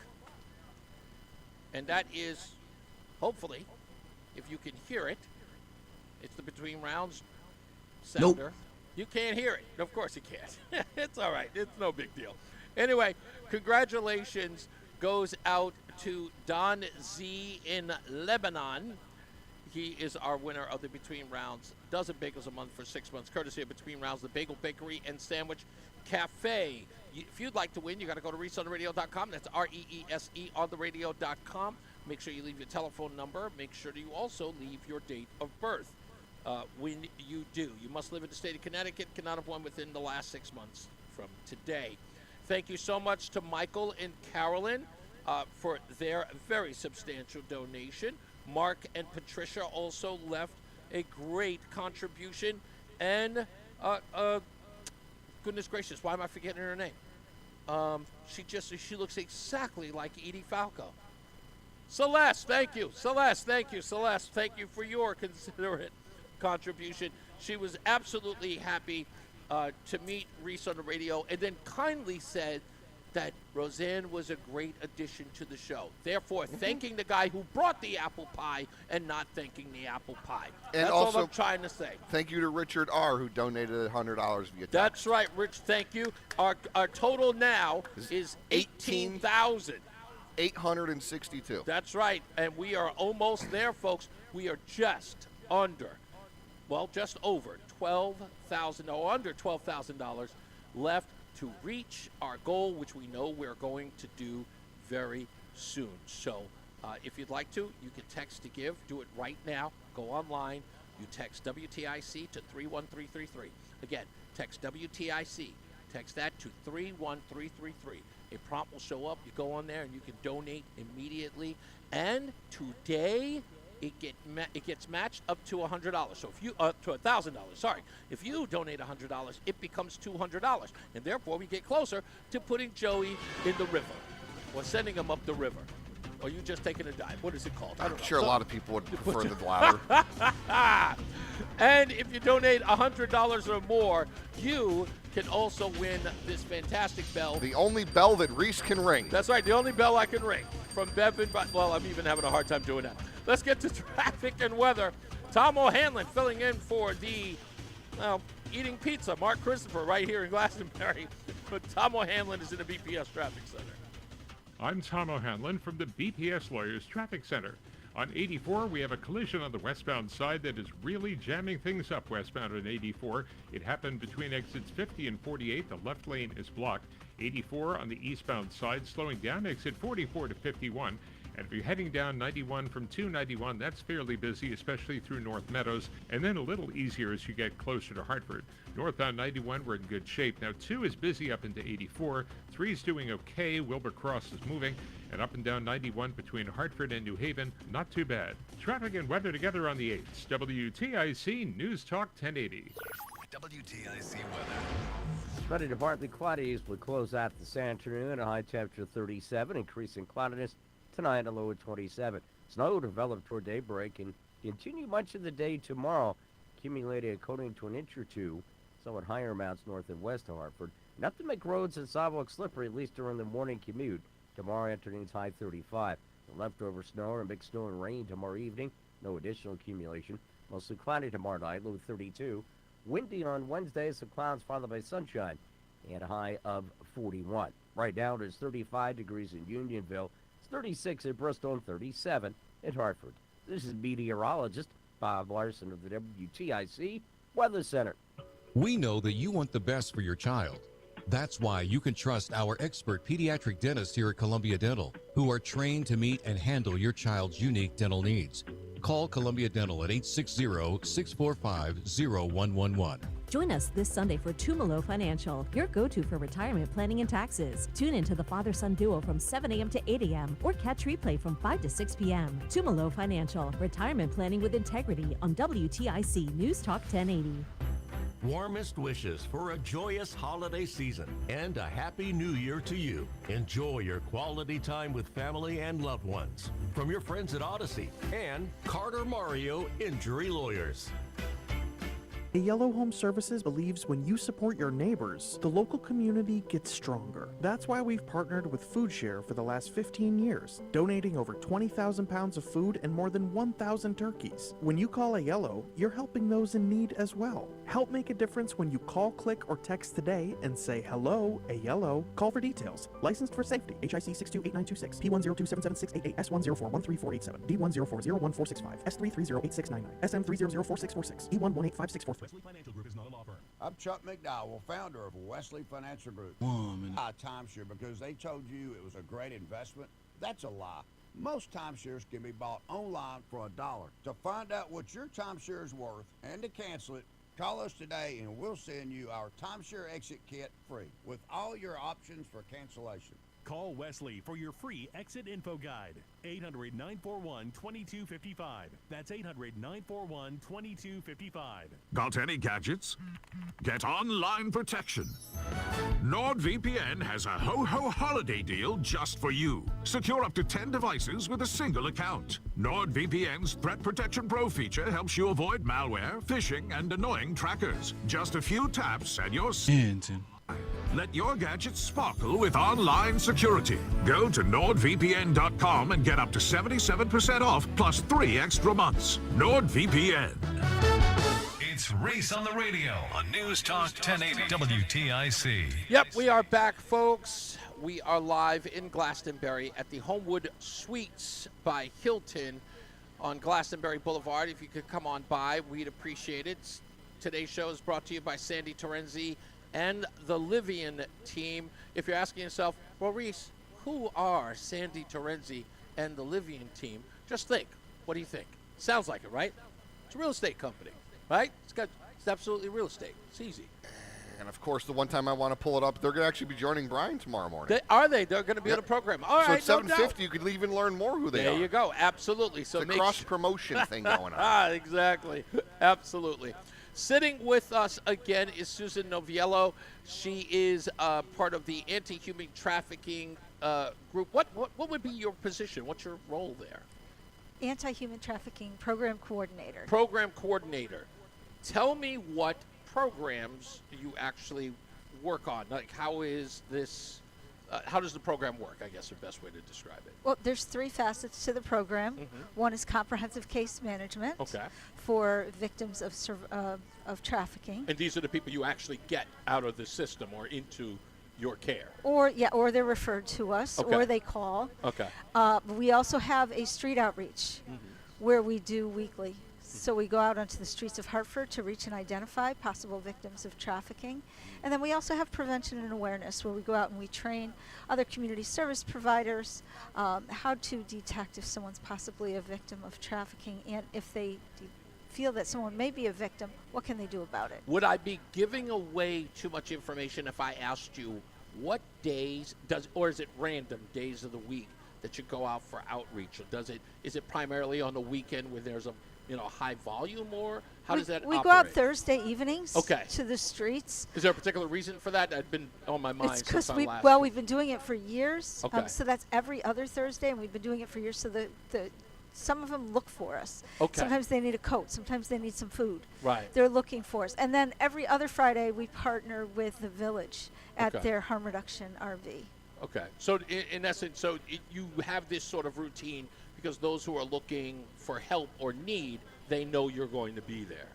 And that is, hopefully, if you can hear it, it's the Between Rounds sounder. Nope. You can't hear it. Of course you can't. It's all right. It's no big deal. Anyway, congratulations goes out to Don Z in Lebanon. He is our winner of the Between Rounds dozen bagels a month for 6 months, courtesy of Between Rounds, the Bagel Bakery and Sandwich Cafe. If you'd like to win, you got to go to ReeseOnTheRadio.com. That's REESE on the radio.com. Make sure you leave your telephone number. Make sure you also leave your date of birth. when you do. You must live in the state of Connecticut, cannot have won within the last 6 months from today. Thank you so much to Michael and Carolyn for their very substantial donation. Mark and Patricia also left a great contribution. And goodness gracious, why am I forgetting her name? She looks exactly like Edie Falco. Celeste, thank you. Celeste, thank you for your considerate contribution. She was absolutely happy to meet Reese on the radio, and then kindly said that Roseanne was a great addition to the show. Therefore, thanking the guy who brought the apple pie and not thanking the apple pie. And that's also, all I'm trying to say. Thank you to Richard R., who donated $100 via text. That's right, Rich. Thank you. Our total now is 18,000. 862. That's right, and we are almost there, folks. We are just over $12,000, or under $12,000 left to reach our goal, which we know we're going to do very soon. So if you'd like to, you can text to give. Do it right now. Go online. You text WTIC to 31333. Again, text WTIC. Text that to 31333. A prompt will show up. You go on there and you can donate immediately. And today, it gets matched up to $100. So if you to $1,000, sorry. If you donate $100, it becomes $200, and therefore we get closer to putting Joey in the river, or sending him up the river, or you just taking a dive. What is it called? I don't know. I'm sure a lot of people would prefer the latter. And if you donate $100 or more, you can also win this fantastic bell. The only bell that Reese can ring. That's right, the only bell I can ring. From Bevan, well, I'm even having a hard time doing that. Let's get to traffic and weather. Tom O'Hanlon filling in for the, eating pizza. Mark Christopher right here in Glastonbury. But Tom O'Hanlon is in the BPS Traffic Center. I'm Tom O'Hanlon from the BPS Lawyers Traffic Center. On 84, we have a collision on the westbound side that is really jamming things up westbound on 84. It happened between exits 50 and 48. The left lane is blocked. 84 on the eastbound side, slowing down exit 44 to 51. And if you're heading down 91 from 291, that's fairly busy, especially through North Meadows, and then a little easier as you get closer to Hartford. Northbound 91, we're in good shape. Now 2 is busy up into 84. 3 is doing okay. Wilbur Cross is moving. And up and down 91 between Hartford and New Haven, not too bad. Traffic and weather together on the 8th. WTIC News Talk 1080. WTIC weather. Sunny to partly cloudy will close out this afternoon. A high temperature 37, increasing cloudiness tonight, a low of 27. Snow developed toward daybreak and continue much of the day tomorrow, accumulating according to an inch or two, somewhat higher amounts north and west of Hartford. Enough to make roads and sidewalks slippery, at least during the morning commute. Tomorrow afternoon's high 35. The leftover snow or mixed snow and rain tomorrow evening. No additional accumulation. Mostly cloudy tomorrow night, low 32. Windy on Wednesday, some clouds followed by sunshine, and a high of 41. Right now it is 35 degrees in Unionville. It's 36 in Bristol and 37 in Hartford. This is meteorologist Bob Larson of the WTIC Weather Center. We know that you want the best for your child. That's why you can trust our expert pediatric dentists here at Columbia Dental, who are trained to meet and handle your child's unique dental needs. Call Columbia Dental at 860-645-0111. Join us this Sunday for Tumalo Financial, your go-to for retirement planning and taxes. Tune in to the father-son duo from 7 a.m. to 8 a.m. or catch replay from 5 to 6 p.m. Tumalo Financial, retirement planning with integrity on WTIC News Talk 1080. Warmest wishes for a joyous holiday season and a happy new year to you. Enjoy your quality time with family and loved ones. From your friends at Odyssey and Carter Mario Injury Lawyers. Yellow Home Services believes when you support your neighbors, the local community gets stronger. That's why we've partnered with Food Share for the last 15 years, donating over 20,000 pounds of food and more than 1,000 turkeys. When you call Yellow, you're helping those in need as well. Help make a difference when you call, click, or text today and say hello, Yellow. Call for details. Licensed for safety. HIC 628926, P102776888, S1041347, D1040145, S3308699, SM3004646, E1185643. Wesley Financial Group is not a law firm. I'm Chuck McDowell, founder of Wesley Financial Group. Woman. Timeshare, because they told you it was a great investment. That's a lie. Most timeshares can be bought online for $1. To find out what your timeshare is worth and to cancel it, call us today and we'll send you our timeshare exit kit free with all your options for cancellation. Call Wesley for your free exit info guide. 800-941-2255. That's 800-941-2255. Got any gadgets? Get online protection. NordVPN has a ho-ho holiday deal just for you. Secure up to 10 devices with a single account. NordVPN's Threat Protection Pro feature helps you avoid malware, phishing, and annoying trackers. Just a few taps and you're... Let your gadgets sparkle with online security. Go to NordVPN.com and get up to 77% off plus 3 extra months. NordVPN. It's Reese on the Radio on NewsTalk 1080 WTIC. Yep, we are back, folks. We are live in Glastonbury at the Homewood Suites by Hilton on Glastonbury Boulevard. If you could come on by, we'd appreciate it. Today's show is brought to you by Sandy Terenzi and the Livian team. If you're asking yourself, well, Reese, who are Sandy Terenzi and the Livian team? Just think. What do you think? Sounds like it, right? It's a real estate company, right? It's absolutely real estate. It's easy. And, of course, the one time I want to pull it up, they're going to actually be joining Brian tomorrow morning. Are they? They're going to be on the program. All right, so at 7:50, you could even learn more who they are. There you go. Absolutely. So it's a cross-promotion thing going on. Exactly. Absolutely. Sitting with us again is Susan Noviello. She is part of the anti-human trafficking group. What would be your position? What's your role there? Anti-human trafficking program coordinator. Program coordinator. Tell me what programs you actually work on. Like, how is this? How does the program work? I guess the best way to describe it. Well, there's 3 facets to the program. Mm-hmm. One is comprehensive case management for victims of trafficking. And these are the people you actually get out of the system or into your care. Or they're referred to us, or they call. Okay. We also have a street outreach where we do weekly. So we go out onto the streets of Hartford to reach and identify possible victims of trafficking. And then we also have prevention and awareness where we go out and we train other community service providers how to detect if someone's possibly a victim of trafficking, and if they feel that someone may be a victim, what can they do about it? Would I be giving away too much information if I asked you what days or is it random days of the week that you go out for outreach? Or is it primarily on the weekend when there's a high volume, or how does that we operate? go out Thursday evenings to the streets. Is there a particular reason for that? That's been on my mind it's because since we've been doing it for years. Okay. So that's every other Thursday, and we've been doing it for years. So some of them look for us. Okay. Sometimes they need a coat. Sometimes they need some food. Right. They're looking for us. And then every other Friday, we partner with the Village at their harm reduction RV. Okay. So in essence, you have this sort of routine because those who are looking for help or need, they know you're going to be there.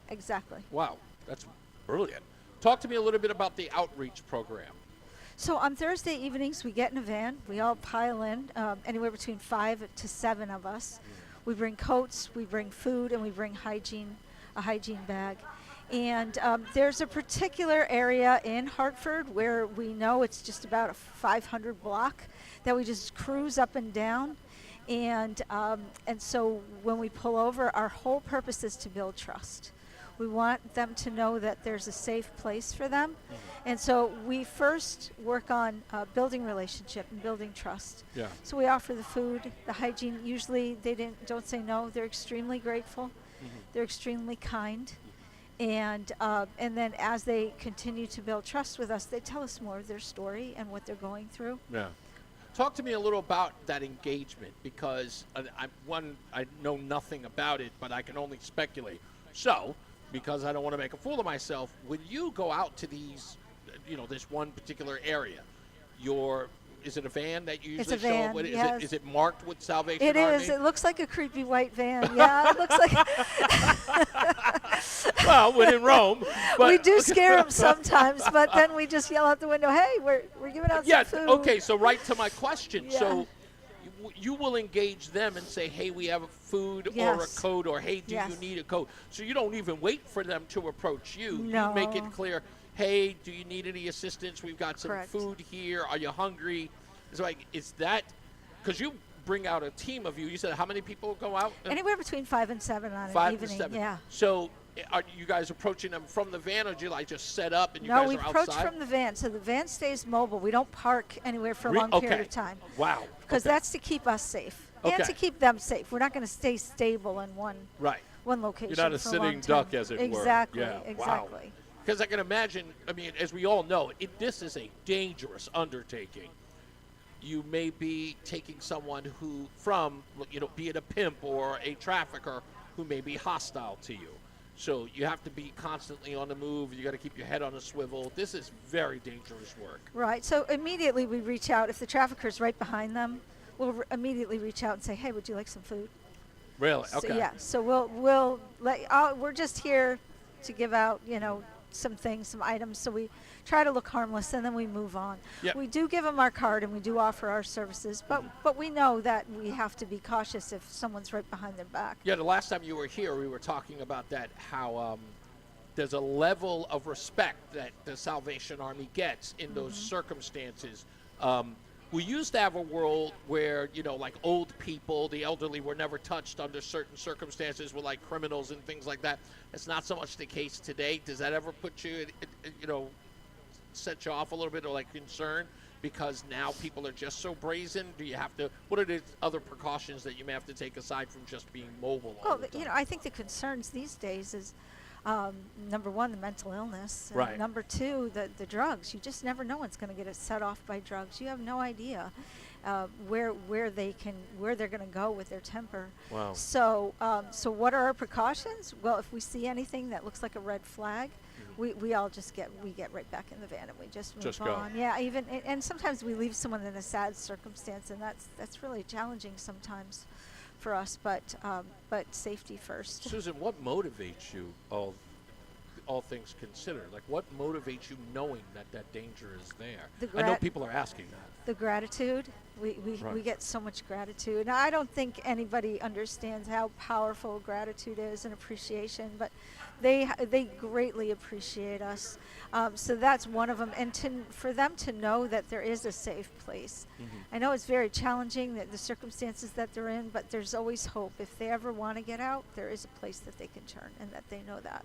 Exactly. Wow, that's brilliant. Talk to me a little bit about the outreach program. So on Thursday evenings, we get in a van. We all pile in, anywhere between 5 to 7 of us. We bring coats, we bring food, and we bring a hygiene bag. And there's a particular area in Hartford where we know it's just about a 500 block that we just cruise up and down. And so when we pull over, our whole purpose is to build trust. We want them to know that there's a safe place for them. And so we first work on building relationship and building trust. Yeah. So we offer the food, the hygiene. Usually they don't say no. They're extremely grateful. They're extremely kind. And then as they continue to build trust with us, they tell us more of their story and what they're going through. Yeah. Talk to me a little about that engagement, because I know nothing about it, but I can only speculate. So, because I don't want to make a fool of myself, when you go out to these, this one particular area, is it a van that you usually show up with? Yes. Is it marked with Salvation Army? It is. It looks like a creepy white van. Yeah, it looks like. Well, when in Rome. But we do scare them sometimes, but then we just yell out the window, "Hey, we're giving out some food." Okay. So right to my question. Yeah. So you will engage them and say, "Hey, we have food or a coat," or "Hey, do you need a coat?" So you don't even wait for them to approach you. No. You make it clear. Hey, do you need any assistance? We've got some food here. Are you hungry? It's like, is that because you bring out a team of you. You said how many people go out? Anywhere between 5 and 7 on 5 an evening. and 7. Yeah. So are you guys approaching them from the van, or do you like just set up and you No, guys we are approach outside? from the van, so the van stays mobile. We don't park anywhere for a long period of time. Wow. Because that's to keep us safe and to keep them safe. We're not going to stay stable in one location. You're not a for sitting long time. duck, as it exactly, were. Yeah. Exactly. Because I can imagine, I mean, as we all know, this is a dangerous undertaking. You may be taking someone who, from, be it a pimp or a trafficker, who may be hostile to you. So you have to be constantly on the move. You got to keep your head on a swivel. This is very dangerous work. Right. So immediately we reach out. If the trafficker's right behind them, we'll immediately reach out and say, "Hey, would you like some food?" Really? Okay. So, yeah. So we'll let. We're just here to give out, some things, some items. So we try to look harmless, and then we move on. Yep. We do give them our card, and we do offer our services, but we know that we have to be cautious if someone's right behind their back. Yeah, the last time you were here, we were talking about that, how there's a level of respect that the Salvation Army gets in those circumstances. We used to have a world where, like old people, the elderly were never touched under certain circumstances with like criminals and things like that. It's not so much the case today. Does that ever put you, set you off a little bit or like concern because now people are just so brazen? Do you have to, what are the other precautions that you may have to take aside from just being mobile all the time? I think the concerns these days is number one, the mental illness. And right. Number two, the drugs. You just never know what's going to get us set off by drugs. You have no idea where they're going to go with their temper. Wow. So what are our precautions? Well, if we see anything that looks like a red flag, we all just get right back in the van and we just move on. Yeah, and sometimes we leave someone in a sad circumstance, and that's really challenging sometimes for us, but safety first. Susan, what motivates you, all things considered? Like, what motivates you knowing that danger is there? I know people are asking that. The gratitude. We get so much gratitude. Now, I don't think anybody understands how powerful gratitude is and appreciation, but they greatly appreciate us. So that's one of them. And for them to know that there is a safe place. I know it's very challenging, that the circumstances that they're in, but there's always hope. If they ever want to get out, there is a place that they can turn, and that they know that.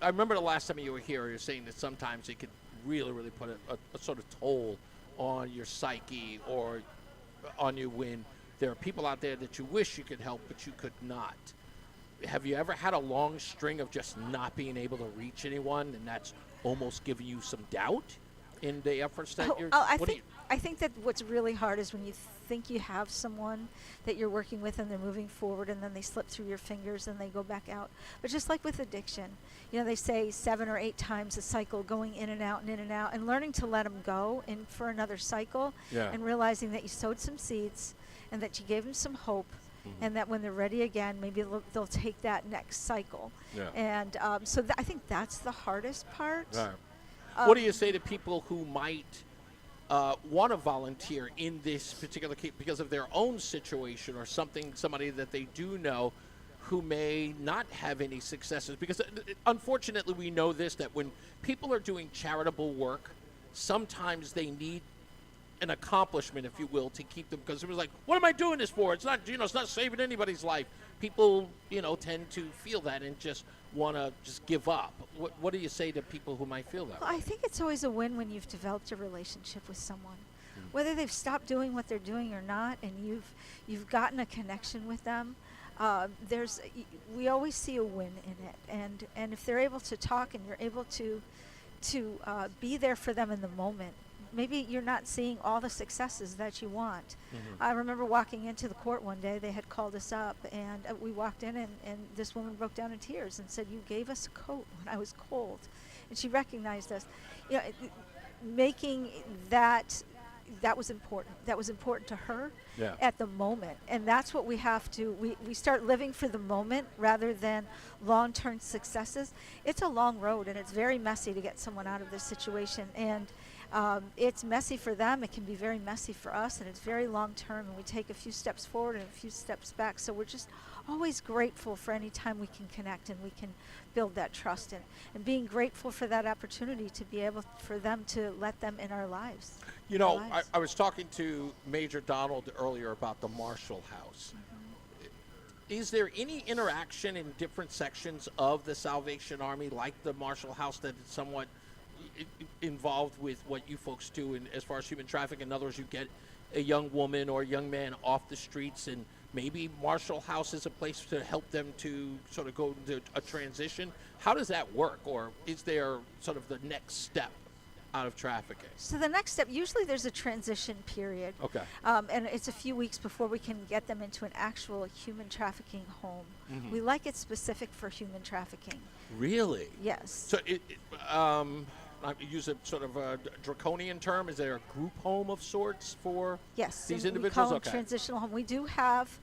I remember the last time you were here, you were saying that sometimes it could really, really put a sort of toll on your psyche or on you when there are people out there that you wish you could help, but you could not. Have you ever had a long string of just not being able to reach anyone, and that's almost giving you some doubt in the efforts that you're... I think that what's really hard is when you think you have someone that you're working with and they're moving forward, and then they slip through your fingers and they go back out. But just like with addiction, they say 7 or 8 times a cycle, going in and out and in and out, and learning to let them go in for another cycle, and realizing that you sowed some seeds and that you gave them some hope, and that when they're ready again, maybe they'll take that next cycle. And so I think that's the hardest part. What do you say to people who might want to volunteer in this particular case because of their own situation, or somebody that they do know who may not have any successes? Because unfortunately we know this, that when people are doing charitable work, sometimes they need an accomplishment, if you will, to keep them, because it was like, what am I doing this for? It's not, it's not saving anybody's life. People, tend to feel that and just want to just give up. What do you say to people who might feel that way? I think it's always a win when you've developed a relationship with someone, whether they've stopped doing what they're doing or not, and you've gotten a connection with them. We always see a win in it, and if they're able to talk and you're able to be there for them in the moment. Maybe you're not seeing all the successes that you want. I remember walking into the court one day. They had called us up, and we walked in, and this woman broke down in tears and said, "You gave us a coat when I was cold," and she recognized us. Making that was important. That was important to her at the moment, and that's what we have to. We start living for the moment rather than long-term successes. It's a long road, and it's very messy to get someone out of this situation, and It's messy for them. It can be very messy for us, and it's very long term, and we take a few steps forward and a few steps back. So we're just always grateful for any time we can connect and we can build that trust, and being grateful for that opportunity to be able for them to let them in our lives. You know, I was talking to Major Donald earlier about the Marshall House. Is there any interaction in different sections of the Salvation Army, like the Marshall House, that is somewhat involved with what you folks do in, as far as human trafficking? In other words, you get a young woman or a young man off the streets, and maybe Marshall House is a place to help them to sort of go into a transition. How does that work, or is there sort of the next step out of trafficking? So the next step, usually there's a transition period. Okay. And it's a few weeks before we can get them into an actual human trafficking home. Mhm. We like it specific for human trafficking. Really? Yes. So I use a sort of a draconian term. Is there a group home of sorts for Yes. these and individuals? We call them transitional home. We do have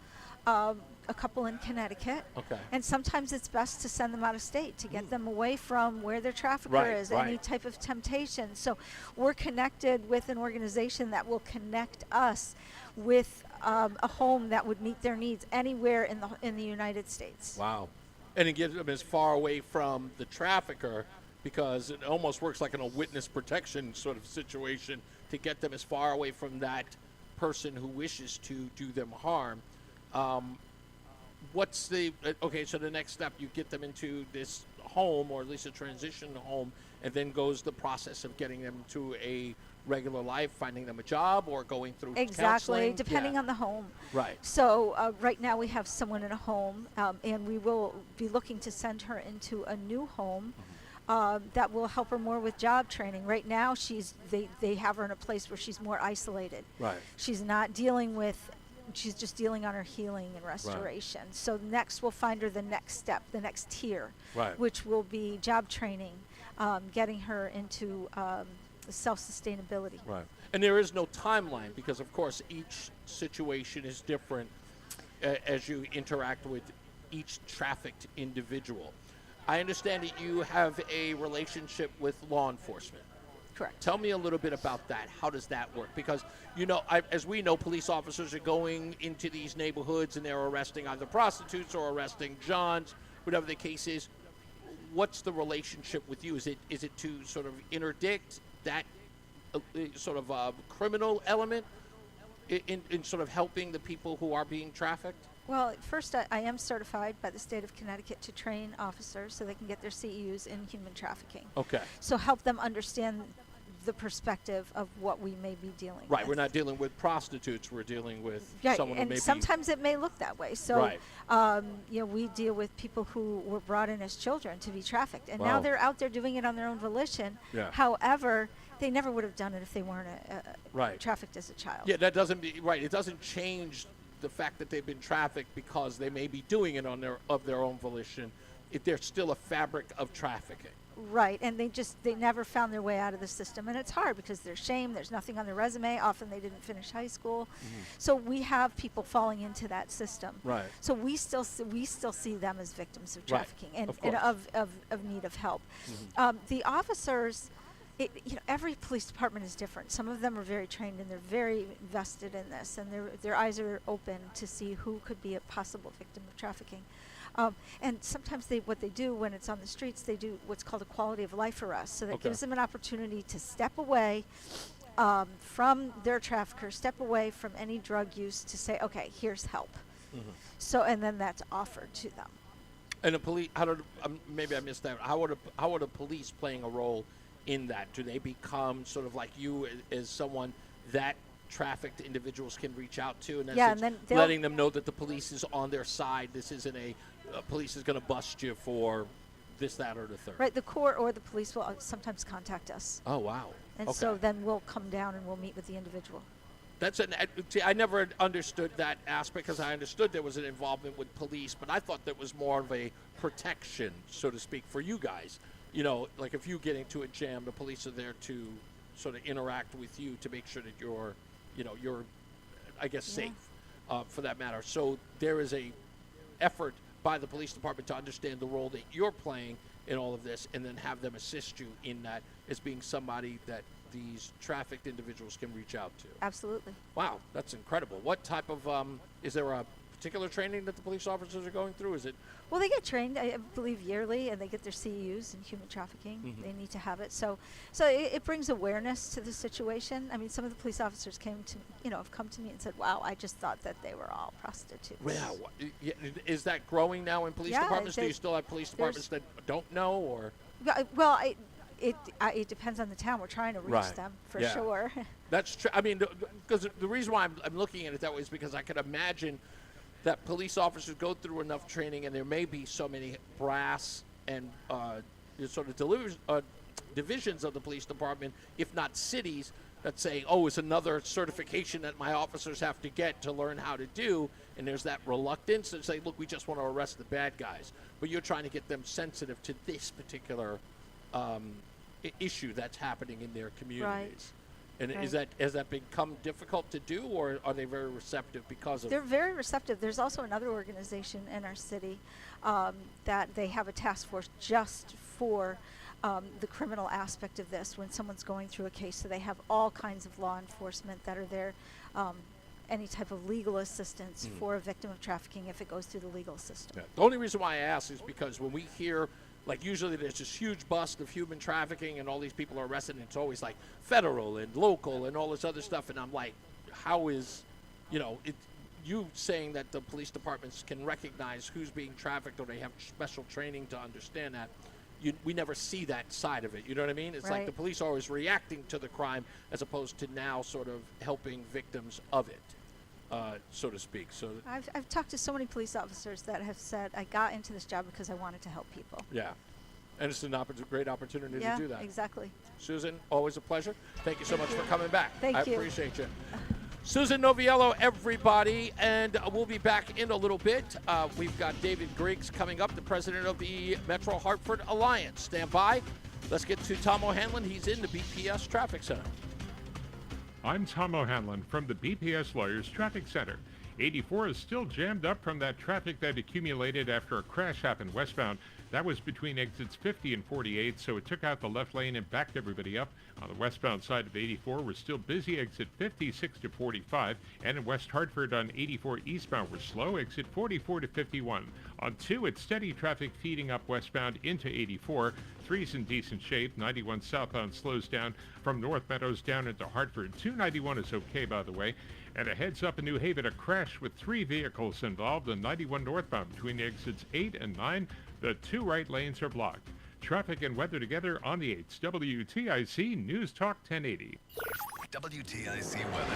a couple in Connecticut. Okay. And sometimes it's best to send them out of state to get them away from where their trafficker Right, is, any right. type of temptation. So we're connected with an organization that will connect us with a home that would meet their needs anywhere in the United States. Wow. And it gives them as far away from the trafficker, because it almost works like in a witness protection sort of situation, to get them as far away from that person who wishes to do them harm. What's the okay? So the next step, you get them into this home, or at least a transition home, and then goes the process of getting them to a regular life, finding them a job, or going through Exactly, counseling? depending Yeah. on the home. Right. So right now we have someone in a home, and we will be looking to send her into a new home that will help her more with job training. Right now, they have her in a place where she's more isolated. Right. She's not dealing with. She's just dealing on her healing and restoration. So next, we'll find her the next step, the next tier, Right. which will be job training, getting her into self-sustainability. Right. And there is no timeline, because, of course, each situation is different as you interact with each trafficked individual. I understand that you have a relationship with law enforcement. Correct. Tell me a little bit about that. How does that work? Because, you know, as we know, police officers are going into these neighborhoods and they're arresting either prostitutes or arresting Johns, whatever the case is. What's the relationship with you? Is it to sort of interdict that sort of criminal element in sort of helping the people who are being trafficked? Well, first, I am certified by the state of Connecticut to train officers so they can get their CEUs in human trafficking. Okay. So help them understand the perspective of what we may be dealing with. Right. We're not dealing with prostitutes. We're dealing with Yeah, someone who and may sometimes it may look that way. So, Right. you know, we deal with people who were brought in as children to be trafficked, and now Wow. they're out there doing it on their own volition. Yeah. However, they never would have done it if they weren't Right. trafficked as a child. Yeah, that doesn't be right. It doesn't change the fact that they've been trafficked because they may be doing it of their own volition. There's still a fabric of trafficking. Right, and they never found their way out of the system, and it's hard because there's shame, there's nothing on their resume, often they didn't finish high school. So we have people falling into that system. Right. So we still see them as victims of Right, trafficking and, of and course. of need of help. The officers, every police department is different. Some of them are very trained and they're very vested in this, and their eyes are open to see who could be a possible victim of trafficking. And sometimes what they do when it's on the streets, they do what's called a quality of life arrest. So that Okay. gives them an opportunity to step away from their trafficker, step away from any drug use, to say, okay, here's help. So, and then that's offered to them. And the police, maybe I missed that. How are the police playing a role in that? Do they become sort of like you as someone that trafficked individuals can reach out to, and Yeah, and then they'll- letting them know that the police is on their side? This isn't police is going to bust you for this, that, or the third. Right, the court or the police will sometimes contact us. Oh, wow. And Okay. so then we'll come down and we'll meet with the individual. See, I never understood that aspect, because I understood there was an involvement with police, but I thought that was more of a protection, so to speak, for you guys. You know, like if you get into a jam, the police are there to sort of interact with you to make sure that you're, I guess, safe, for that matter. So there is a effort by the police department to understand the role that you're playing in all of this, and then have them assist you in that as being somebody that these trafficked individuals can reach out to. Absolutely. Wow, that's incredible. What type of, is there a particular training that the police officers are going through? Is it? Well, they get trained, I believe, yearly, and they get their CEUs in human trafficking. They need to have it. So it brings awareness to the situation. I mean, some of the police officers have come to me and said, wow, I just thought that they were all prostitutes. Yeah, is that growing now in police departments? Do you still have police departments that don't know, or? Well, it depends on the town. We're trying to reach them, for sure. That's true. I mean, because the reason why I'm looking at it that way is because I could imagine that police officers go through enough training, and there may be so many brass and sort of divisions of the police department, if not cities, that say, oh, it's another certification that my officers have to get to learn how to do, and there's that reluctance to say, look, we just want to arrest the bad guys. But you're trying to get them sensitive to this particular issue that's happening in their communities. Right. And has that become difficult to do, or are they very receptive because of? They're very receptive. There's also another organization in our city that they have a task force just for the criminal aspect of this when someone's going through a case. So they have all kinds of law enforcement that are there, any type of legal assistance for a victim of trafficking if it goes through the legal system. Yeah. The only reason why I ask is because when we hear, like, usually there's this huge bust of human trafficking and all these people are arrested, and it's always like federal and local and all this other stuff, and I'm like, how is, you saying that the police departments can recognize who's being trafficked, or they have special training to understand that. We never see that side of it. You know what I mean? It's like the police are always reacting to the crime as opposed to now sort of helping victims of it, so to speak. So I've talked to so many police officers that have said, I got into this job because I wanted to help people. Yeah. And it's a great opportunity to do that. Yeah, exactly. Susan, always a pleasure. Thank you so much for coming back. Thank you. I appreciate you. Susan Noviello, everybody, and we'll be back in a little bit. We've got David Griggs coming up, the president of the Metro Hartford Alliance. Stand by. Let's get to Tom O'Hanlon. He's in the BPS Traffic Center. I'm Tom O'Hanlon from the BPS Lawyers Traffic Center. 84 is still jammed up from that traffic that accumulated after a crash happened westbound. That was between exits 50 and 48, so it took out the left lane and backed everybody up. On the westbound side of 84, we're still busy, exit 56 to 45, and in West Hartford on 84 eastbound, we're slow, exit 44 to 51. On 2, it's steady traffic feeding up westbound into 84. 3's in decent shape. 91 southbound slows down from North Meadows down into Hartford. 291 is okay, by the way. And a heads up in New Haven, a crash with 3 vehicles involved on 91 northbound between exits 8 and 9. The 2 right lanes are blocked. Traffic and weather together on the 8s. WTIC News Talk 1080. WTIC weather.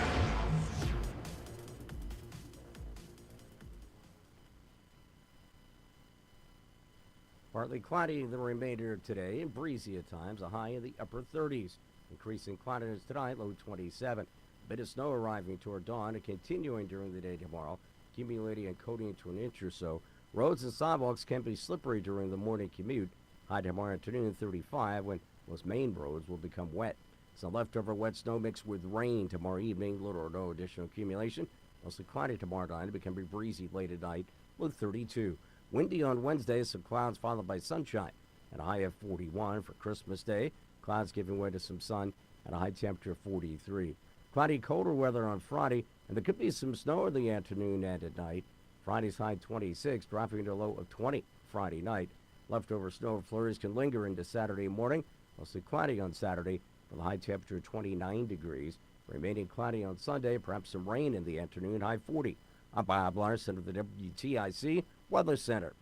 Partly cloudy the remainder of today and breezy at times, a high in the upper 30s. Increasing cloudiness tonight, low 27. A bit of snow arriving toward dawn and continuing during the day tomorrow, accumulating and coating to an inch or so. Roads and sidewalks can be slippery during the morning commute. High tomorrow afternoon, 35, when most main roads will become wet. Some leftover wet snow mixed with rain tomorrow evening, little or no additional accumulation. Mostly cloudy tomorrow night, it become breezy late at night, low 32. Windy on Wednesday, some clouds followed by sunshine, and a high of 41 for Christmas Day. Clouds giving way to some sun, and a high temperature of 43. Cloudy, colder weather on Friday, and there could be some snow in the afternoon and at night. Friday's high 26, dropping to a low of 20 Friday night. Leftover snow flurries can linger into Saturday morning. Mostly cloudy on Saturday, with a high temperature of 29 degrees. Remaining cloudy on Sunday, perhaps some rain in the afternoon, high 40. I'm Bob Larson of the WTIC Weather Center.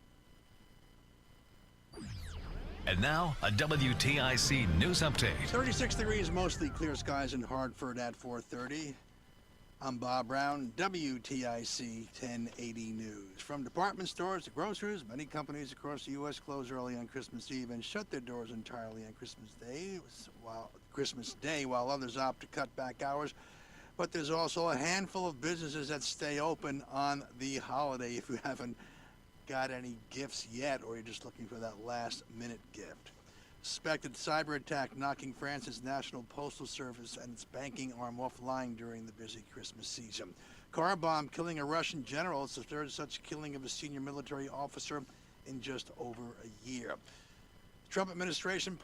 And now, a WTIC news update. 36 degrees, mostly clear skies in Hartford at 4:30. I'm Bob Brown, WTIC 1080 News. From department stores to grocers, many companies across the U.S. close early on Christmas Eve and shut their doors entirely on Christmas Day, while others opt to cut back hours. But there's also a handful of businesses that stay open on the holiday if you haven't got any gifts yet, or you're just looking for that last-minute gift. Suspected cyber attack knocking France's National Postal Service and its banking arm offline during the busy Christmas season. Car bomb killing a Russian general. It's the third such killing of a senior military officer in just over a year. Trump administration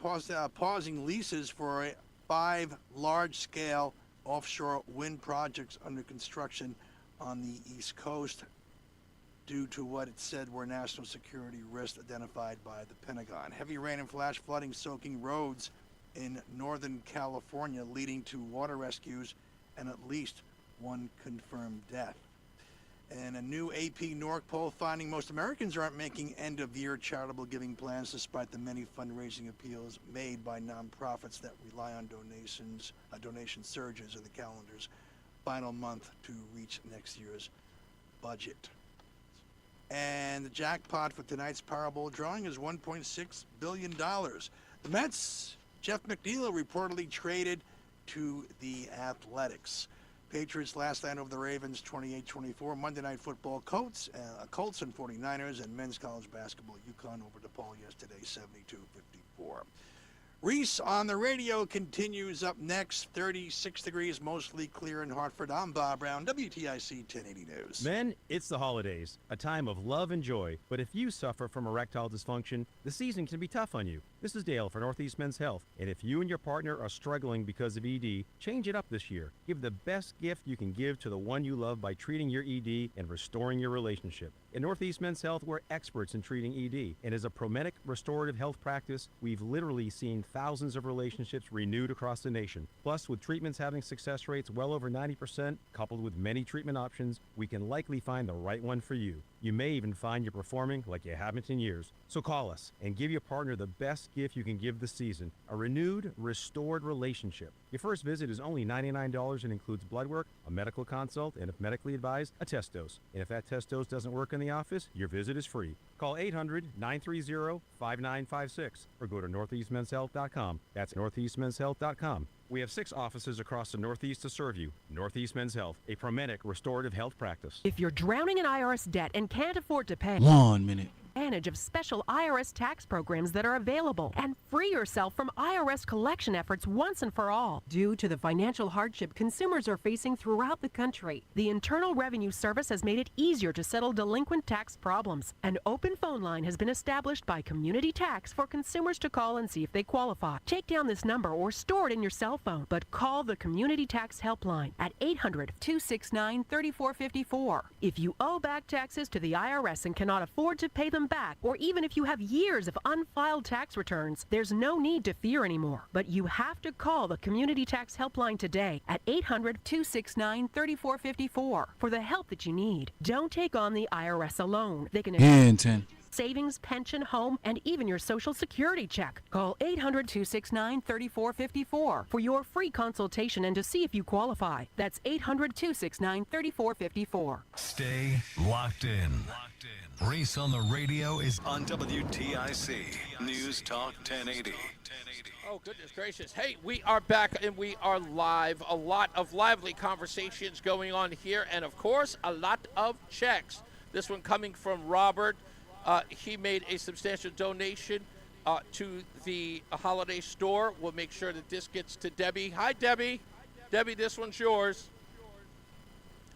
pausing leases for 5 large-scale offshore wind projects under construction on the East Coast due to what it said were national security risks identified by the Pentagon. Heavy rain and flash flooding soaking roads in Northern California, leading to water rescues and at least one confirmed death. And a new AP Norc poll finding most Americans aren't making end-of-year charitable giving plans despite the many fundraising appeals made by nonprofits that rely on donation surges in the calendar's final month to reach next year's budget. And the jackpot for tonight's Powerball drawing is $1.6 billion. The Mets, Jeff McNeil, reportedly traded to the Athletics. Patriots last night over the Ravens 28-24. Monday Night Football, Colts and 49ers, and men's college basketball, UConn over DePaul yesterday, 72-54. Reese on the Radio continues up next. 36 degrees, mostly clear in Hartford. I'm Bob Brown, WTIC 1080 News. Men, it's the holidays, a time of love and joy. But if you suffer from erectile dysfunction, the season can be tough on you. This is Dale for Northeast Men's Health. And if you and your partner are struggling because of ED, change it up this year. Give the best gift you can give to the one you love by treating your ED and restoring your relationship. At Northeast Men's Health, we're experts in treating ED. And as a Promedic restorative health practice, we've literally seen thousands of relationships renewed across the nation. Plus, with treatments having success rates well over 90%, coupled with many treatment options, we can likely find the right one for you. You may even find you're performing like you haven't in years. So call us and give your partner the best gift you can give this season, a renewed, restored relationship. Your first visit is only $99 and includes blood work, a medical consult, and if medically advised, a test dose. And if that test dose doesn't work in the office, your visit is free. Call 800-930-5956 or go to northeastmenshealth.com. That's northeastmenshealth.com. We have 6 offices across the Northeast to serve you. Northeast Men's Health, a Promedic restorative health practice. If you're drowning in IRS debt and can't afford to pay, 1 minute. advantage of special IRS tax programs that are available and free yourself from IRS collection efforts once and for all. Due to the financial hardship consumers are facing throughout the country, the Internal Revenue Service has made it easier to settle delinquent tax problems. An open phone line has been established by Community Tax for consumers to call and see if they qualify. Take down this number or store it in your cell phone, but call the Community Tax Helpline at 800-269-3454. If you owe back taxes to the IRS and cannot afford to pay them back, or even if you have years of unfiled tax returns, there's no need to fear anymore. But you have to call the Community Tax Helpline today at 800-269-3454 for the help that you need. Don't take on the IRS alone. They can savings, pension, home, and even your Social Security check. Call 800-269-3454 for your free consultation and to see if you qualify. That's 800-269-3454. Stay locked in. Reese on the Radio is on WTIC News Talk 1080. Oh, goodness gracious. Hey, we are back and we are live. A lot of lively conversations going on here, and of course, a lot of checks. This one coming from Robert. He made a substantial donation to the holiday store. We'll make sure that this gets to Debbie. Hi, Debbie. Debbie, this one's yours.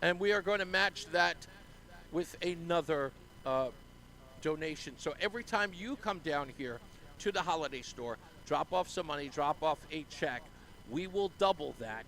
And we are going to match that with another donation. So every time you come down here to the holiday store, drop off some money, drop off a check, we will double that.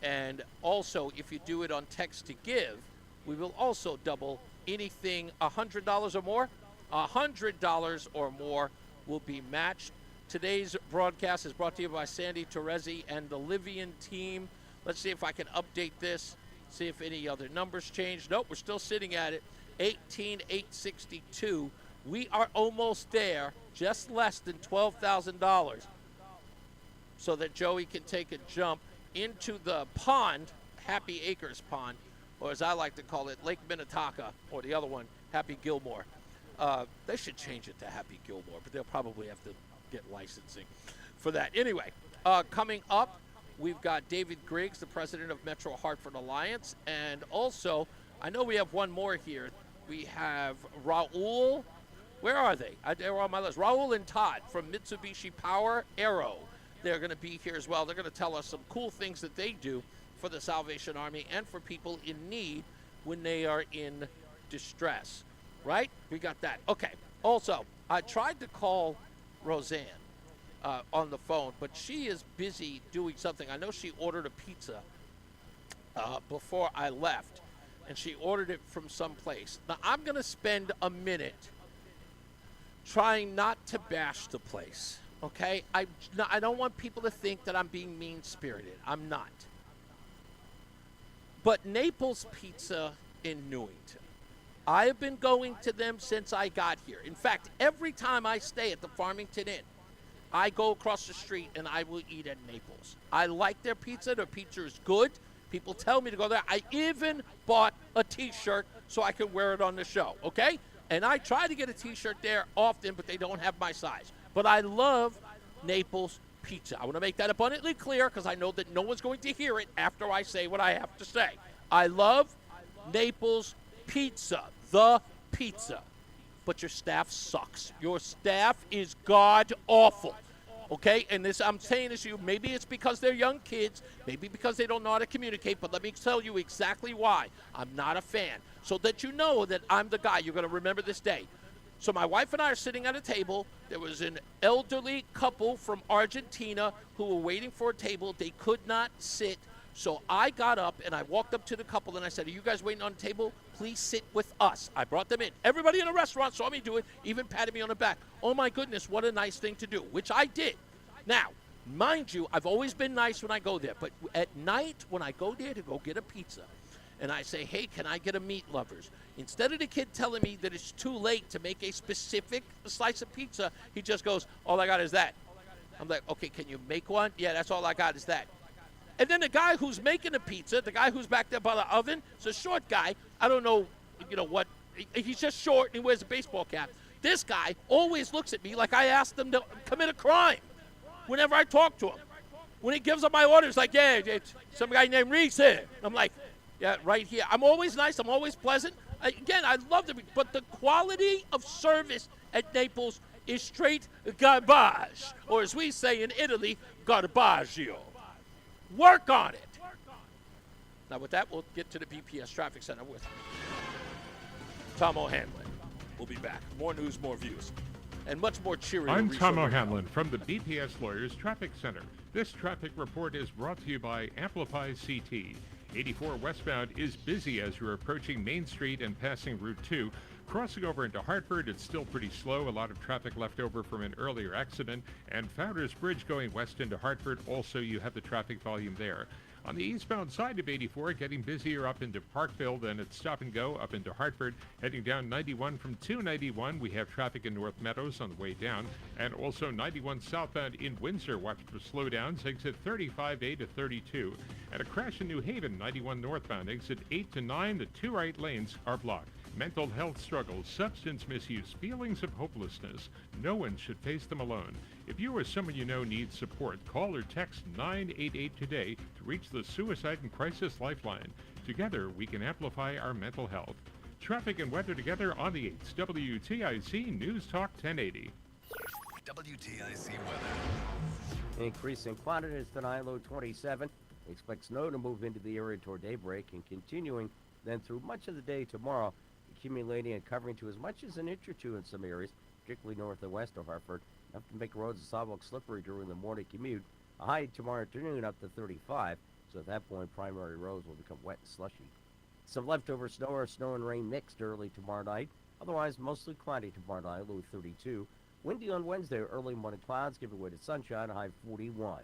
And also, if you do it on text to give, we will also double anything $100 or more. $100 or more will be matched. Today's broadcast is brought to you by Sandy Terezi and the Livian team. Let's see if I can update this, see if any other numbers change. Nope, we're still sitting at it. 18,862. We are almost there, just less than $12,000, so that Joey can take a jump into the pond, Happy Acres Pond, or as I like to call it, Lake Minnetonka, or the other one, Happy Gilmore. They should change it to Happy Gilmore, but they'll probably have to get licensing for that. Anyway, coming up, we've got David Griggs, the president of Metro Hartford Alliance, and also, I know we have one more here. We have Raul. Where are they? They're on my list. Raul and Todd from Mitsubishi Power Aero. They're going to be here as well. They're going to tell us some cool things that they do for the Salvation Army and for people in need when they are in distress. Right? We got that. Okay. Also, I tried to call Roseanne on the phone, but she is busy doing something. I know she ordered a pizza before I left, and she ordered it from someplace. Now, I'm going to spend a minute trying not to bash the place, okay? I don't want people to think that I'm being mean-spirited. I'm not. But Naples Pizza in Newington, I have been going to them since I got here. In fact, every time I stay at the Farmington Inn, I go across the street and I will eat at Naples. I like their pizza. Their pizza is good. People tell me to go there. I even bought a T-shirt so I can wear it on the show, okay? And I try to get a T-shirt there often, but they don't have my size. But I love Naples Pizza. I want to make that abundantly clear because I know that no one's going to hear it after I say what I have to say. I love Naples Pizza, the pizza. But your staff sucks. Your staff is god-awful. Okay, and this I'm saying this to you, maybe it's because they're young kids, maybe because they don't know how to communicate, but let me tell you exactly why I'm not a fan. So that you know that I'm the guy. You're going to remember this day. So my wife and I are sitting at a table. There was an elderly couple from Argentina who were waiting for a table. They could not sit. So I got up and I walked up to the couple and I said, are you guys waiting on the table? Please sit with us. I brought them in. Everybody in the restaurant saw me do it, even patted me on the back. Oh my goodness, what a nice thing to do, which I did. Now, mind you, I've always been nice when I go there, but at night when I go there to go get a pizza and I say, hey, can I get a meat lovers? Instead of the kid telling me that it's too late to make a specific slice of pizza, he just goes, all I got is that. I'm like, okay, can you make one? Yeah, that's all I got is that. And then the guy who's making the pizza, the guy who's back there by the oven, it's a short guy. I don't know, what. He's just short and he wears a baseball cap. This guy always looks at me like I asked him to commit a crime whenever I talk to him. When he gives up my orders, like, yeah, it's some guy named Reese here. I'm like, yeah, right here. I'm always nice. I'm always pleasant. Again, I love them, but the quality of service at Naples is straight garbage, or as we say in Italy, garbaggio. Work on it. Now, with that, we'll get to the BPS Traffic Center with Tom O'Hanlon. We'll be back. More news, more views, and much more cheery. I'm Tom O'Hanlon from the BPS Lawyers Traffic Center. This traffic report is brought to you by Amplify CT. 84 westbound is busy as you're approaching Main Street and passing Route 2. Crossing over into Hartford, it's still pretty slow. A lot of traffic left over from an earlier accident. And Founders Bridge going west into Hartford, also you have the traffic volume there. On the eastbound side of 84, getting busier up into Parkville, then it's stop and go up into Hartford. Heading down 91 from 291, we have traffic in North Meadows on the way down. And also 91 southbound in Windsor, watch for slowdowns, exit 35A to 32. And a crash in New Haven, 91 northbound, exit 8 to 9, the two right lanes are blocked. Mental health struggles, substance misuse, feelings of hopelessness. No one should face them alone. If you or someone you know needs support, call or text 988 today to reach the Suicide and Crisis Lifeline. Together, we can amplify our mental health. Traffic and weather together on the 8th. WTIC News Talk 1080. WTIC weather. Increasing quantities tonight, low 27. Expect snow to move into the area toward daybreak and continuing then through much of the day tomorrow, accumulating and covering to as much as an inch or two in some areas, particularly north and west of Hartford, enough to make roads and sidewalks slippery during the morning commute. A high tomorrow afternoon up to 35, so at that point primary roads will become wet and slushy. Some leftover snow or snow and rain mixed early tomorrow night, otherwise mostly cloudy tomorrow night, low 32. Windy on Wednesday, early morning clouds giving way to sunshine, a high 41.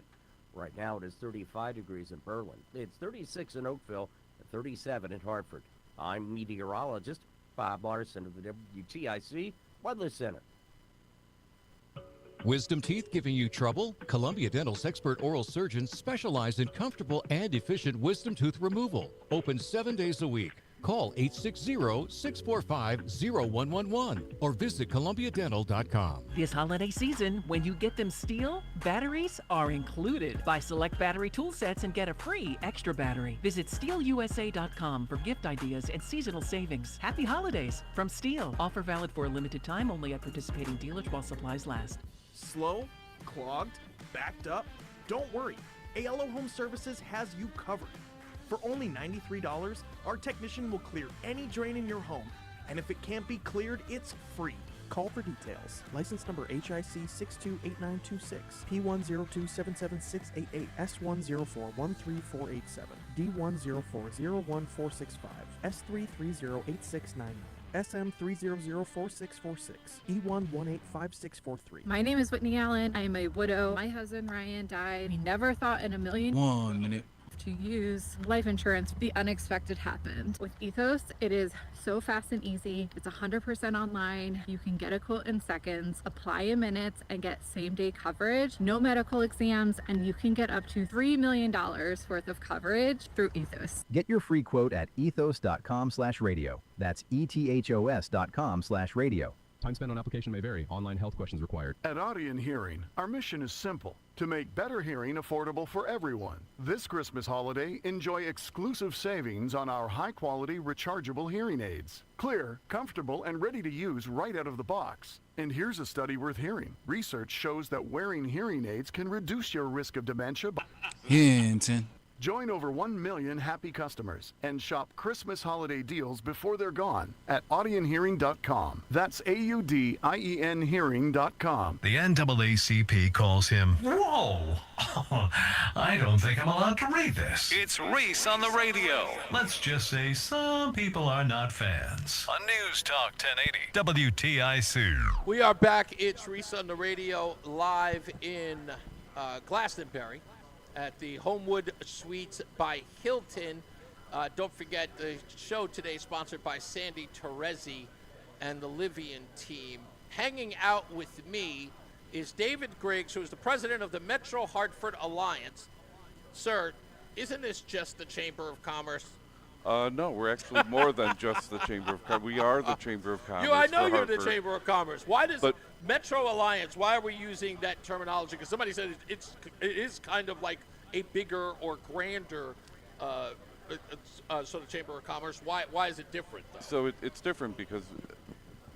Right now it is 35 degrees in Berlin. It's 36 in Oakville, 37 in Hartford. I'm meteorologist Bob Larson of the WTIC Weather Center. Wisdom teeth giving you trouble? Columbia Dental's expert oral surgeons specialize in comfortable and efficient wisdom tooth removal. Open 7 days a week. Call 860-645-0111 or visit columbiadental.com. This holiday season, when you get them Steel, batteries are included. Buy select battery tool sets and get a free extra battery. Visit steelusa.com for gift ideas and seasonal savings. Happy holidays from Steel. Offer valid for a limited time only at participating dealers while supplies last. Slow? Clogged? Backed up? Don't worry. ALO Home Services has you covered. For only $93, our technician will clear any drain in your home, and if it can't be cleared, it's free. Call for details. License number HIC 628926, P10277688, S10413487, D10401465, S3308699. SM3004646, E1185643. My name is Whitney Allen. I am a widow. My husband Ryan died. We never thought in a million 1 minute. to use life insurance. The unexpected happened. With Ethos, it is so fast and easy. It's 100% online. You can get a quote in seconds, apply in minutes, and get same-day coverage. No medical exams, and you can get up to $3 million worth of coverage through Ethos. Get your free quote at ethos.com/radio. That's ethos.com/radio. Time spent on application may vary. Online health questions required. At Audion Hearing, our mission is simple: to make better hearing affordable for everyone. This Christmas holiday, enjoy exclusive savings on our high-quality rechargeable hearing aids. Clear, comfortable, and ready to use right out of the box. And here's a study worth hearing. Research shows that wearing hearing aids can reduce your risk of dementia by... Hinton. Join over 1 million happy customers and shop Christmas holiday deals before they're gone at audionhearing.com. That's AUDIEN hearing.com. The NAACP calls him, whoa! I don't think I'm allowed to read this. It's Reese on the Radio. Let's just say some people are not fans. On NewsTalk 1080 WTIC. We are back. It's Reese on the Radio, live in Glastonbury at the Homewood Suites by Hilton. Don't forget, the show today is sponsored by Sandy Terezi and the Livian team. Hanging out with me is David Griggs, who is the president of the Metro Hartford Alliance. Sir, isn't this just the Chamber of Commerce? No, we're actually more than just the Chamber of Commerce. We are the Chamber of Commerce. I know you're Hartford. the Chamber of Commerce. Why does Metro Alliance, why are we using that terminology? Because somebody said it is kind of like a bigger or grander sort of Chamber of Commerce. Why is it different, though? So it's different because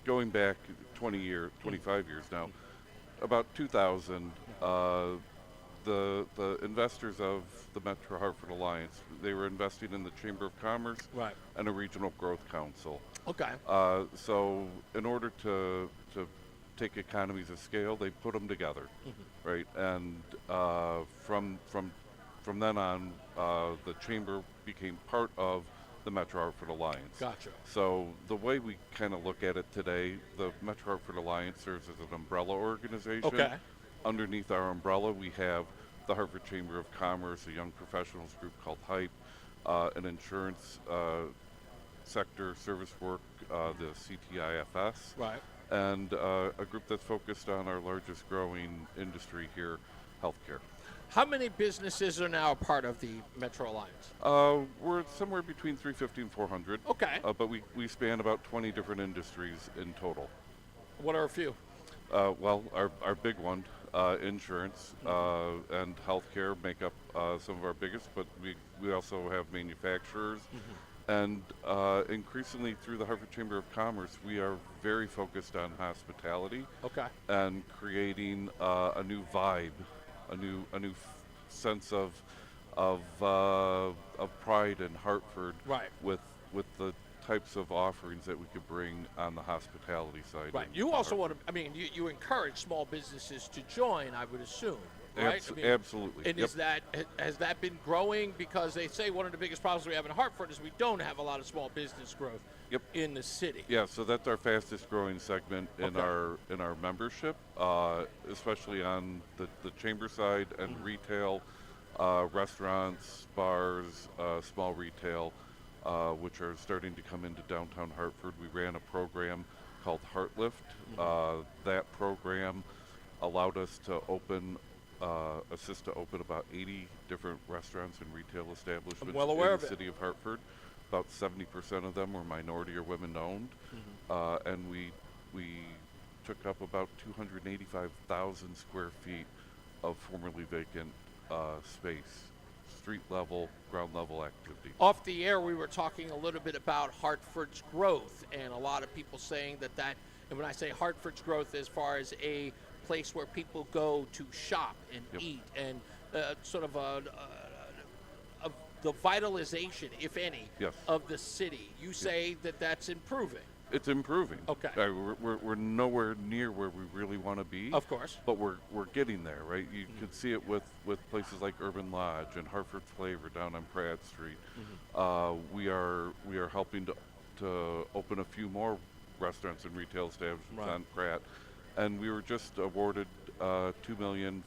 going back 25 years now, about 2000, the investors of the Metro Hartford Alliance, they were investing in the Chamber of Commerce and a Regional Growth Council. Okay. So in order to take economies of scale, they put them together, right? And from then on, the Chamber became part of the Metro Hartford Alliance. Gotcha. So the way we kind of look at it today, the Metro Hartford Alliance serves as an umbrella organization. Okay. Underneath our umbrella, we have the Hartford Chamber of Commerce, a young professionals group called HYPE, an insurance sector service work, the CTIFS. Right. And a group that's focused on our largest growing industry here, healthcare. How many businesses are now a part of the Metro Alliance? We're somewhere between 350 and 400. Okay. But we span about 20 different industries in total. What are a few? Well, our big one, insurance and healthcare make up some of our biggest, but we also have manufacturers. And increasingly through the Hartford Chamber of Commerce, we are very focused on hospitality. Okay. And creating a new vibe, a new sense of pride in Hartford. Right. With the types of offerings that we could bring on the hospitality side. Right. You also want to, you encourage small businesses to join, I would assume. Right? Absolutely. And has that been growing? Because they say one of the biggest problems we have in Hartford is we don't have a lot of small business growth in the city. Yeah, so that's our fastest growing segment in our membership, especially on the chamber side and retail, restaurants, bars, small retail, which are starting to come into downtown Hartford. We ran a program called Heartlift. That program allowed us to assist to open about 80 different restaurants and retail establishments in the city of Hartford. About 70% of them were minority or women-owned, and we took up about 285,000 square feet of formerly vacant space, street level, ground level activity. Off the air, we were talking a little bit about Hartford's growth, and a lot of people saying that, and when I say Hartford's growth as far as a place where people go to shop and eat, and sort of the vitalization, if any, of the city. You say that that's improving. It's improving. Okay. We're nowhere near where we really want to be. Of course. But we're getting there, right? You can see it with places like Urban Lodge and Hartford Flavor down on Pratt Street. We are helping to open a few more restaurants and retail establishments on Pratt, and we were just awarded $2 million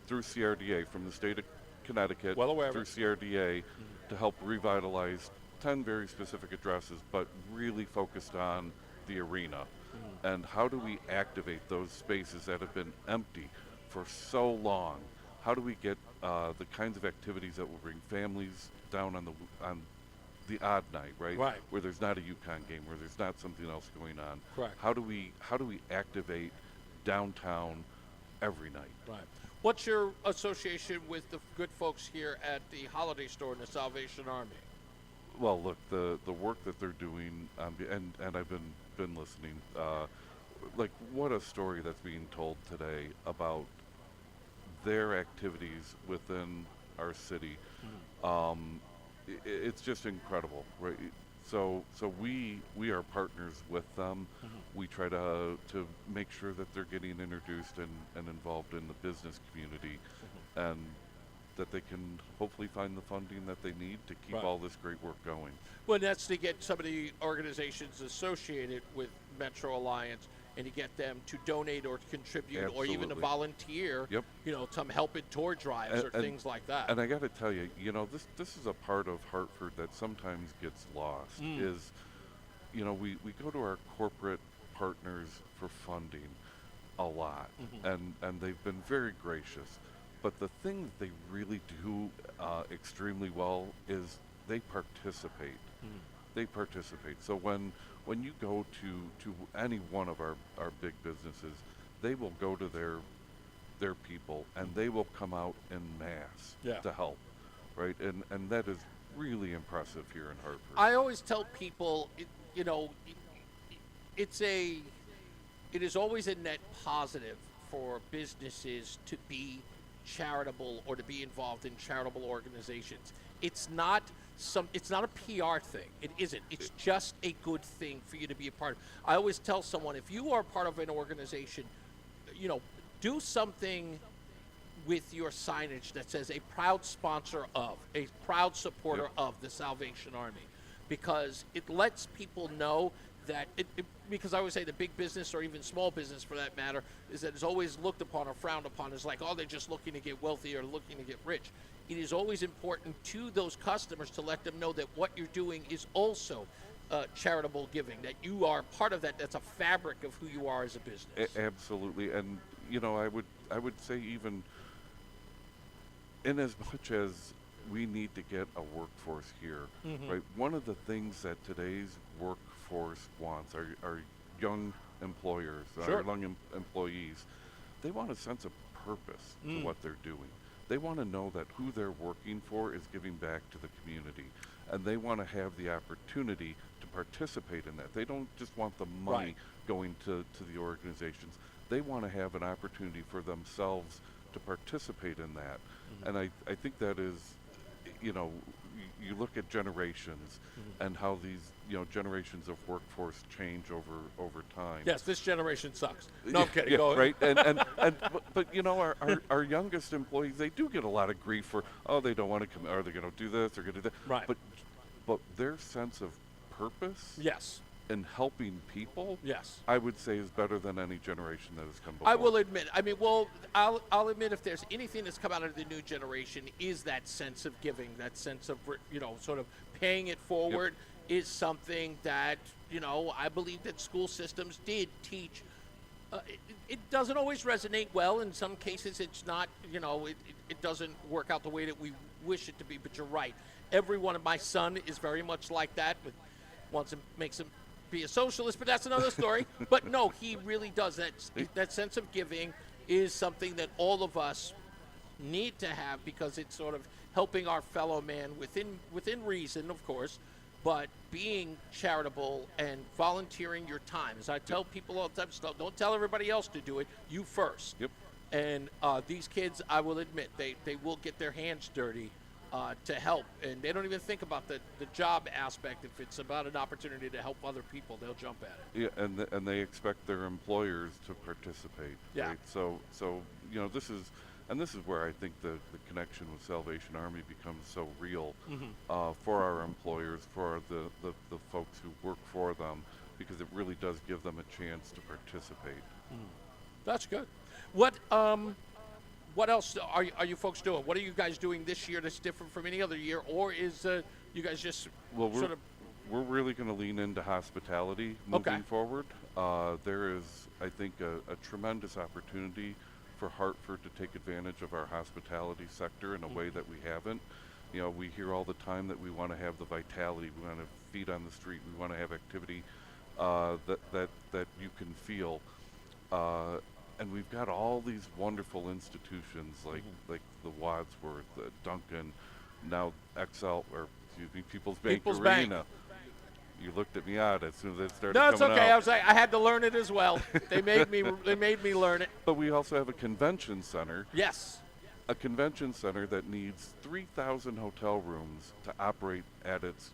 through CRDA from the state of Connecticut through CRDA to help revitalize 10 very specific addresses, but really focused on the arena. And how do we activate those spaces that have been empty for so long? How do we get the kinds of activities that will bring families down on the odd night, right? Where there's not a UConn game, where there's not something else going on. Correct. How do we activate downtown every night? Right. What's your association with the good folks here at the Holiday Store in the Salvation Army? Well, look, the work that they're doing, and I've been listening. Like, what a story that's being told today about their activities within our city. It's just incredible, right? So we are partners with them. We try to make sure that they're getting introduced and involved in the business community, and that they can hopefully find the funding that they need to keep all this great work going. Well, that's to get some of the organizations associated with Metro Alliance and to get them to donate or to contribute or even to volunteer, you know, some help in tour drives or things like that. And I got to tell you, you know, this is a part of Hartford that sometimes gets lost is, you know, we go to our corporate partners for funding a lot, and they've been very gracious. But the thing that they really do extremely well is they participate. They participate. So when you go to any one of our big businesses, they will go to their people and they will come out en masse to help, right? And that is really impressive here in Hartford. I always tell people, you know, it is always a net positive for businesses to be charitable or to be involved in charitable organizations. It's not a PR thing. It isn't. It's just a good thing for you to be a part of. I always tell someone, if you are part of an organization, you know, do something with your signage that says a proud sponsor of, a proud supporter of the Salvation Army, because it lets people know that because I always say the big business or even small business for that matter is that it's always looked upon or frowned upon as like, oh, they're just looking to get wealthy or looking to get rich. It is always important to those customers to let them know that what you're doing is also charitable giving, that you are part of that. That's a fabric of who you are as a business. Absolutely. And, you know, I would say even in as much as we need to get a workforce here, right? One of the things that today's workforce wants, our young employers, our young employees, they want a sense of purpose to what they're doing. They want to know that who they're working for is giving back to the community, and they want to have the opportunity to participate in that. They don't just want the money going to the organizations. They want to have an opportunity for themselves to participate in that. And I think that is, you know, you look at generations and how these, you know, generations of workforce change over time. Yes, this generation sucks. No, I'm kidding. Go right. But you know, our youngest employees, they do get a lot of grief for, oh, they don't want to come, are they going to do this, they're going to do that. Right. But their sense of purpose, and helping people, I would say is better than any generation that has come before. I will admit. I mean, well, I'll admit if there's anything that's come out of the new generation is that sense of giving, that sense of, you know, sort of paying it forward is something that, you know, I believe that school systems did teach. It doesn't always resonate well. In some cases, it's not, you know, it doesn't work out the way that we wish it to be. But you're right. Every one of my son is very much like that. But wants to makes him be a socialist, but that's another story. But no, he really does. That sense of giving is something that all of us need to have, because it's sort of helping our fellow man within reason, of course, but being charitable and volunteering your time. As I tell people all the time, don't tell everybody else to do it. You first. Yep. And these kids, I will admit, they will get their hands dirty to help, and they don't even think about the job aspect. If it's about an opportunity to help other people, they'll jump at it. Yeah, and they expect their employers to participate. Yeah. Right? So this is where I think the connection with Salvation Army becomes so real for our employers, for the folks who work for them, because it really does give them a chance to participate. That's good. What else are you folks doing? What are you guys doing this year that's different from any other year, or is you guys just sort of? We're really going to lean into hospitality moving forward. There is, I think, a tremendous opportunity for Hartford to take advantage of our hospitality sector in a way that we haven't. We hear all the time that we want to have the vitality, we want to feet on the street, we want to have activity that you can feel. And we've got all these wonderful institutions like the Wadsworth, Duncan, now People's Bank Arena. You looked at me odd as soon as it started. No, it's coming okay. out. I had to learn it as well. They made me learn it. But we also have a convention center. Yes. A convention center that needs 3,000 hotel rooms to operate at its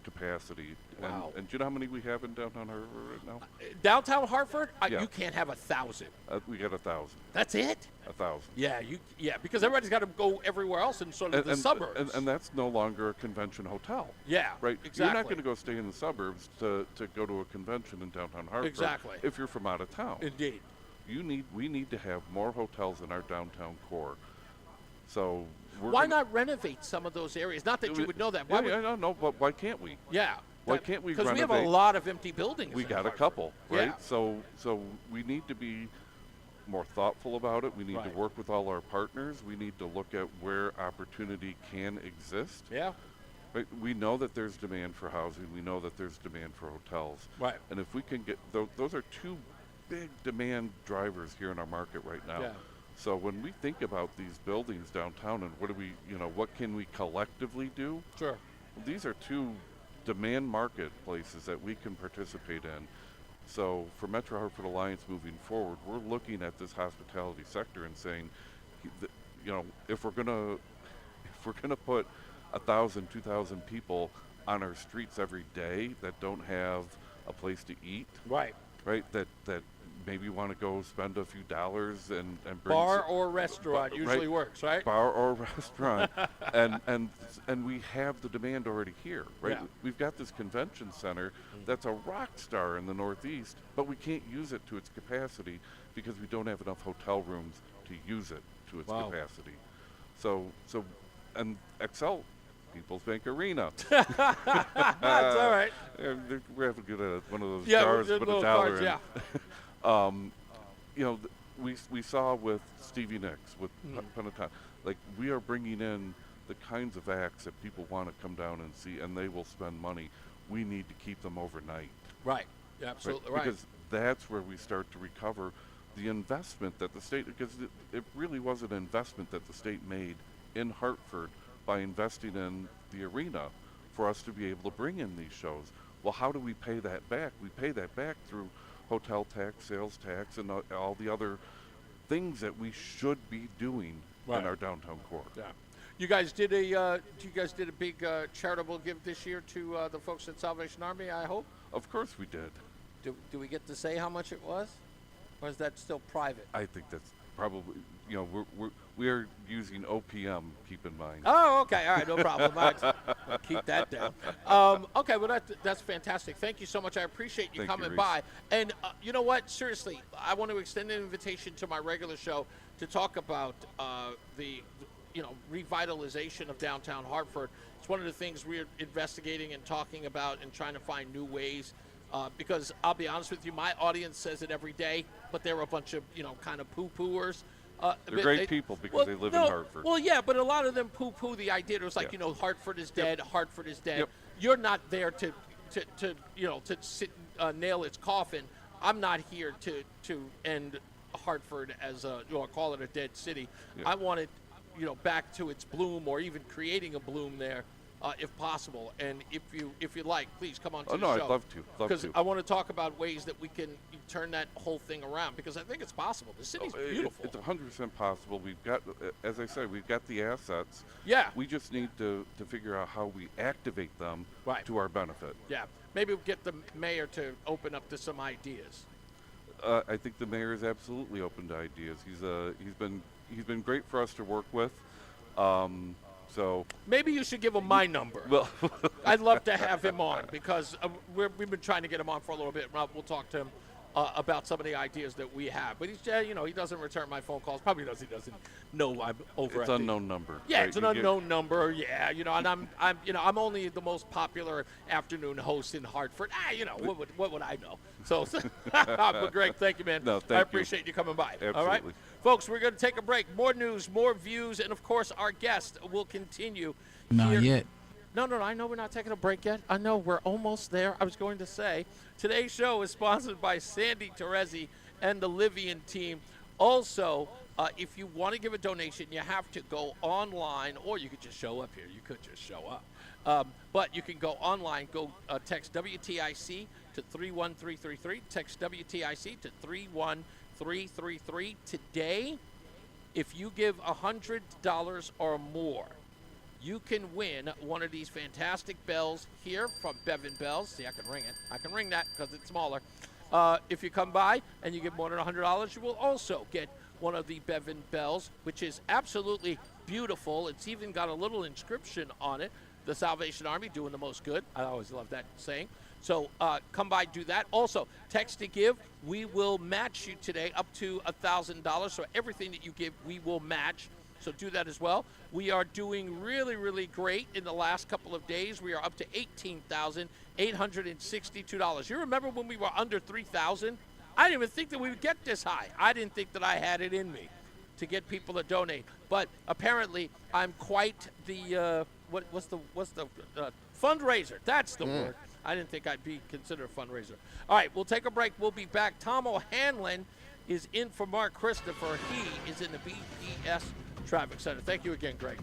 capacity. Wow. And do you know how many we have in downtown Hartford right now? Downtown Hartford? Yeah. You can't have 1,000. We got 1,000. That's it? 1,000. Yeah, because everybody's got to go everywhere else in sort of the suburbs. And that's no longer a convention hotel. Yeah, right. Exactly. You're not going to go stay in the suburbs to go to a convention in downtown Hartford. Exactly. If you're from out of town. Indeed. We need to have more hotels in our downtown core. So why not renovate some of those areas? Not that you would know that. Why no, but why can't we? Yeah. Why can't we? Because we have a lot of empty buildings. We got a couple, right? Yeah. So we need to be more thoughtful about it. We need to work with all our partners. We need to look at where opportunity can exist. Yeah. Right? We know that there's demand for housing. We know that there's demand for hotels. Right. And if we can get those are two big demand drivers here in our market right now. Yeah. So when we think about these buildings downtown and what can we collectively do? Sure. Well, these are two demand marketplaces that we can participate in. So for Metro Hartford Alliance moving forward, we're looking at this hospitality sector and saying, if we're gonna put 1,000, 2,000 people on our streets every day that don't have a place to eat, right, that maybe want to go spend a few dollars and bring bar or restaurant usually works, right? Bar or restaurant, and we have the demand already here, right? Yeah. We've got this convention center that's a rock star in the Northeast, but we can't use it to its capacity because we don't have enough hotel rooms to use it to its capacity. So and Excel. People's Bank Arena. That's all right. We're having to get one of those jars, put $1 cards, in. Yeah. We saw with Stevie Nicks, with Pentatonic, like we are bringing in the kinds of acts that people want to come down and see, and they will spend money. We need to keep them overnight. Right. Absolutely right. Because that's where we start to recover the investment that the state, because it really was an investment that the state made in Hartford by investing in the arena for us to be able to bring in these shows. Well, how do we pay that back? We pay that back through hotel tax, sales tax, and all the other things that we should be doing in our downtown core. Yeah. You guys did a big charitable give this year to the folks at Salvation Army, I hope? Of course we did. Do we get to say how much it was? Or is that still private? I think that's probably, we are using OPM, keep in mind. Oh, okay. All right. No problem. I'll keep that down. Okay. Well, that's fantastic. Thank you so much. I appreciate you coming by. And you know what? Seriously, I want to extend an invitation to my regular show to talk about the revitalization of downtown Hartford. It's one of the things we're investigating and talking about and trying to find new ways. Because I'll be honest with you, my audience says it every day, but they're a bunch of, kind of poo-pooers. They're great people because they live in Hartford. Well, yeah, but a lot of them poo-poo the idea. It was like, Hartford is dead, Hartford is dead. Yep. You're not there to sit nail its coffin. I'm not here to end Hartford as call it a dead city. Yeah. I want it, back to its bloom or even creating a bloom there. if possible. And if you like, please come on to the no, show. I'd love to. Because I want to talk about ways that we can turn that whole thing around, because I think it's possible. The city's beautiful. It's 100% possible. We've got, as I said, we've got the assets. Yeah. We just need to figure out how we activate them to our benefit. Yeah. Maybe we'll get the mayor to open up to some ideas. I think the mayor is absolutely open to ideas. He's been great for us to work with. So maybe you should give him my number. Well, I'd love to have him on, because we've been trying to get him on for a little bit. We'll talk to him about some of the ideas that we have. But he's, he doesn't return my phone calls. Probably he doesn't know I'm over. It's an unknown number. Yeah, right? it's an unknown number. Yeah, and I'm only the most popular afternoon host in Hartford. What would I know? So, but Greg, thank you, man. No, thank I you. appreciate you coming by. Absolutely. All right, folks, we're going to take a break. More news, more views, and of course, our guest will continue. Not yet. No, I know we're not taking a break yet. I know we're almost there. I was going to say, today's show is sponsored by Sandy Terezi and the Livian team. Also, if you want to give a donation, you have to go online, or you could just show up here. You could just show up. But you can go online. Go text WTIC to 31333. Text WTIC to 31333. Today, if you give $100 or more, you can win one of these fantastic bells here from Bevan Bells. See, I can ring it. I can ring that because it's smaller. If you come by and you give more than $100, you will also get one of the Bevan Bells, which is absolutely beautiful. It's even got a little inscription on it. The Salvation Army doing the most good. I always love that saying. So come by, do that. Also, text to give. We will match you today up to $1,000. So everything that you give, we will match. So do that as well. We are doing really, really great in the last couple of days. We are up to $18,862. You remember when we were under $3,000? I didn't even think that we would get this high. I didn't think that I had it in me to get people to donate. But apparently, I'm quite the what's the fundraiser? That's the word. I didn't think I'd be considered a fundraiser. All right, we'll take a break. We'll be back. Tom O'Hanlon is in for Mark Christopher. He is in the BPS Traffic Center. Thank you again, Greg.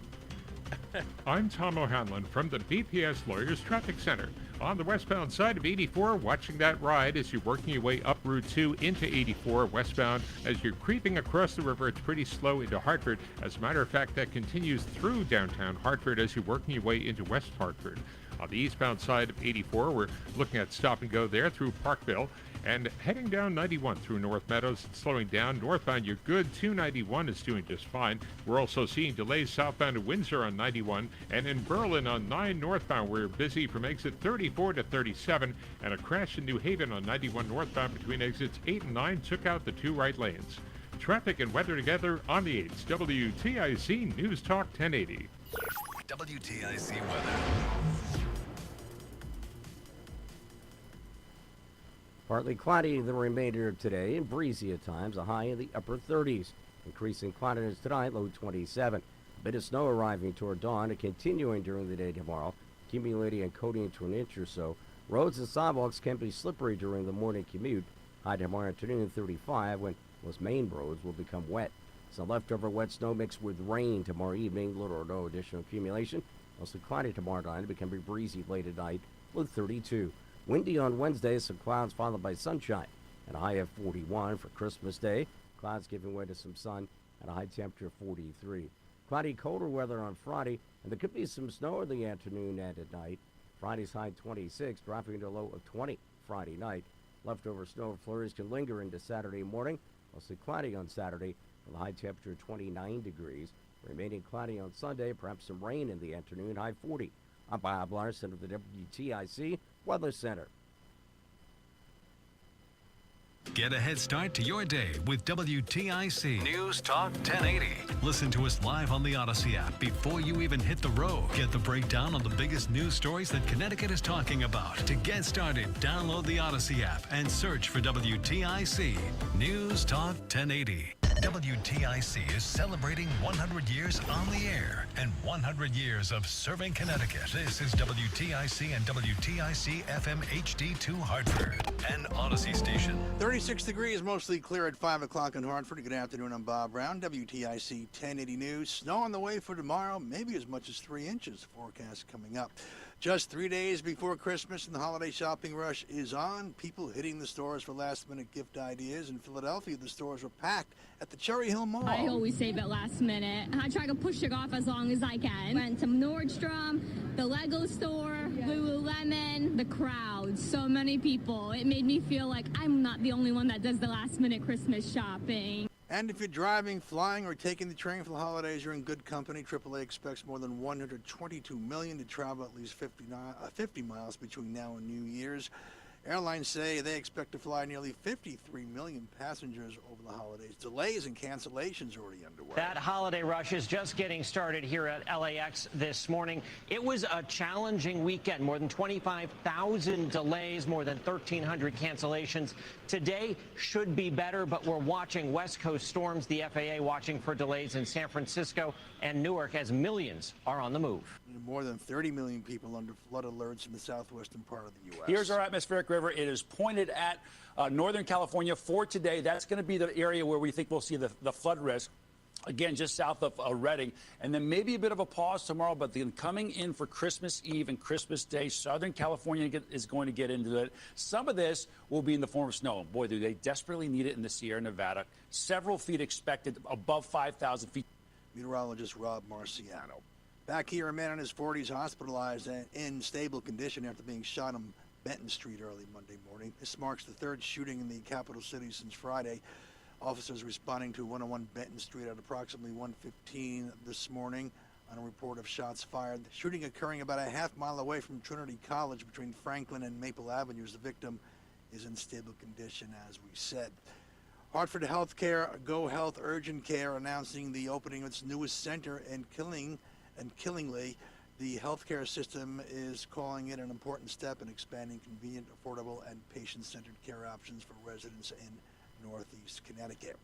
I'm Tom O'Hanlon from the BPS Lawyers Traffic Center. On the westbound side of 84, watching that ride as you're working your way up Route 2 into 84 westbound. As you're creeping across the river, it's pretty slow into Hartford. As a matter of fact, that continues through downtown Hartford as you're working your way into West Hartford. On the eastbound side of 84, we're looking at stop and go there through Parkville. And heading down 91 through North Meadows, it's slowing down. Northbound, you're good. 291 is doing just fine. We're also seeing delays southbound to Windsor on 91. And in Berlin on 9 northbound, we're busy from exit 34 to 37. And a crash in New Haven on 91 northbound between exits 8 and 9 took out the 2 right lanes. Traffic and weather together on the 8s. WTIC News Talk 1080. WTIC weather. Partly cloudy the remainder of today and breezy at times, a high in the upper 30s. Increasing cloudiness tonight, low 27. A bit of snow arriving toward dawn and continuing during the day tomorrow, accumulating and coating to an inch or so. Roads and sidewalks can be slippery during the morning commute. High tomorrow afternoon, 35, when most main roads will become wet. Some leftover wet snow mixed with rain tomorrow evening, little or no additional accumulation. Mostly cloudy tomorrow night, becoming breezy late at night, low 32. Windy on Wednesday, some clouds followed by sunshine, and a high of 41 for Christmas Day. Clouds giving way to some sun and a high temperature of 43. Cloudy, colder weather on Friday, and there could be some snow in the afternoon and at night. Friday's high 26, dropping to a low of 20 Friday night. Leftover snow flurries can linger into Saturday morning. Mostly cloudy on Saturday with a high temperature of 29 degrees. Remaining cloudy on Sunday, perhaps some rain in the afternoon, high 40. I'm Bob Larson of the WTIC Weather Center. Get a head start to your day with WTIC News Talk 1080. Listen to us live on the Odyssey app before you even hit the road. Get the breakdown on the biggest news stories that Connecticut is talking about. To get started, download the Odyssey app and search for WTIC News Talk 1080. WTIC is celebrating 100 years on the air and 100 years of serving Connecticut. This is WTIC and WTIC FM HD2 Hartford, an Odyssey station. 36 degrees, mostly clear at 5 o'clock in Hartford. Good afternoon, I'm Bob Brown, WTIC 1080 News. Snow on the way for tomorrow, maybe as much as 3 inches. Forecast coming up. Just 3 days before Christmas and the holiday shopping rush is on. People hitting the stores for last-minute gift ideas. In Philadelphia, the stores were packed at the Cherry Hill Mall. I always save it last minute. I try to push it off as long as I can. Went to Nordstrom, the Lego store, Lululemon, the crowd. So many people. It made me feel like I'm not the only one that does the last-minute Christmas shopping. And if you're driving, flying, or taking the train for the holidays, you're in good company. AAA expects more than $122 million to travel at least 50 miles between now and New Year's. Airlines say they expect to fly nearly 53 million passengers over the holidays. Delays and cancellations already underway. That holiday rush is just getting started here at LAX this morning. It was a challenging weekend. More than 25,000 delays, more than 1,300 cancellations. Today should be better, but we're watching West Coast storms. The FAA watching for delays in San Francisco and Newark as millions are on the move. More than 30 million people under flood alerts in the southwestern part of the U.S. Here's our atmospheric river. It is pointed at Northern California for today. That's going to be the area where we think we'll see the flood risk. Again, just south of Redding. And then maybe a bit of a pause tomorrow, but then coming in for Christmas Eve and Christmas Day, Southern California is going to get into it. Some of this will be in the form of snow. Boy, do they desperately need it in the Sierra Nevada. Several feet expected, above 5,000 feet. Meteorologist Rob Marciano. Back here, a man in his 40s hospitalized and in stable condition after being shot on Benton Street early Monday morning. This marks the third shooting in the capital city since Friday. Officers responding to 101 Benton Street at approximately 1:15 this morning on a report of shots fired. The shooting occurring about a half-mile away from Trinity College between Franklin and Maple Avenues. The victim is in stable condition, as we said. Hartford Healthcare Go Health Urgent Care announcing the opening of its newest center in Killingly. The healthcare system is calling it an important step in expanding convenient, affordable, and patient-centered care options for residents in Northeast Connecticut.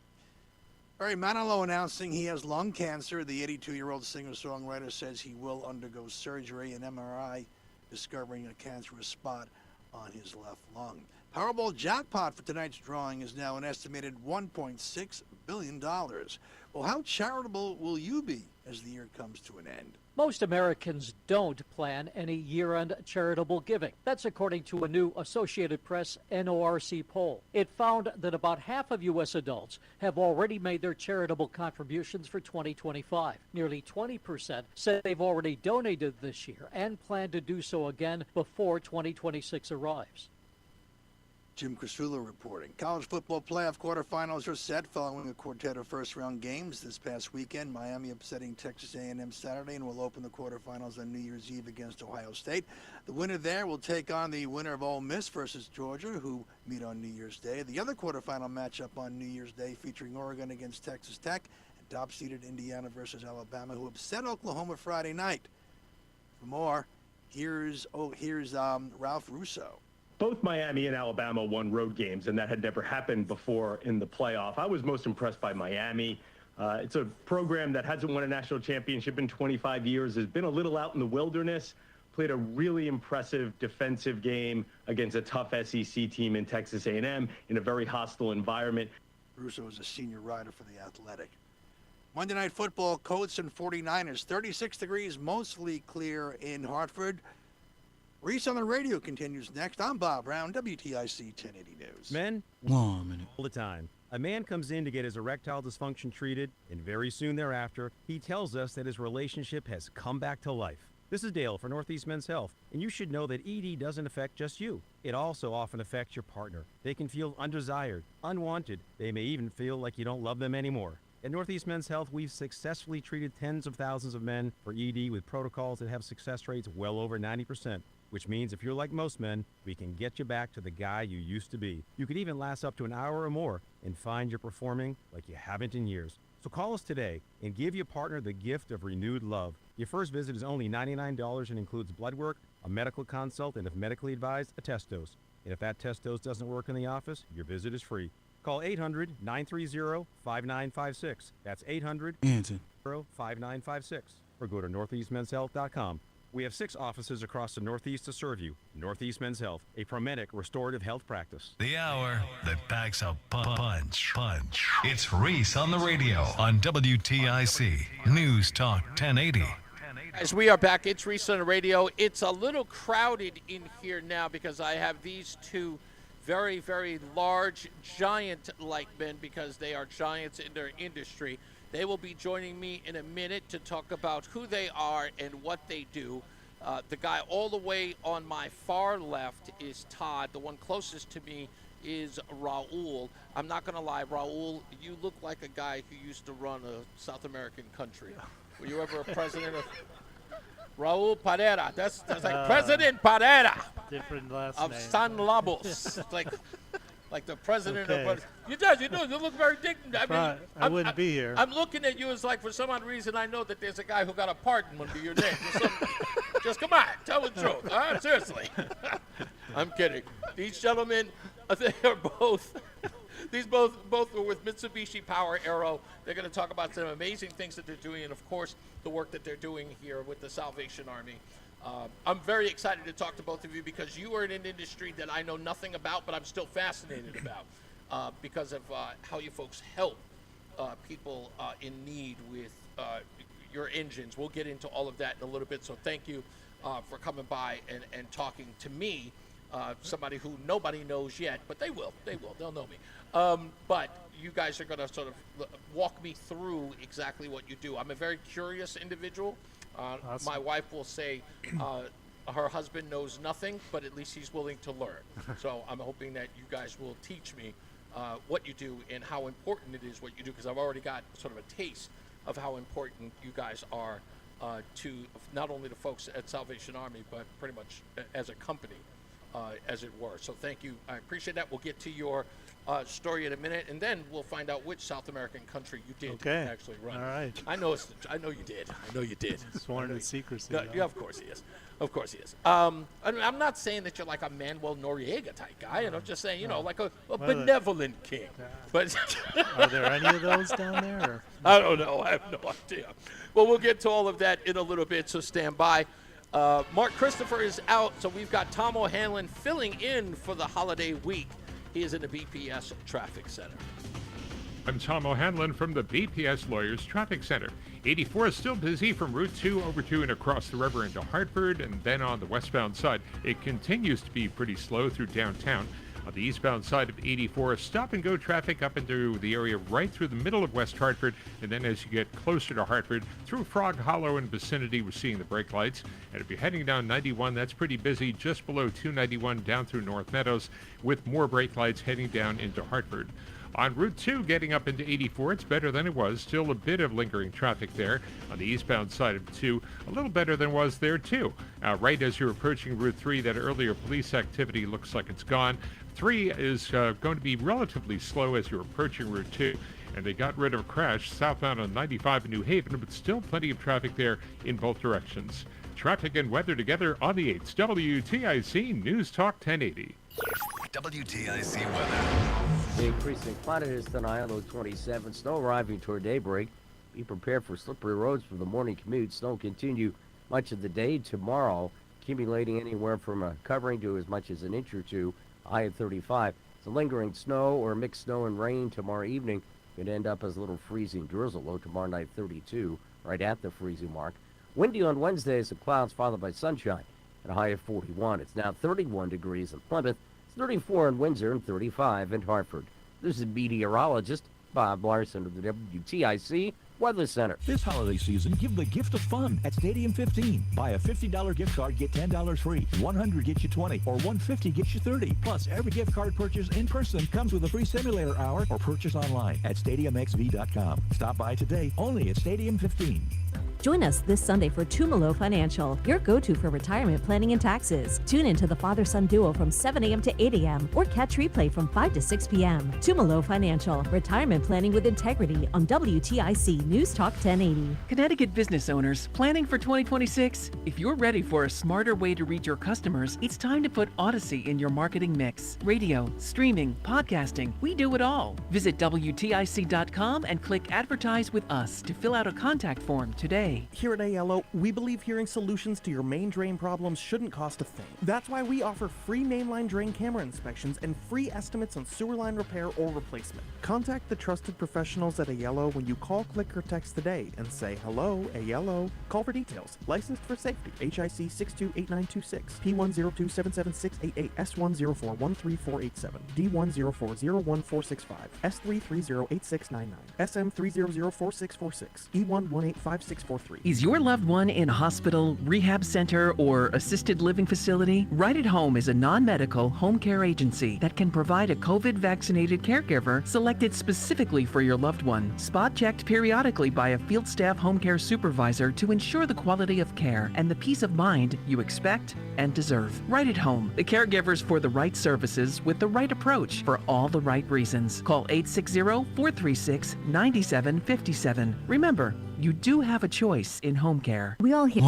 Barry Manilow announcing he has lung cancer. The 82-year-old singer-songwriter says he will undergo surgery and MRI, discovering a cancerous spot on his left lung. Powerball jackpot for tonight's drawing is now an estimated $1.6 billion. Well, how charitable will you be as the year comes to an end? Most Americans don't plan any year-end charitable giving. That's according to a new Associated Press NORC poll. It found that about half of U.S. adults have already made their charitable contributions for 2025. Nearly 20% said they've already donated this year and plan to do so again before 2026 arrives. Jim Krasula reporting. College football playoff quarterfinals are set following a quartet of first-round games this past weekend. Miami upsetting Texas A&M Saturday and will open the quarterfinals on New Year's Eve against Ohio State. The winner there will take on the winner of Ole Miss versus Georgia, who meet on New Year's Day. The other quarterfinal matchup on New Year's Day featuring Oregon against Texas Tech and top-seeded Indiana versus Alabama, who upset Oklahoma Friday night. For more, here's Ralph Russo. Both Miami and Alabama won road games, and that had never happened before in the playoff. I was most impressed by Miami. It's a program that hasn't won a national championship in 25 years, has been a little out in the wilderness, played a really impressive defensive game against a tough SEC team in Texas A&M in a very hostile environment. Russo is a senior writer for The Athletic. Monday Night Football, Colts and 49ers. 36 degrees, mostly clear in Hartford. Reese on the Radio continues next. I'm Bob Brown, WTIC 1080 News. Men, all the time. A man comes in to get his erectile dysfunction treated, and very soon thereafter, he tells us that his relationship has come back to life. This is Dale for Northeast Men's Health, and you should know that ED doesn't affect just you. It also often affects your partner. They can feel undesired, unwanted. They may even feel like you don't love them anymore. At Northeast Men's Health, we've successfully treated tens of thousands of men for ED with protocols that have success rates well over 90%. Which means if you're like most men, we can get you back to the guy you used to be. You could even last up to an hour or more and find you're performing like you haven't in years. So call us today and give your partner the gift of renewed love. Your first visit is only $99 and includes blood work, a medical consult, and if medically advised, a test dose. And if that test dose doesn't work in the office, your visit is free. Call 800-930-5956. That's 800-5956. Or go to northeastmenshealth.com. We have 6 offices across the Northeast to serve you. Northeast Men's Health, a Promedic restorative health practice. The hour that packs a punch. It's Reese on the Radio on WTIC News Talk 1080. As we are back, it's Reese on the Radio. It's a little crowded in here now because I have these two very, very large, giant-like men because they are giants in their industry. They will be joining me in a minute to talk about who they are and what they do. The guy all the way on my far left is Todd. The one closest to me is Raul. I'm not going to lie, Raul, you look like a guy who used to run a South American country. Were you ever a president of... Raul Parera. That's like President Parera. Different last of name. San Labos. like the president Okay. of... You look very dignified. Right. I wouldn't be here. I'm looking at you as like, for some odd reason, I know that there's a guy who got a pardon under your name. Just come on, tell the truth. All right, seriously. I'm kidding. These gentlemen, they are both... These both are with Mitsubishi Power Aero. They're going to talk about some amazing things that they're doing, and of course, the work that they're doing here with the Salvation Army. I'm very excited to talk to both of you because you are in an industry that I know nothing about, but I'm still fascinated about because of how you folks help people in need with your engines. We'll get into all of that in a little bit, so thank you for coming by and talking to me, somebody who nobody knows yet, but they will. They'll know me. But you guys are going to sort of walk me through exactly what you do. I'm a very curious individual. Awesome. My wife will say her husband knows nothing, but at least he's willing to learn. So I'm hoping that you guys will teach me what you do and how important it is what you do, because I've already got sort of a taste of how important you guys are to not only the folks at Salvation Army, but pretty much as a company, as it were. So thank you. I appreciate that. We'll get to your story in a minute, and then we'll find out which South American country you did actually run. All right. I know you did. Sworn in secrecy. Yeah, of course he is. I'm not saying that you're like a Manuel Noriega type guy, and I'm just saying, like a benevolent king. But are there any of those down there? Or? I don't know. I have no idea. Well, we'll get to all of that in a little bit, so stand by. Mark Christopher is out, so we've got Tom O'Hanlon filling in for the holiday week. He is in the BPS Traffic Center. I'm Tom O'Hanlon from the BPS Lawyers Traffic Center. 84 is still busy from Route 2 over to and across the river into Hartford, and then on the westbound side, it continues to be pretty slow through downtown. On the eastbound side of 84, stop-and-go traffic up into the area right through the middle of West Hartford, and then as you get closer to Hartford, through Frog Hollow and vicinity, we're seeing the brake lights. And if you're heading down 91, that's pretty busy just below 291 down through North Meadows, with more brake lights heading down into Hartford. On Route 2, getting up into 84, it's better than it was. Still a bit of lingering traffic there. On the eastbound side of 2, a little better than it was there, too. Right as you're approaching Route 3, that earlier police activity looks like it's gone. 3 is going to be relatively slow as you're approaching Route 2. And they got rid of a crash southbound on 95 in New Haven, but still plenty of traffic there in both directions. Traffic and weather together on the 8th. WTIC News Talk 1080. WTIC weather. The increasing cloudiness tonight, low 27. Snow arriving toward daybreak. Be prepared for slippery roads for the morning commute. Snow continue much of the day tomorrow, accumulating anywhere from a covering to as much as an inch or two. High at 35. The lingering snow or mixed snow and rain tomorrow evening could end up as a little freezing drizzle. Low tomorrow night 32, right at the freezing mark. Windy on Wednesday, some clouds followed by sunshine at a high of 41. It's now 31 degrees in Plymouth. It's 34 in Windsor and 35 in Hartford. This is meteorologist Bob Larson of the WTIC Weather Center. This holiday season, give the gift of fun at Stadium 15. Buy a $50 gift card, get $10 free. $100 gets you $20, or $150 gets you $30. Plus, every gift card purchase in person comes with a free simulator hour or purchase online at StadiumXV.com. Stop by today, only at Stadium 15. Join us this Sunday for Tumalo Financial, your go-to for retirement planning and taxes. Tune in to the father-son duo from 7 a.m. to 8 a.m. or catch replay from 5 to 6 p.m. Tumalo Financial, retirement planning with integrity on WTIC News Talk 1080. Connecticut business owners planning for 2026? If you're ready for a smarter way to reach your customers, it's time to put Odyssey in your marketing mix. Radio, streaming, podcasting, we do it all. Visit WTIC.com and click Advertise with Us to fill out a contact form today. Here at ALO, we believe hearing solutions to your main drain problems shouldn't cost a thing. That's why we offer free mainline drain camera inspections and free estimates on sewer line repair or replacement. Contact the trusted professionals at ALO when you call, click, or text today and say, hello, ALO. Call for details. Licensed for safety. HIC 628926, P10277688, S10413487, D10401465, S3308699, SM3004646, E1185643. Is your loved one in a hospital, rehab center, or assisted living facility? Right at Home is a non-medical home care agency that can provide a COVID-vaccinated caregiver selected specifically for your loved one. Spot checked periodically by a field staff home care supervisor to ensure the quality of care and the peace of mind you expect and deserve. Right at Home, the caregivers for the right services with the right approach for all the right reasons. Call 860-436-9757. Remember, you do have a choice in home care. We all hear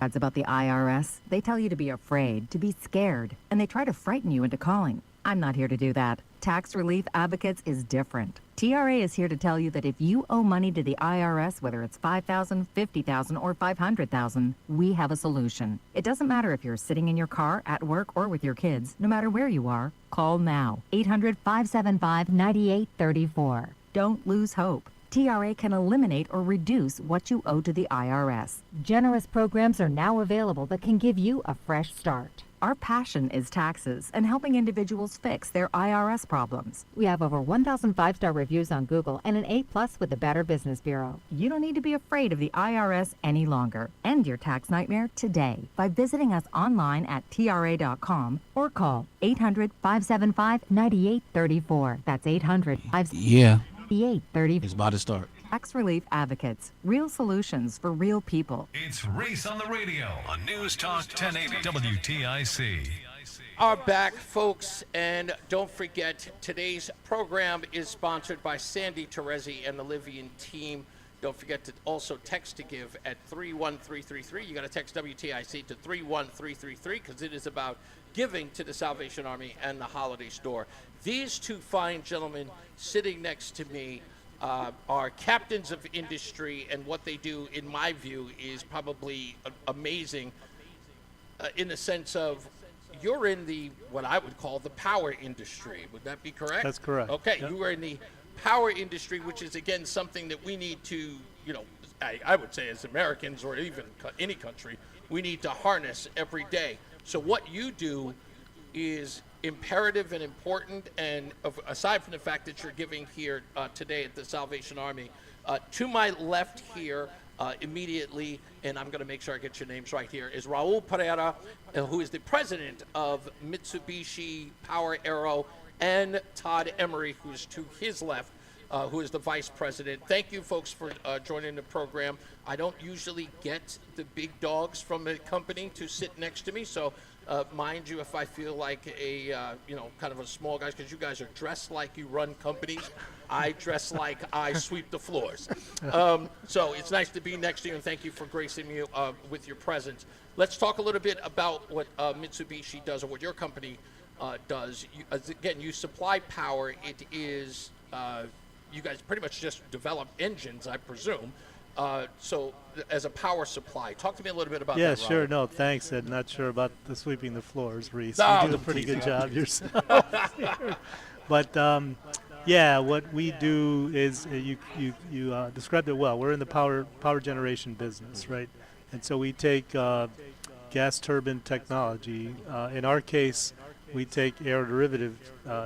ads about the IRS. They tell you to be afraid, to be scared, and they try to frighten you into calling. I'm not here to do that. Tax Relief Advocates is different. TRA is here to tell you that if you owe money to the IRS, whether it's $5,000, $50,000, or $500,000, we have a solution. It doesn't matter if you're sitting in your car, at work, or with your kids. No matter where you are, call now. 800-575-9834. Don't lose hope. TRA can eliminate or reduce what you owe to the IRS. Generous programs are now available that can give you a fresh start. Our passion is taxes and helping individuals fix their IRS problems. We have over 1,000 5-star reviews on Google and an A+ with the Better Business Bureau. You don't need to be afraid of the IRS any longer. End your tax nightmare today by visiting us online at TRA.com or call 800-575-9834. That's 800-575-9834. Yeah. It's about to start. Tax Relief Advocates. Real solutions for real people. It's Reese on the Radio on News Talk 1080 WTIC. Are back, folks, and don't forget, today's program is sponsored by Sandy Terezi and the Livian team. Don't forget to also text to give at 31333. You got to text WTIC to 31333 because it is about giving to the Salvation Army and the Holiday Store. These two fine gentlemen sitting next to me are captains of industry, and what they do, in my view, is probably amazing in the sense of you're in the, what I would call the power industry. Would that be correct? That's correct. Okay, Yep. You are in the power industry, which is, again, something that we need to, I would say as Americans or even any country, we need to harness every day. So what you do is imperative and important, and aside from the fact that you're giving here today at the Salvation Army, to my left here immediately, and I'm going to make sure I get your names right here, is Raul Pereira, who is the president of Mitsubishi Power Aero, and Todd Emery, who's to his left, who is the vice president. Thank you, folks, for joining the program. I don't usually get the big dogs from a company to sit next to me, so mind you, if I feel like a, kind of a small guy, because you guys are dressed like you run companies, I dress like I sweep the floors. So it's nice to be next to you, and thank you for gracing me with your presence. Let's talk a little bit about what Mitsubishi does, or what your company does. Again, you supply power. It is, you guys pretty much just develop engines, I presume. So as a power supply, talk to me a little bit about that. Yeah, Robert. sure. No, thanks. I'm not sure about the sweeping the floors, Reese. No, You do a pretty good job yourself. But yeah, what we do is you described it well. We're in the power generation business, right? And so we take gas turbine technology. In our case, we take aeroderivative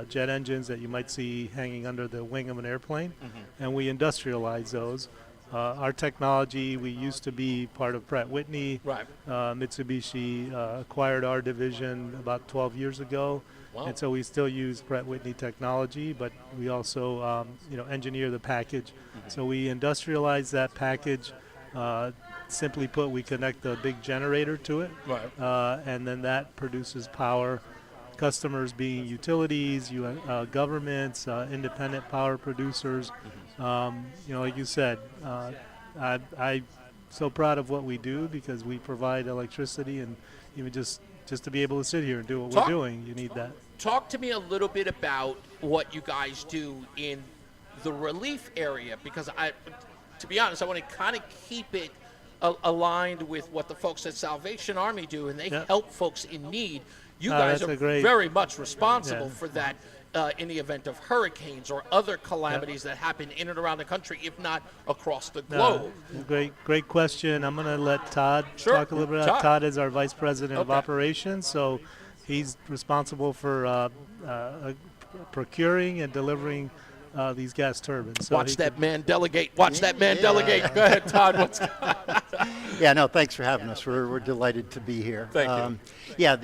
jet engines that you might see hanging under the wing of an airplane, and we industrialize those. Our technology, we used to be part of Pratt Whitney. Right. Mitsubishi acquired our division about 12 years ago. Wow. And so we still use Pratt Whitney technology, but we also engineer the package. So we industrialize that package, Simply put, we connect a big generator to it, and then that produces power. Customers being utilities, governments, independent power producers. Like you said, I'm so proud of what we do because we provide electricity, and even just to be able to sit here and do what we're doing, you need that. Talk to me a little bit about what you guys do in the relief area, because to be honest, I want to kind of keep it aligned with what the folks at Salvation Army do, and they help folks in need. You guys are very much responsible for that in the event of hurricanes or other calamities that happen in and around the country, if not across the globe. Great question. I'm going to let Todd talk a little bit about Todd is our Vice President of Operations, so he's responsible for procuring and delivering these gas turbines. So Watch that man delegate. Watch that man delegate. Go ahead, Todd. Yeah, no, thanks for having us. We're delighted to be here. Thank you. Yeah,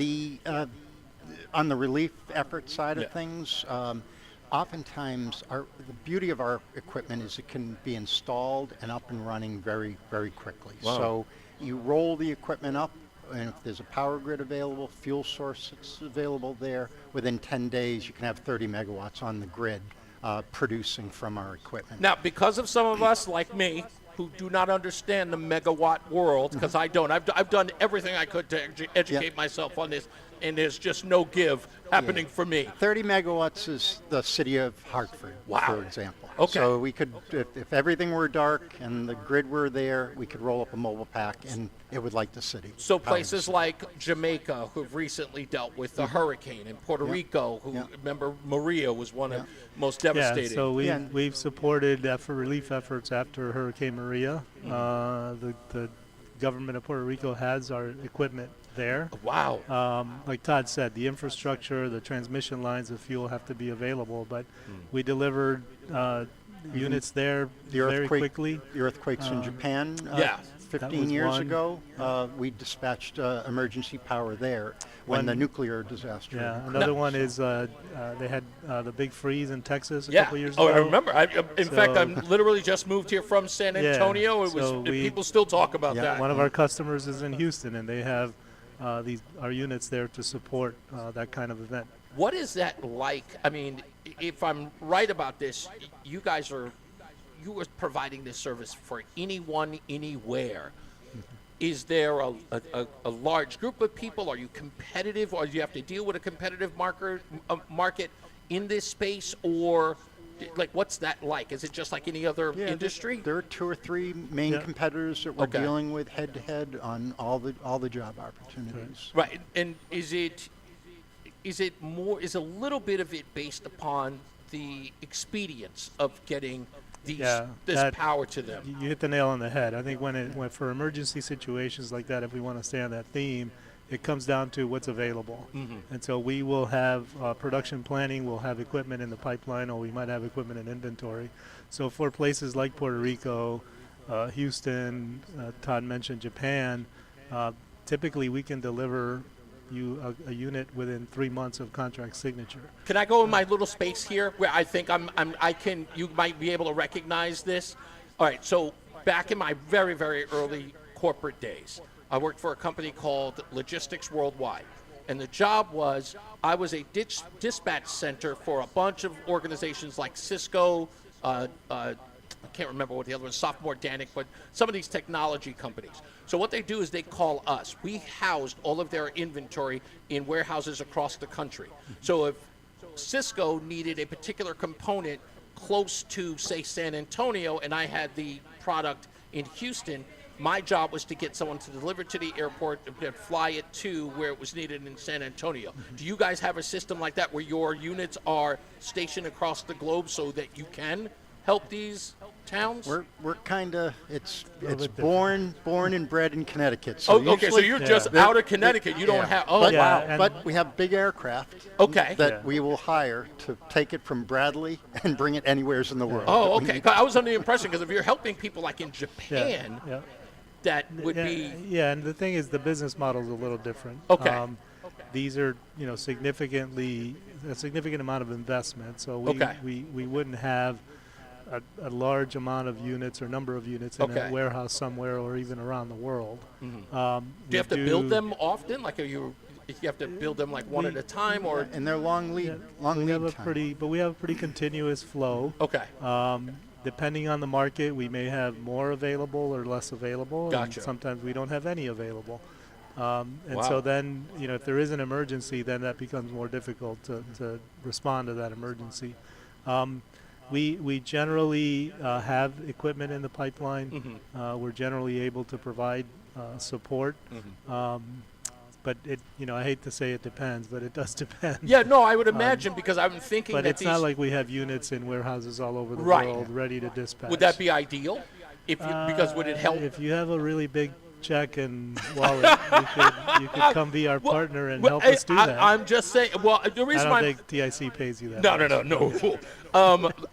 on the relief effort side of things, oftentimes the beauty of our equipment is it can be installed and up and running very, very quickly. Wow. So you roll the equipment up, and if there's a power grid available, fuel source that's available there, within 10 days you can have 30 megawatts on the grid producing from our equipment. Now, because of some of us like me who do not understand the megawatt world, because I don't, I've done everything I could to educate myself on this, and there's just no give happening for me. 30 megawatts is the city of Hartford, for example. Okay. So we could, if everything were dark and the grid were there, we could roll up a mobile pack and it would light the city. So places like Jamaica, who've recently dealt with the hurricane, and Puerto Rico, who, remember, Maria was one of the most devastating. Yeah, so we've supported relief efforts after Hurricane Maria. The government of Puerto Rico has our equipment there. Wow. Like Todd said, the infrastructure, the transmission lines of fuel have to be available, but we delivered units there very quickly. The earthquakes in Japan 15 years ago, we dispatched emergency power there when the nuclear disaster occurred. Another one is they had the big freeze in Texas a couple years ago. I remember. In fact, I'm literally just moved here from San Antonio. People still talk about that. One of our customers is in Houston, and they have our units there to support that kind of event. What is that like? I mean, if I'm right about this, you are providing this service for anyone, anywhere. Is there a large group of people? Are you competitive, or do you have to deal with a competitive market in this space, or like what's that like? Is it just like any other industry? There are 2 or 3 main competitors that we're dealing with head to head on all the job opportunities. Right, and is a little bit of it based upon the expedience of getting this power to them? You hit the nail on the head. I think when for emergency situations like that, if we want to stay on that theme, it comes down to what's available. And so we will have production planning, we'll have equipment in the pipeline, or we might have equipment in inventory. So for places like Puerto Rico, Houston, Todd mentioned Japan, typically we can deliver you a unit within 3 months of contract signature. Can I go in my little space here where I think you might be able to recognize this? All right, so back in my very, very early corporate days, I worked for a company called Logistics Worldwide. And the job was, I was a dispatch center for a bunch of organizations like Cisco, I can't remember what the other one, Sophomore Danic, but some of these technology companies. So what they do is they call us. We housed all of their inventory in warehouses across the country. So if Cisco needed a particular component close to, say, San Antonio, and I had the product in Houston, my job was to get someone to deliver it to the airport and fly it to where it was needed in San Antonio. Do you guys have a system like that where your units are stationed across the globe so that you can help these towns? We're kind of it's born and bred in Connecticut. So okay, so you're just out of Connecticut. You don't have. Oh, wow! But we have big aircraft. That we will hire to take it from Bradley and bring it anywhere in the world. Oh, okay. I was under the impression because if you're helping people like in Japan, that would be. Yeah, and the thing is, the business model is a little different. Okay. These are a significant amount of investment. So we wouldn't have a large amount of units or number of units in a warehouse somewhere or even around the world. Do you have to build them often? Like, you have to build them like one at a time, or and they're long lead time. But we have a pretty continuous flow. Okay. Depending on the market, we may have more available or less available. Gotcha. And sometimes we don't have any available. And Wow. so then, if there is an emergency, then that becomes more difficult to respond to that emergency. We generally have equipment in the pipeline. We're generally able to provide support. But I hate to say it depends, but it does depend. Yeah, no, I would imagine, because I'm thinking but that it's not like we have units in warehouses all over the Right. world ready to dispatch. Would that be ideal? Because would it help? If you have a really big check and wallet, you could come be our partner and help us do that. I'm just saying. Well, the reason I don't think TIC pays you that. No.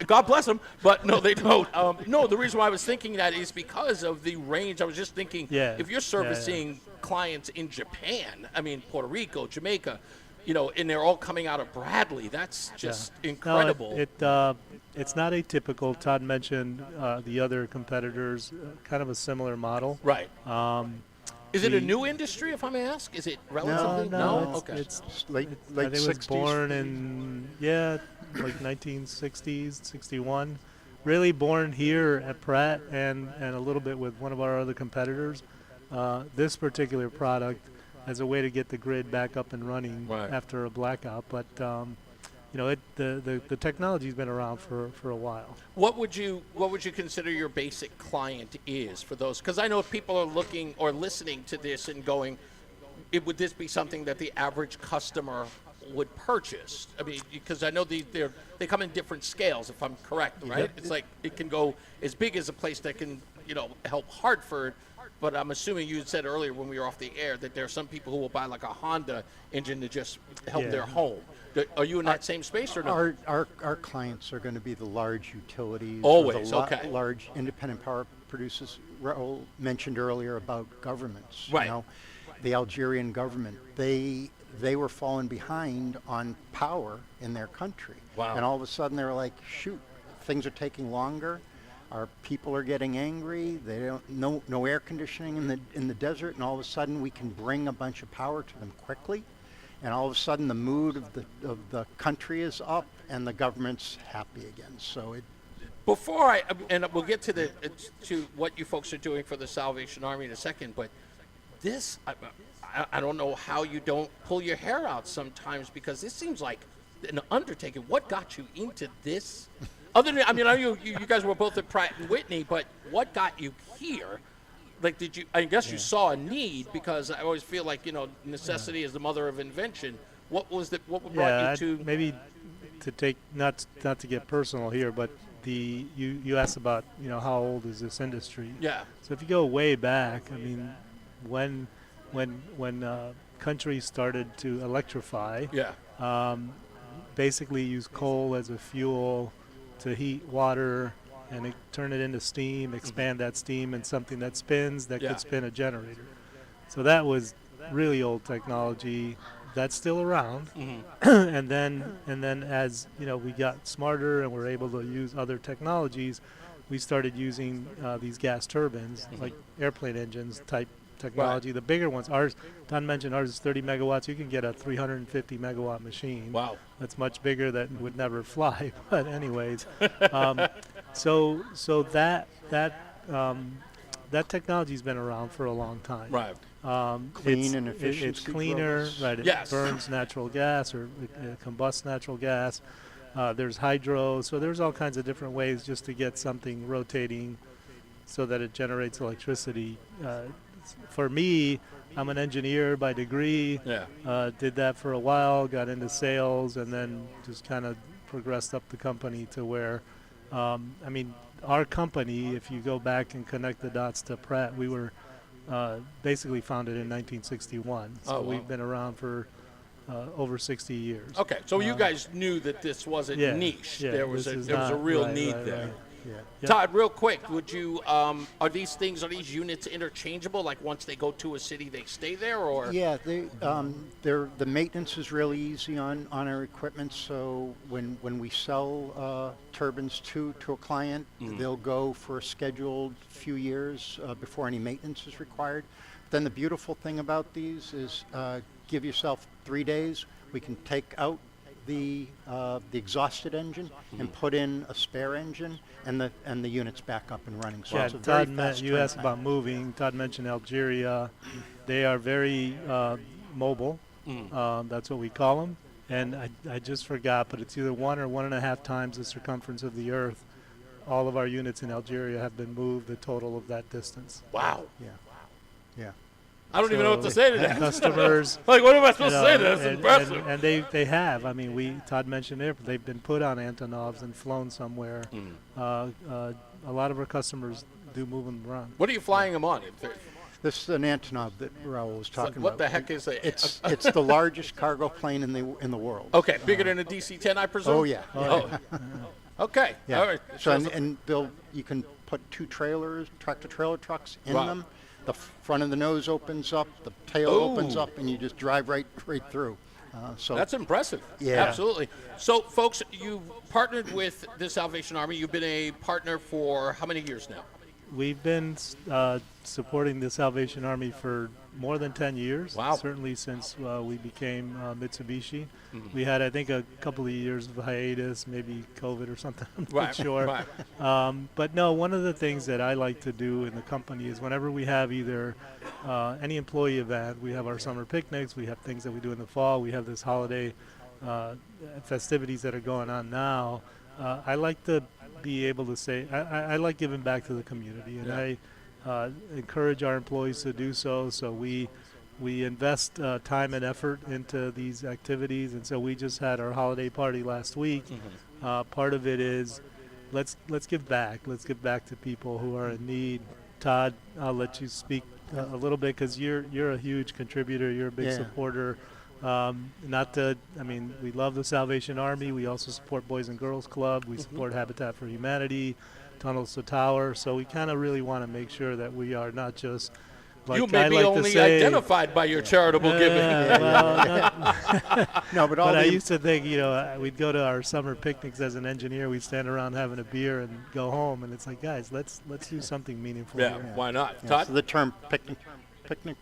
God bless them, but no, they don't. No, the reason why I was thinking that is because of the range. I was just thinking, if you're servicing clients in Japan, I mean Puerto Rico, Jamaica, and they're all coming out of Bradley, that's just incredible. No, it's not atypical. Todd mentioned the other competitors, kind of a similar model. Right. Is it a new industry, if I may ask? Is it relatively? No. Okay. It's late I think 60s. it was born in like 1960s, 61. Really born here at Pratt and a little bit with one of our other competitors. This particular product as a way to get the grid back up and running after a blackout, but the technology's been around for a while. What would you consider your basic client is for those? Because I know if people are looking or listening to this and going, would this be something that the average customer would purchase? I mean, because I know they come in different scales, if I'm correct, right? It's like it can go as big as a place that can help Hartford. But I'm assuming you said earlier when we were off the air that there are some people who will buy like a Honda engine to just help their home. Are you in that same space or no? Our clients are going to be the large utilities. Always, or the large independent power producers. Raul mentioned earlier about governments. Right. The Algerian government, they were falling behind on power in their country. Wow. And all of a sudden they're like, shoot, things are taking longer. Our people are getting angry. They don't no air conditioning in the desert, and all of a sudden we can bring a bunch of power to them quickly, and all of a sudden the mood of the country is up and the government's happy again. So Before we'll get to what you folks are doing for the Salvation Army in a second, but this I don't know how you don't pull your hair out sometimes, because this seems like an undertaking. What got you into this? Other than, I know you guys were both at Pratt & Whitney, but what got you here? Like, I guess you saw a need, because I always feel like, necessity is the mother of invention. What brought you to? Maybe to take, not to get personal here, but you asked about, how old is this industry? Yeah. So if you go way back, when countries started to electrify, basically use coal as a fuel to heat water and turn it into steam, expand that steam in something that spins, that could spin a generator. So that was really old technology. That's still around. and then as we got smarter and were able to use other technologies, we started using these gas turbines, like airplane engines type technology. The bigger ones, Don mentioned ours is 30 megawatts. You can get a 350 megawatt machine. Wow. That's much bigger, that would never fly. But anyways, so that technology's been around for a long time. Right. Clean and efficient. It's cleaner, right? It burns natural gas or it combusts natural gas. There's hydro, so there's all kinds of different ways just to get something rotating so that it generates electricity. For me, I'm an engineer by degree. Did that for a while, got into sales, and then just kind of progressed up the company to where, our company, if you go back and connect the dots to Pratt, we were basically founded in 1961. So we've been around for over 60 years. Okay, so you guys knew that this wasn't niche. There was a real need there. Yeah. Todd, real quick, would you are these units interchangeable? Like once they go to a city, they stay there, or? Yeah, the maintenance is really easy on our equipment. So when we sell turbines to a client, they'll go for a scheduled few years before any maintenance is required. Then the beautiful thing about these is give yourself 3 days. We can take out the exhausted engine and put in a spare engine, and the unit's back up and running. So yeah, it's a very fast you asked turnaround. about moving. Todd mentioned Algeria. They are very mobile. That's what we call them. And I just forgot, but it's either 1 or 1.5 times the circumference of the Earth. All of our units in Algeria have been moved the total of that distance. Wow. Yeah. I don't even know what to say to that. Customers, like, what am I supposed to say to that? That's impressive. And they have. I mean, Todd mentioned it. They've been put on Antonovs and flown somewhere. A lot of our customers do move them around. What are you flying them on? This is an Antonov that Raul was talking what about. the heck is it? It's the largest cargo plane in the world. Okay, bigger than a DC-10, I presume? Oh yeah. Okay. Yeah. All right. So and you can put 2 tractor trailer trucks in them. The front of the nose opens up, the tail opens up, and you just drive right through. So that's impressive. Yeah. Absolutely. So, folks, you've partnered with the Salvation Army. You've been a partner for how many years now? We've been supporting the Salvation Army for more than 10 years. Wow. Certainly since we became Mitsubishi. We had, I think, a couple of years of hiatus, maybe COVID or something. I'm not sure. Right. But no, one of the things that I like to do in the company is whenever we have either any employee event, we have our summer picnics, we have things that we do in the fall, we have this holiday festivities that are going on now. I like to be able to say I like giving back to the community, and I encourage our employees to do so. So we invest time and effort into these activities, and so we just had our holiday party last week. Part of it is let's give back. Let's give back to people who are in need. Todd, I'll let you speak a little bit because you're a huge contributor. You're a big supporter. We love the Salvation Army. We also support Boys and Girls Club. We support Habitat for Humanity, Tunnels to Tower. So we kind of really want to make sure that we are not just like you may be only identified by your charitable giving. No, but I used to think, we'd go to our summer picnics as an engineer. We'd stand around having a beer and go home, and it's like, guys, let's do something meaningful. Yeah, here. why not? Yeah, Todd? so the term picnic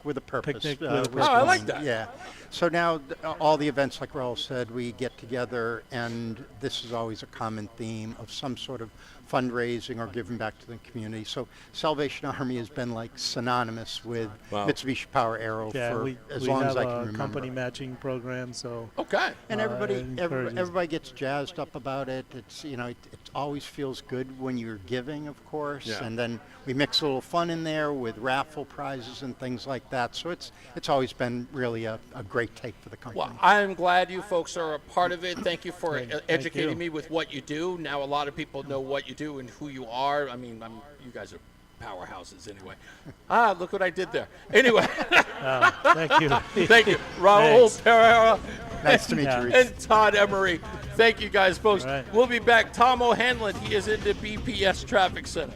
with a purpose. Picnic with a purpose. I like that. Yeah. So now all the events, like Raul said, we get together, and this is always a common theme of some sort of fundraising or giving back to the community. So Salvation Army has been like synonymous with Mitsubishi Power Aero for as long as I can remember. We have a company matching program, so and everybody gets jazzed up about it. It's it always feels good when you're giving, of course, and then we mix a little fun in there with raffle prizes and things like that. So it's always been really a great take for the company. Well, I'm glad you folks are a part of it. Thank you for educating me with what you do. Now a lot of people know what you do and who you are. I mean, you guys are powerhouses anyway. Look what I did there. Anyway. Thank you. Thank you. Raul Pereira. Nice to meet you, Reese. And Todd Emery. Thank you guys, folks. Right. We'll be back. Tom O'Hanlon, he is in the BPS Traffic Center.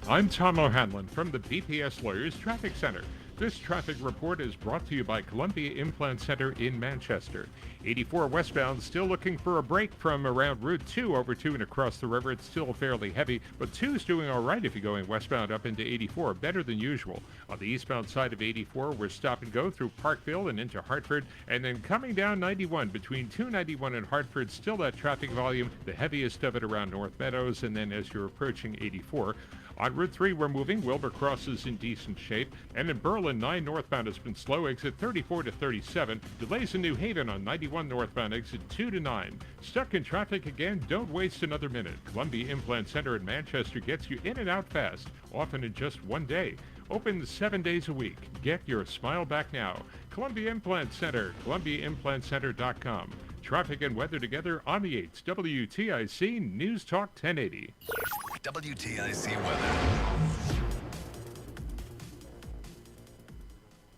I'm Tom O'Hanlon from the BPS Lawyers Traffic Center. This traffic report is brought to you by Columbia Implant Center in Manchester. 84 westbound still looking for a break from around Route 2 over 2 and across the river. It's still fairly heavy, but 2's doing all right if you're going westbound up into 84, better than usual. On the eastbound side of 84, we're stop and go through Parkville and into Hartford, and then coming down 91 between 291 and Hartford, still that traffic volume, the heaviest of it around North Meadows, and then as you're approaching 84. On Route 3, we're moving. Wilbur Cross is in decent shape. And in Berlin, 9 northbound has been slow, exit 34 to 37. Delays in New Haven on 91 northbound, exit 2 to 9. Stuck in traffic again? Don't waste another minute. Columbia Implant Center in Manchester gets you in and out fast, often in just one day. Open 7 days a week. Get your smile back now. Columbia Implant Center, ColumbiaImplantCenter.com. Traffic and weather together on the 8th. WTIC News Talk 1080. WTIC weather.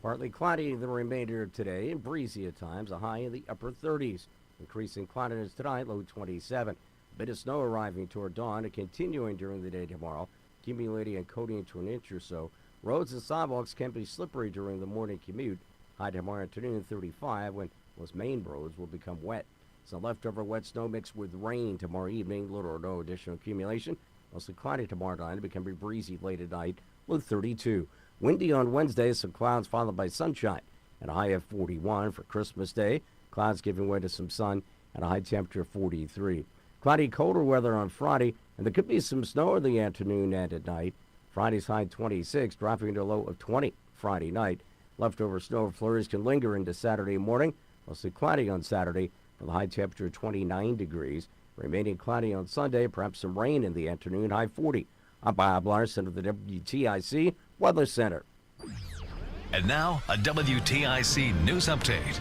Partly cloudy the remainder of today and breezy at times, a high in the upper 30s. Increasing cloudiness tonight, low 27. A bit of snow arriving toward dawn and continuing during the day tomorrow, accumulating and coating to an inch or so. Roads and sidewalks can be slippery during the morning commute. High tomorrow afternoon, 35, when most main roads will become wet. Some leftover wet snow mixed with rain tomorrow evening. Little or no additional accumulation. Mostly cloudy tomorrow night. It become breezy late at night with 32. Windy on Wednesday, some clouds followed by sunshine. And a high of 41 for Christmas Day. Clouds giving way to some sun and a high temperature of 43. Cloudy, colder weather on Friday, and there could be some snow in the afternoon and at night. Friday's high 26, dropping to a low of 20 Friday night. Leftover snow flurries can linger into Saturday morning. Mostly cloudy on Saturday with a high temperature of 29 degrees. Remaining cloudy on Sunday, perhaps some rain in the afternoon, high 40. I'm Bob Larson of the WTIC Weather Center. And now, a WTIC news update.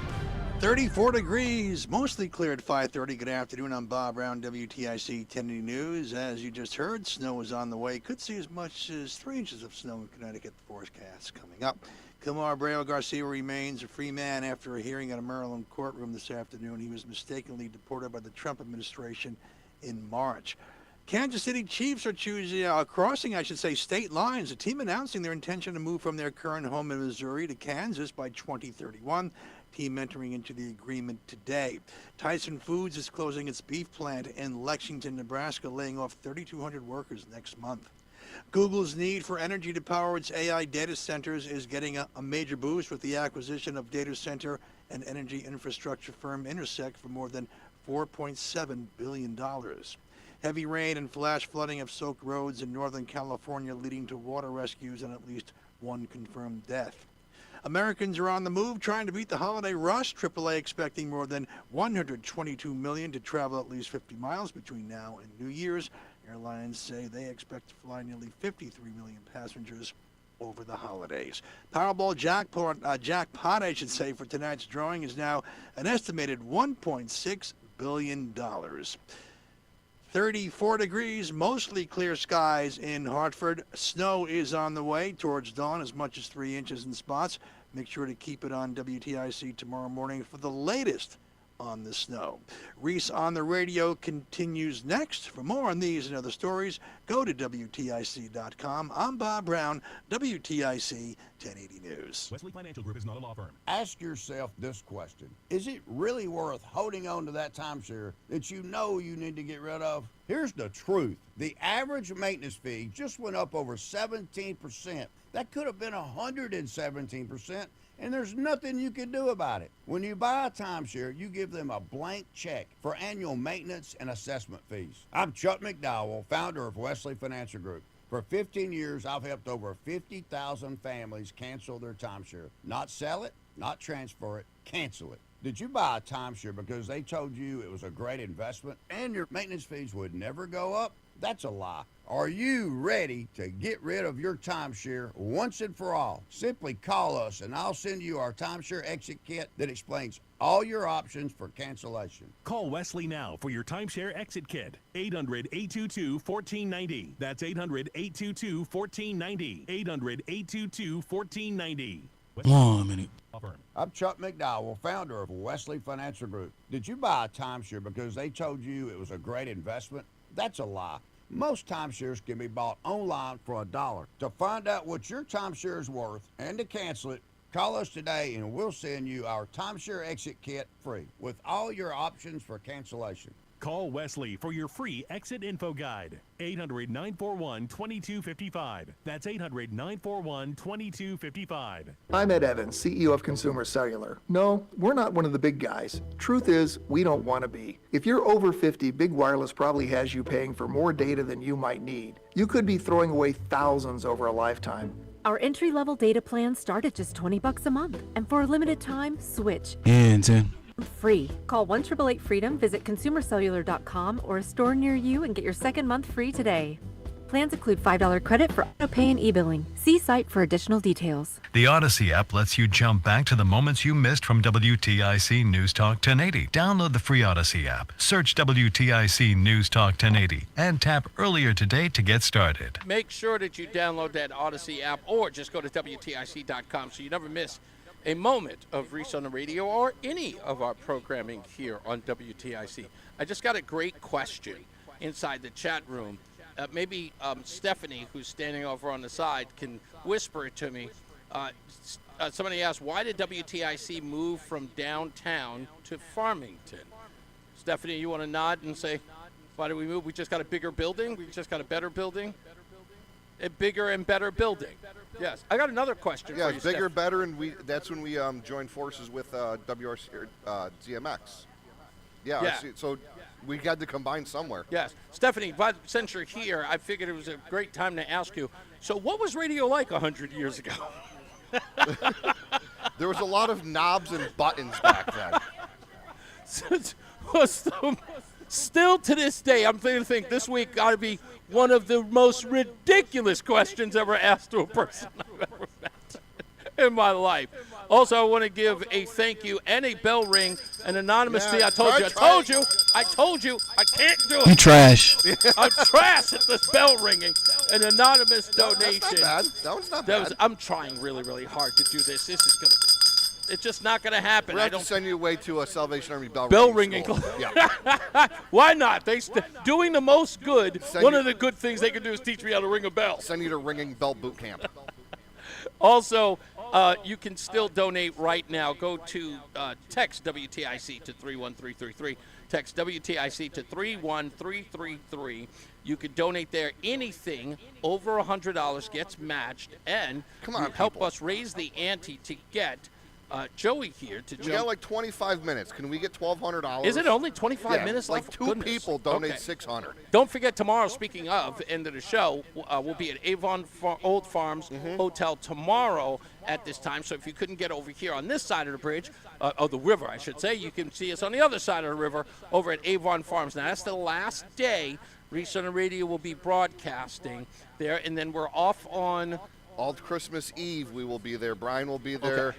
34 degrees, mostly clear at 5:30. Good afternoon. I'm Bob Brown, WTIC 1080 News. As you just heard, snow is on the way. Could see as much as 3 inches of snow in Connecticut. The forecast coming up. Kilmar Abreu Garcia remains a free man after a hearing at a Maryland courtroom this afternoon. He was mistakenly deported by the Trump administration in March. Kansas City Chiefs are crossing state lines. A team announcing their intention to move from their current home in Missouri to Kansas by 2031. Team entering into the agreement today. Tyson Foods is closing its beef plant in Lexington, Nebraska, laying off 3,200 workers next month. Google's need for energy to power its AI data centers is getting a major boost with the acquisition of data center and energy infrastructure firm Intersect for more than $4.7 billion. Heavy rain and flash flooding have soaked roads in Northern California, leading to water rescues and at least one confirmed death. Americans are on the move trying to beat the holiday rush. AAA expecting more than $122 million to travel at least 50 miles between now and New Year's. Airlines say they expect to fly nearly 53 million passengers over the holidays. Powerball jackpot, for tonight's drawing is now an estimated $1.6 billion. 34 degrees, mostly clear skies in Hartford. Snow is on the way towards dawn, as much as 3 inches in spots. Make sure to keep it on WTIC tomorrow morning for the latest on the snow. Reese on the Radio continues next. For more on these and other stories, go to WTIC.com. I'm Bob Brown, WTIC 1080 News. Wesley Financial Group is not a law firm. Ask yourself this question. Is it really worth holding on to that timeshare that you know you need to get rid of? Here's the truth. The average maintenance fee just went up over 17%. That could have been 117%. And there's nothing you can do about it. When you buy a timeshare, you give them a blank check for annual maintenance and assessment fees. I'm Chuck McDowell, founder of Wesley Financial Group. For 15 years, I've helped over 50,000 families cancel their timeshare. Not sell it, not transfer it, cancel it. Did you buy a timeshare because they told you it was a great investment and your maintenance fees would never go up? That's a lie. Are you ready to get rid of your timeshare once and for all? Simply call us and I'll send you our timeshare exit kit that explains all your options for cancellation. Call Wesley now for your timeshare exit kit. 800-822-1490. That's 800-822-1490. 800-822-1490. One minute. I'm Chuck McDowell, founder of Wesley Financial Group. Did you buy a timeshare because they told you it was a great investment? That's a lie. Most timeshares can be bought online for $1. To find out what your timeshare is worth and to cancel it, call us today and we'll send you our timeshare exit kit free with all your options for cancellation. Call Wesley for your free exit info guide. 800-941-2255. That's 800-941-2255. I'm Ed Evans, CEO of Consumer Cellular. No, we're not one of the big guys. Truth is, we don't want to be. If you're over 50, Big Wireless probably has you paying for more data than you might need. You could be throwing away thousands over a lifetime. Our entry-level data plans start at just $20 a month. And for a limited time, switch. Free. Call 1-888-FREEDOM, visit consumercellular.com or a store near you and get your second month free today. Plans include $5 credit for auto pay and e-billing. See site for additional details. The Odyssey app lets you jump back to the moments you missed from WTIC NewsTalk 1080. Download the free Odyssey app, search WTIC NewsTalk 1080, and tap earlier today to get started. Make sure that you download that Odyssey app or just go to WTIC.com so you never miss a moment of Reese on the Radio or any of our programming here on WTIC. I just got a great question. inside the chat room. Maybe Stephanie, who's standing over on the side, can whisper it to me. Somebody asked, why did WTIC move from downtown to Farmington? Stephanie, you want to nod and say, why did we move? We just got a bigger building? We just got a better building? A bigger and better building. Yes. I got another question yeah, for you, bigger, Steph. better, and that's when we joined forces with WRC, ZMX. Yeah. So we had to combine somewhere. Yes. Stephanie, since you're here, I figured it was a great time to ask you, so what was radio like 100 years ago? There was a lot of knobs and buttons back then. Still to this day, I'm going to think this week got to be one of the most ridiculous questions ever asked to a person I've ever met in my life. Also, I want to give a thank you and a bell ring, an anonymous fee. I told you, I can't do it. You trash. I'm trash at this bell ringing. An anonymous donation. That's not bad. That one's not bad. I'm trying really, really hard to do this. This is going to. It's just not going to happen. We're going to send you away to a Salvation Army bell ringing. Yeah. Why not? Doing the most good. One of the good things they can do is teach me how to ring a bell. Send you to ringing bell boot camp. Also, you can still donate right now. Go to text WTIC to 31333. Text WTIC to 31333. You can donate there. Anything over $100 gets matched, and help us raise the ante to get Joey here to We got like 25 minutes. Can we get $1,200? Is it only 25 minutes like left? Two people donate $600. Don't forget tomorrow, speaking of, end of the show, we'll be at Avon Old Farms Hotel tomorrow at this time. So if you couldn't get over here on this side of the bridge, the river, I should say, you can see us on the other side of the river over at Avon Farms. Now, that's the last day Reese on the Radio will be broadcasting there, and then we're off on... All Christmas Eve, we will be there. Brian will be there. Okay.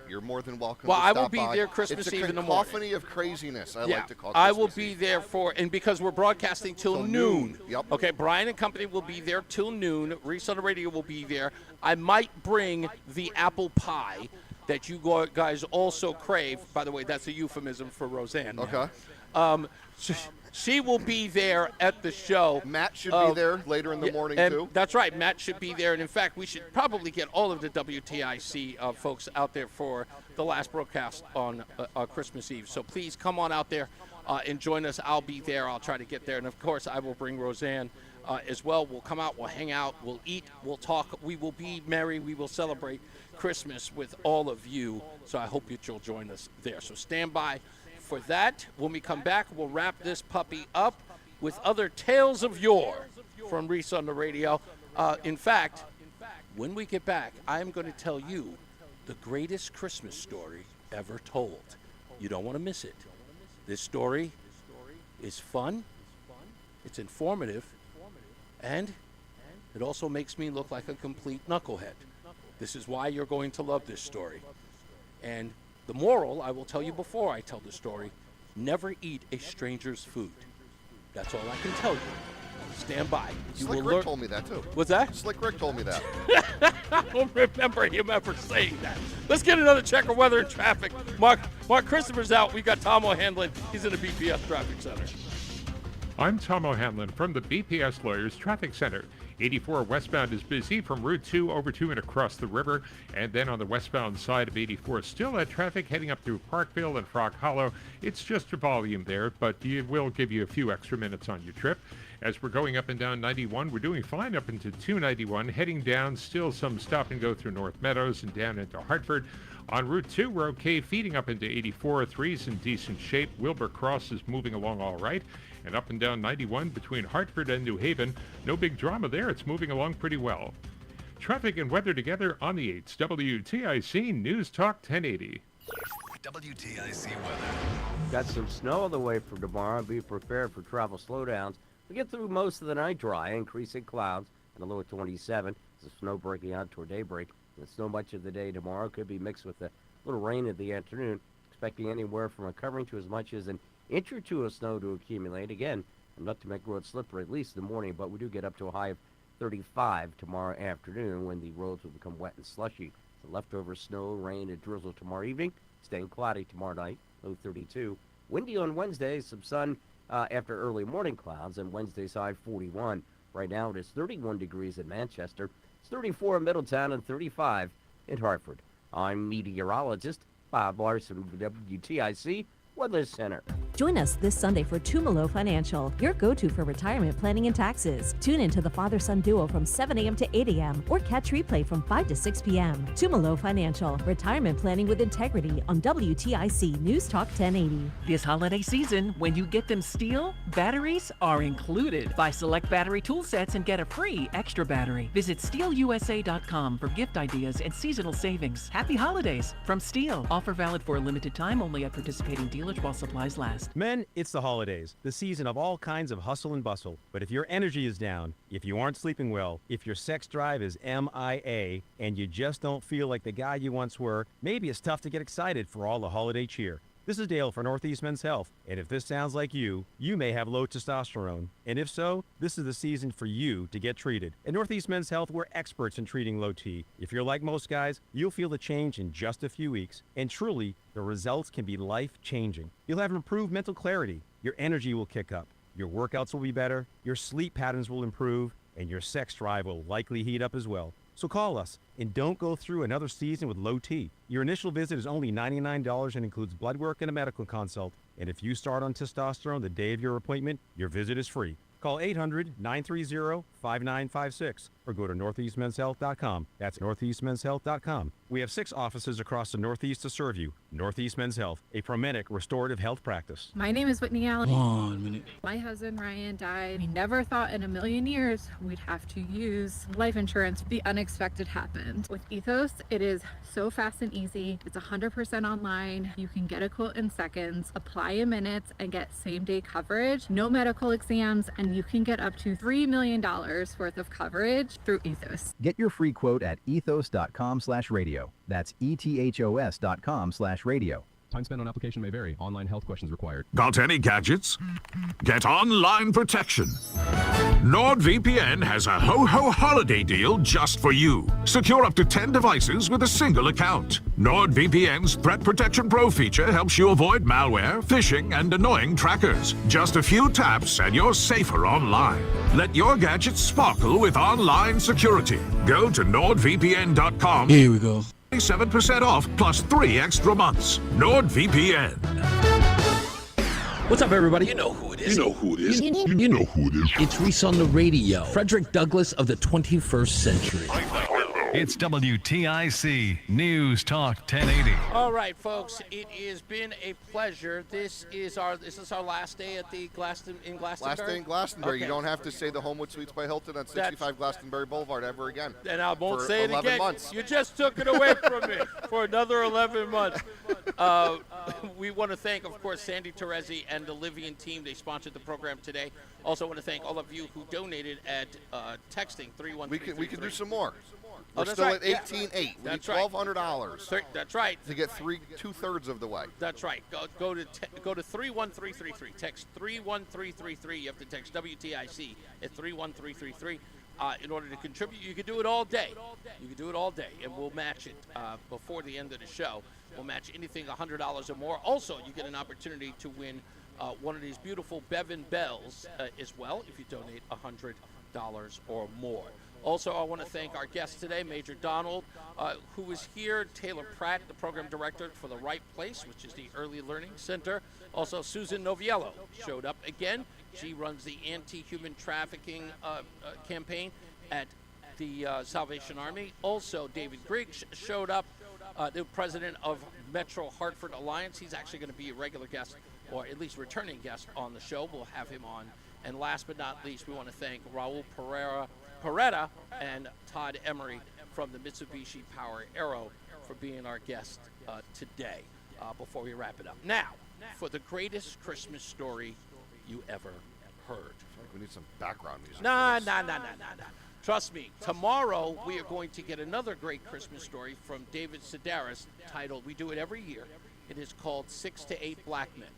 You're more than welcome well, to I stop will be by. there Christmas Eve in the morning. It's a cacophony of craziness, I like to call it. I will be there and because we're broadcasting till noon. Yep. Okay, Brian and company will be there till noon. Reese on the Radio will be there. I might bring the apple pie that you guys also crave. By the way, that's a euphemism for Roseanne. Okay. She will be there at the show. Matt should be there later in the morning, too. That's right. Matt should be there. And, in fact, we should probably get all of the WTIC folks out there for the last broadcast on Christmas Eve. So, please come on out there and join us. I'll be there. I'll try to get there. And, of course, I will bring Roseanne as well. We'll come out. We'll hang out. We'll eat. We'll talk. We will be merry. We will celebrate Christmas with all of you. So, I hope that you'll join us there. So, stand by for that. When we come back, we'll wrap this puppy up with other tales of yore from Reese on the Radio. In fact, when we get back, I'm going to tell you the greatest Christmas story ever told. You don't want to miss it. This story is fun, it's informative, and it also makes me look like a complete knucklehead. This is why you're going to love this story. And the moral, I will tell you before I tell the story, never eat a stranger's food. That's all I can tell you. Stand by. Slick Rick told me that, too. What's that? Slick Rick told me that. I don't remember him ever saying that. Let's get another check of weather and traffic. Mark Christopher's out. We've got Tom O'Hanlon. He's in the BPS Traffic Center. I'm Tom O'Hanlon from the BPS Lawyers Traffic Center. 84 westbound is busy from Route 2 over to and across the river, and then on the westbound side of 84 still at traffic heading up through Parkville and Frog Hollow. It's just a volume there, but it will give you a few extra minutes on your trip. As we're going up and down 91, we're doing fine up into 291. Heading down, still some stop and go through North Meadows and down into Hartford. On Route 2, we're okay feeding up into 84. 3's in decent shape. Wilbur Cross is moving along all right. And up and down 91 between Hartford and New Haven, no big drama there. It's moving along pretty well. Traffic and weather together on the 8s. WTIC News Talk 1080. WTIC weather. Got some snow on the way for tomorrow. Be prepared for travel slowdowns. We get through most of the night dry, increasing clouds, and a low of 27. The snow breaking out toward daybreak. The snow much of the day tomorrow could be mixed with a little rain in the afternoon. Expecting anywhere from a covering to as much as an inch or two of snow to accumulate. Again, enough to make roads slippery, at least in the morning, but we do get up to a high of 35 tomorrow afternoon when the roads will become wet and slushy. The leftover snow, rain, and drizzle tomorrow evening, staying cloudy tomorrow night, low 32. Windy on Wednesday, some sun after early morning clouds, and Wednesday's high 41. Right now it is 31 degrees in Manchester. It's 34 in Middletown and 35 in Hartford. I'm meteorologist Bob Larson with WTIC Weather Center. Join us this Sunday for Tumalo Financial, your go-to for retirement planning and taxes. Tune in to the father-son duo from 7 a.m. to 8 a.m. or catch replay from 5 to 6 p.m. Tumalo Financial, retirement planning with integrity on WTIC News Talk 1080. This holiday season, when you get them STIHL, batteries are included. Buy select battery tool sets and get a free extra battery. Visit STIHLUSA.com for gift ideas and seasonal savings. Happy holidays from STIHL. Offer valid for a limited time only at participating dealers while supplies last. Men, it's the holidays, the season of all kinds of hustle and bustle. But if your energy is down, if you aren't sleeping well, if your sex drive is MIA, and you just don't feel like the guy you once were, maybe it's tough to get excited for all the holiday cheer. This is Dale for Northeast Men's Health, and if this sounds like you may have low testosterone. And if so, this is the season for you to get treated. At Northeast Men's Health, we're experts in treating low T. If you're like most guys, you'll feel the change in just a few weeks, and truly, the results can be life-changing. You'll have improved mental clarity, your energy will kick up, your workouts will be better, your sleep patterns will improve, and your sex drive will likely heat up as well. So call us and don't go through another season with low T. Your initial visit is only $99 and includes blood work and a medical consult. And if you start on testosterone the day of your appointment, your visit is free. Call 800-930-5956 or go to northeastmenshealth.com. That's northeastmenshealth.com. We have 6 offices across the Northeast to serve you. Northeast Men's Health, a Promenic restorative health practice. My name is Whitney Allen. 1 minute. My husband Ryan died. We never thought in a million years we'd have to use life insurance. The unexpected happened. With Ethos, it is so fast and easy. It's 100% online. You can get a quote in seconds, apply in minutes, and get same-day coverage. No medical exams, and you can get up to $3 million worth of coverage through Ethos. Get your free quote at ethos.com/radio. That's ethos.com/radio. Time spent on application may vary. Online health questions required. Got any gadgets? Get online protection. NordVPN has a ho-ho holiday deal just for you. Secure up to 10 devices with a single account. NordVPN's Threat Protection Pro feature helps you avoid malware, phishing, and annoying trackers. Just a few taps and you're safer online. Let your gadgets sparkle with online security. Go to NordVPN.com. Here we go. 7% off plus 3 extra months. NordVPN. What's up, everybody? You know who it is. You know who it is. You know who it is. It's Reese on the Radio. Frederick Douglass of the 21st century. It's WTIC News Talk 1080. All right, folks, it has been a pleasure. This is our last day at the in Glastonbury. Last day in Glastonbury. Okay. You don't have to say the Homewood Suites by Hilton on 65 Glastonbury Boulevard ever again. And I won't for say it 11 again. months. You just took it away from me for another 11 months. We want to thank, of course, Sandy Terezi and the Livian team. They sponsored the program today. Also want to thank all of you who donated at texting 31333. We can do some more. Oh, We're that's still right. at 18.8. We need That's right. $1,200. That's right. To get 2/3 of the way. That's right. Go to 31333. Text 31333. You have to text WTIC at 31333 in order to contribute. You can do it all day. You can do it all day, and we'll match it before the end of the show. We'll match anything $100 or more. Also, you get an opportunity to win one of these beautiful Bevan Bells as well if you donate $100 or more. Also, I want to thank our guest today, Major Donald, who is here, Taylor Pratt, the program director for The Right Place, which is the Early Learning Center. Also, Susan Noviello showed up again. She runs the anti-human trafficking campaign at the Salvation Army. Also, David Griggs showed up, the president of Metro Hartford Alliance. He's actually going to be a regular guest, or at least returning guest on the show. We'll have him on. And last but not least, we want to thank Raul Peretta and Todd Emery from the Mitsubishi Power Aero for being our guest today before we wrap it up. Now, for the greatest Christmas story you ever heard. I feel like we need some background music. Nah. Trust me, tomorrow we are going to get another great Christmas story from David Sedaris titled, we do it every year. It is called 6 to 8 Black Men.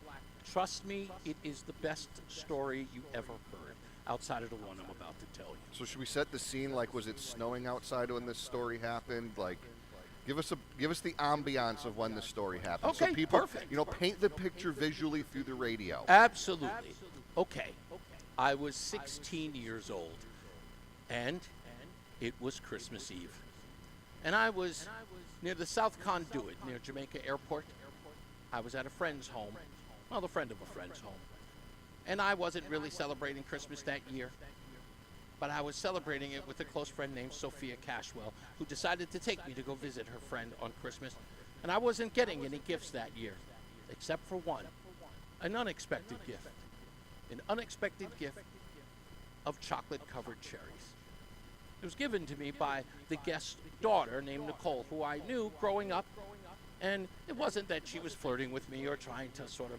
Trust me, it is the best story you ever heard outside of the one I'm about to tell you. So should we set the scene? Like, was it snowing outside when this story happened? Like, give us the ambiance of when the story happened. Okay, so people, perfect. paint the picture visually through the radio. Absolutely. Okay, I was 16 years old, and it was Christmas Eve. And I was near the South Conduit, near Jamaica Airport. I was at a friend's home, well, the friend of a friend's home. And I wasn't really celebrating Christmas that year, but I was celebrating it with a close friend named Sophia Cashwell, who decided to take me to go visit her friend on Christmas. And I wasn't getting any gifts that year, except for one, an unexpected gift. An unexpected gift of chocolate-covered cherries. It was given to me by the guest's daughter named Nicole, who I knew growing up. And it wasn't that she was flirting with me or trying to sort of,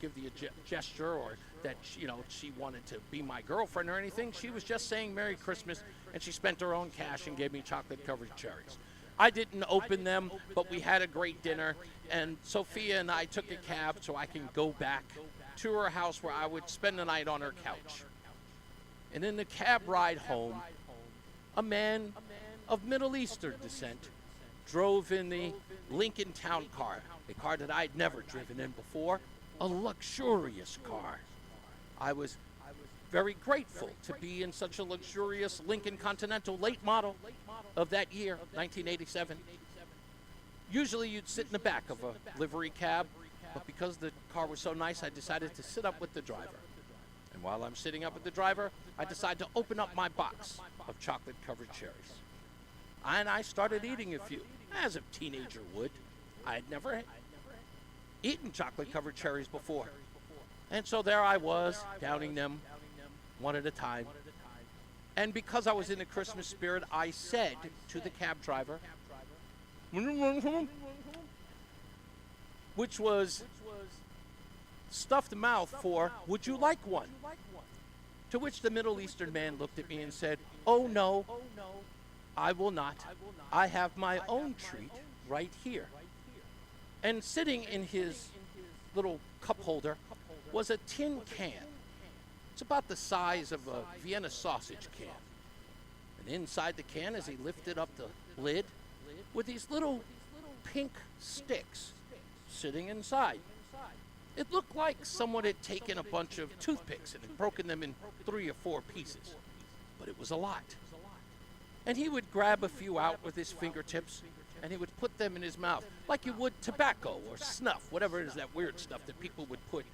give the gesture, or that, she wanted to be my girlfriend or anything. She was just saying Merry Christmas, and she spent her own cash and gave me chocolate-covered cherries. I didn't open them, but we had a great dinner, and Sophia and I took a cab so I can go back to her house where I would spend the night on her couch. And in the cab ride home, a man of Middle Eastern descent drove in the Lincoln Town Car, a car that I'd never driven in before, a luxurious car. I was very grateful to be in such a luxurious Lincoln Continental late model of that year, 1987. Usually you'd sit in the back of a livery cab, but because the car was so nice, I decided to sit up with the driver. And while I'm sitting up with the driver, I decided to open up my box of chocolate-covered cherries. And I started eating a few, as a teenager would. I had never eaten chocolate-covered cherries before. And so there I was, downing them one at a time. And because I was in the Christmas spirit, I said to the cab driver, which was stuffed mouth for, "Would you like one?" To which the Middle Eastern man looked at me and said, "Oh no, I will not. I have my own treat right here." And sitting in his little cup holder was a tin can. It's about the size of a Vienna sausage can. And inside the can, as he lifted up the lid, were these little pink sticks sitting inside. It looked like someone had taken a bunch of toothpicks and had broken them in 3 or 4 pieces, but it was a lot. And he would grab a few out with his fingertips, and he would put them in his mouth, like you would tobacco or snuff, whatever it is, that weird stuff that people would put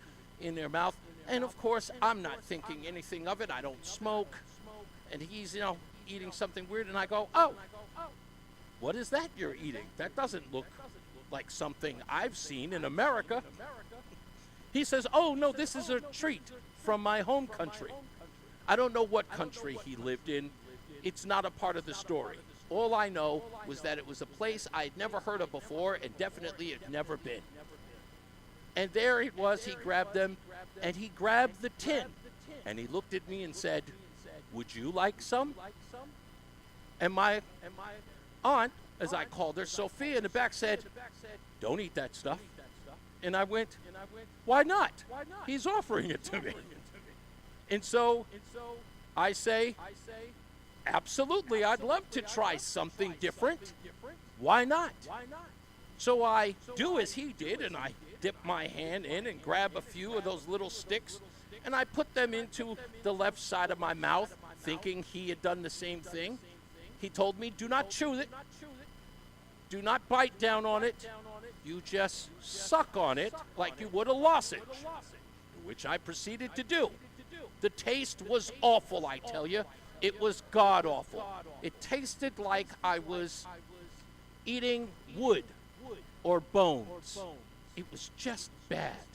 in their mouth. And of course, I'm not thinking anything of it. I don't smoke. And he's, eating something weird, and I go, "Oh, what is that you're eating? That doesn't look like something I've seen in America." He says, "Oh, no, this is a treat from my home country." I don't know what country he lived in. It's not a part of the story. All I know was that it was a place I'd never heard of before, and definitely had never been. And there it was. He grabbed them, and he grabbed the tin, and he looked at me and said, "Would you like some?" And my aunt, as I called her, Sophia, in the back said, "Don't eat that stuff." And I went, "Why not? He's offering it to me." And so I say, "Absolutely, I'd love to try something different. Why not?" So I do as he did, and I dip my hand in and grab a few of those little sticks, and I put them into the left side of my mouth, thinking he had done the same thing. He told me, "Do not chew it. Do not bite down on it. You just suck on it like you would a lozenge," which I proceeded to do. The taste was awful, I tell you. It was god-awful. It tasted like I was eating wood or bones. It was just bad.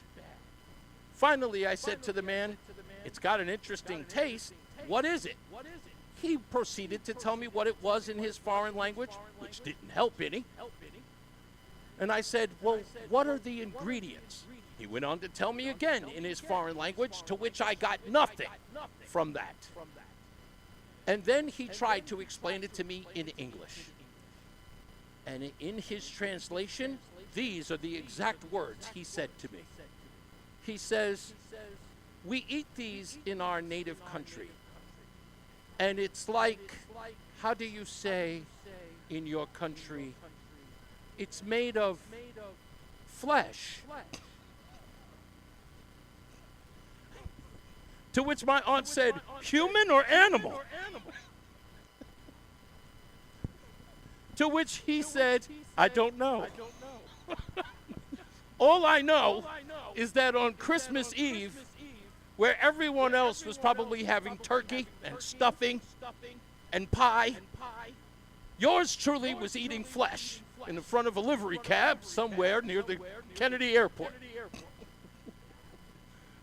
Finally, I said to the man, "It's got an interesting taste. What is it?" He proceeded to tell me what it was in his foreign language, which didn't help any. And I said, "Well, what are the ingredients?" He went on to tell me again in his foreign language, to which I got nothing from that. And then he tried to explain it to me in English. And in his translation, these are the exact words he said to me. He says, "We eat these in our native country. And it's like, how do you say in your country? It's made of flesh." To which my aunt said, human or animal? To which he said, I don't know. All I know is that on Christmas Eve, where everyone else was probably having turkey and stuffing and pie, yours truly was eating flesh in the front of a livery cab somewhere near the Kennedy Airport.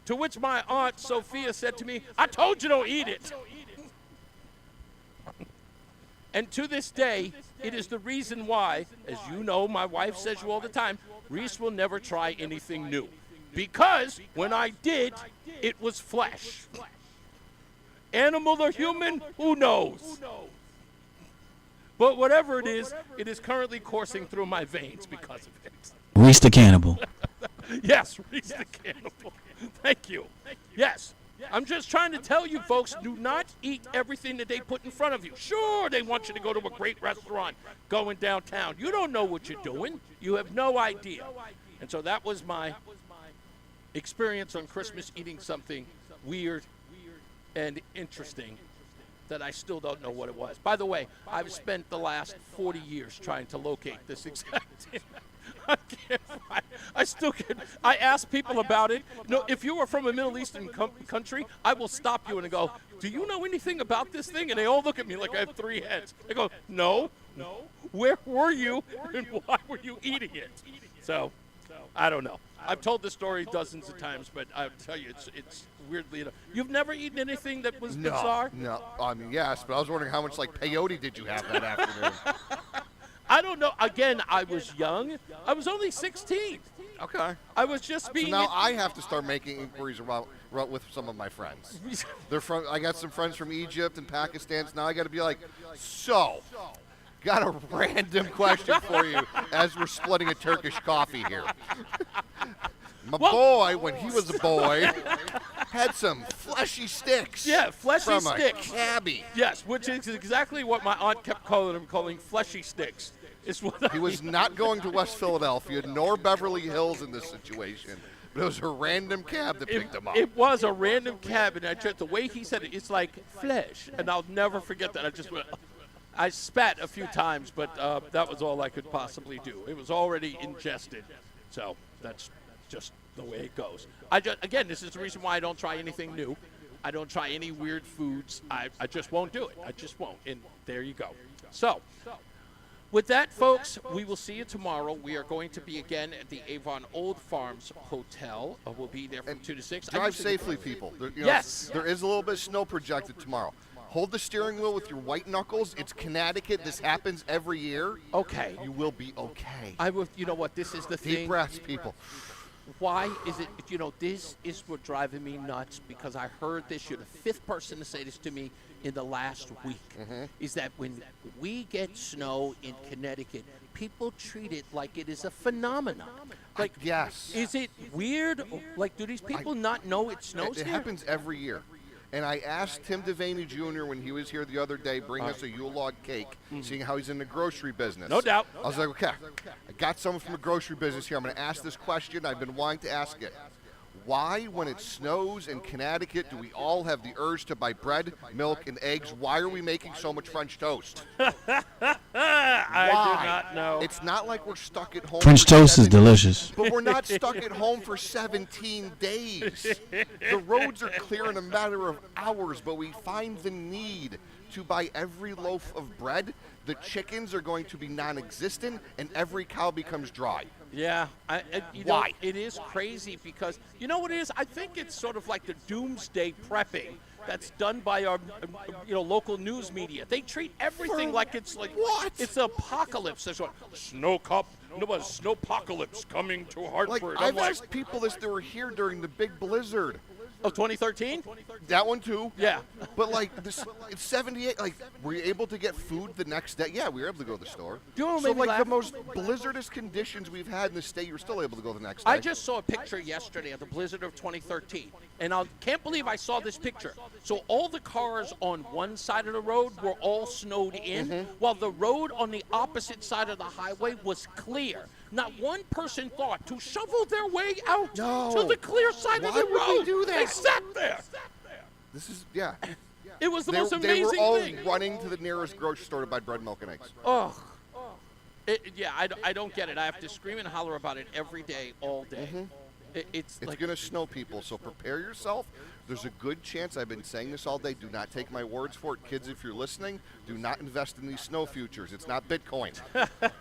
To which my aunt Sophia said to me, I told you don't eat it. And to this day, it is the reason why, as you know, my wife says you all the time, Reese will never try anything new. Because when I did, it was flesh. Animal or human, who knows? But whatever it is currently coursing through my veins because of it. Reese the Cannibal. Yes, Reese the Cannibal. Thank you. Yes. I'm just trying to tell you folks, do not eat everything that they put in front of you. Sure, they want you to go to a great restaurant going downtown. You don't know what you're doing. You have no idea. And so that was my experience on Christmas, eating something weird and interesting that I still don't know what it was. By the way, I've spent the last 40 years trying to locate this exact thing. I still can't. I ask people about it. No, if you are from a Middle Eastern country, I will stop you and go, do you know anything about this thing? And they all look at me like I have three heads. I go, no. Where were you and why were you eating it? So, I don't know. I've told this story dozens of times, but I'll tell you, it's weirdly enough. You've never eaten anything that was bizarre? No. I mean, yes, but I was wondering how much, like, peyote did you have that afternoon? I don't know. Again, I was young. I was only 16. Okay. I was just being. So now I have to start making inquiries about with some of my friends. They're from. I got some friends from Egypt and Pakistan. So now I got to be like, so, got a random question for you as we're splitting a Turkish coffee here. My boy, when he was a boy, had some fleshy sticks. Yeah, fleshy from sticks. A cabbie. Yes, which is exactly what my aunt kept calling fleshy sticks. He was not going to West Philadelphia nor Beverly Hills in this situation. But it was a random cab that picked him up. It was a random cab, and the way he said it, it's like flesh, and I'll never forget that. I spat a few times, but that was all I could possibly do. It was already ingested, so that's just the way it goes. Again, this is the reason why I don't try anything new. I don't try any weird foods. I just won't do it. I just won't. And there you go. So, with that, folks, we will see you tomorrow. We are going to be again at the Avon Old Farms Hotel. We'll be there from 2 to 6. Drive safely, people. Yes. There is a little bit of snow projected tomorrow. Hold the steering wheel with your white knuckles. It's Connecticut. This happens every year. Okay. You will be okay. You know what? This is the thing. Deep breaths, people. Why is it, this is what driving me nuts, because I heard this, you're the fifth person to say this to me in the last week, is that when we get snow in Connecticut, people treat it like it is a phenomenon. Like, yes. Is it weird? Like, do these people not know it snows It here? happens every year. And I asked Tim Devaney Jr. when he was here the other day, bring us a Yule log cake, seeing how he's in the grocery business. No doubt. I was like, okay, I got someone from the grocery business here. I'm going to ask this question. I've been wanting to ask it. Why, when it snows in Connecticut, do we all have the urge to buy bread, milk, and eggs? Why are we making so much French toast? I do not know. It's not like we're stuck at home. French toast is delicious. But we're not stuck at home for 17 days. The roads are clear in a matter of hours, but we find the need to buy every loaf of bread. The chickens are going to be non-existent, and every cow becomes dry. Yeah. Why? It is crazy because, you know what it is? I think it's sort of like the doomsday prepping that's done by our, local news media. They treat everything like it's like, what? It's an apocalypse. There's what? Snowpocalypse coming to Hartford. Like, I've asked people this that were here during the big blizzard. Oh, 2013? That one too. Yeah. But like it's 78. Like, were you able to get food the next day? Yeah, we were able to go to the store. So like the most blizzardous conditions we've had in the state, you were still able to go the next day. I just saw a picture yesterday of the blizzard of 2013, and I can't believe I saw this picture. So all the cars on one side of the road were all snowed in, while the road on the opposite side of the highway was clear. Not one person thought to shovel their way out to the clear side of the road. Why would they do that? They sat there. This is, yeah. It was the most They amazing were all thing. running to the nearest grocery store to buy bread, milk, and eggs. Oh. I don't get it. I have to scream and holler about it every day, all day. It's like, going to snow, people, so prepare yourself. There's a good chance, I've been saying this all day, do not take my words for it. Kids, if you're listening, do not invest in these snow futures. It's not Bitcoin.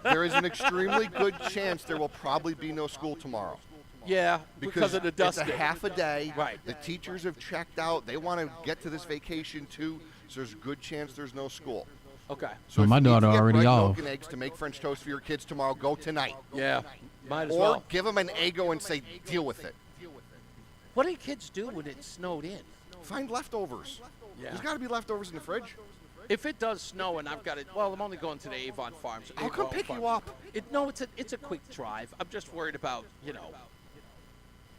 There is an extremely good chance there will probably be no school tomorrow. Yeah, because of the dust. It's a half a day. Right. The teachers have checked out. They want to get to this vacation too, so there's a good chance there's no school. Okay. So Well, my if you need daughter to get already bread, off. milk, and eggs to make French toast for your kids tomorrow, go tonight. Yeah, might as or well. give them an Eggo and say, deal with it. What do kids do when it snowed in? Find leftovers. Yeah. There's got to be leftovers in the fridge. If it does snow and I've got it, well, I'm only going to the Avon Farms. I'll come pick you up. No, it's a quick drive. I'm just worried about,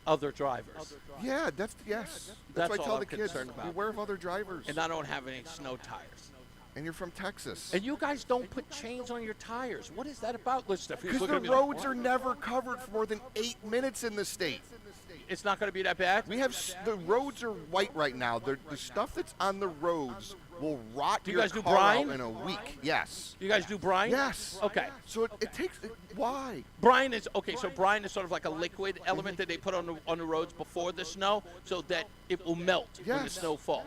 other drivers. Yeah, yes. That's what I all tell I'm the kids. concerned about. Beware of other drivers. And I don't have any snow tires. And you're from Texas. And you guys don't put chains on your tires. What is that about? Listen, Because the roads are never covered for more than 8 minutes in the state. It's not going to be that bad? We have, the roads are white right now. The stuff that's on the roads will rot Do you your guys do car brine? out in a week. Yes. You guys do brine? Yes. Okay. So it takes, why? Brine is, so brine is sort of like a liquid element that they put on the roads before the snow so that it will melt when the snow falls.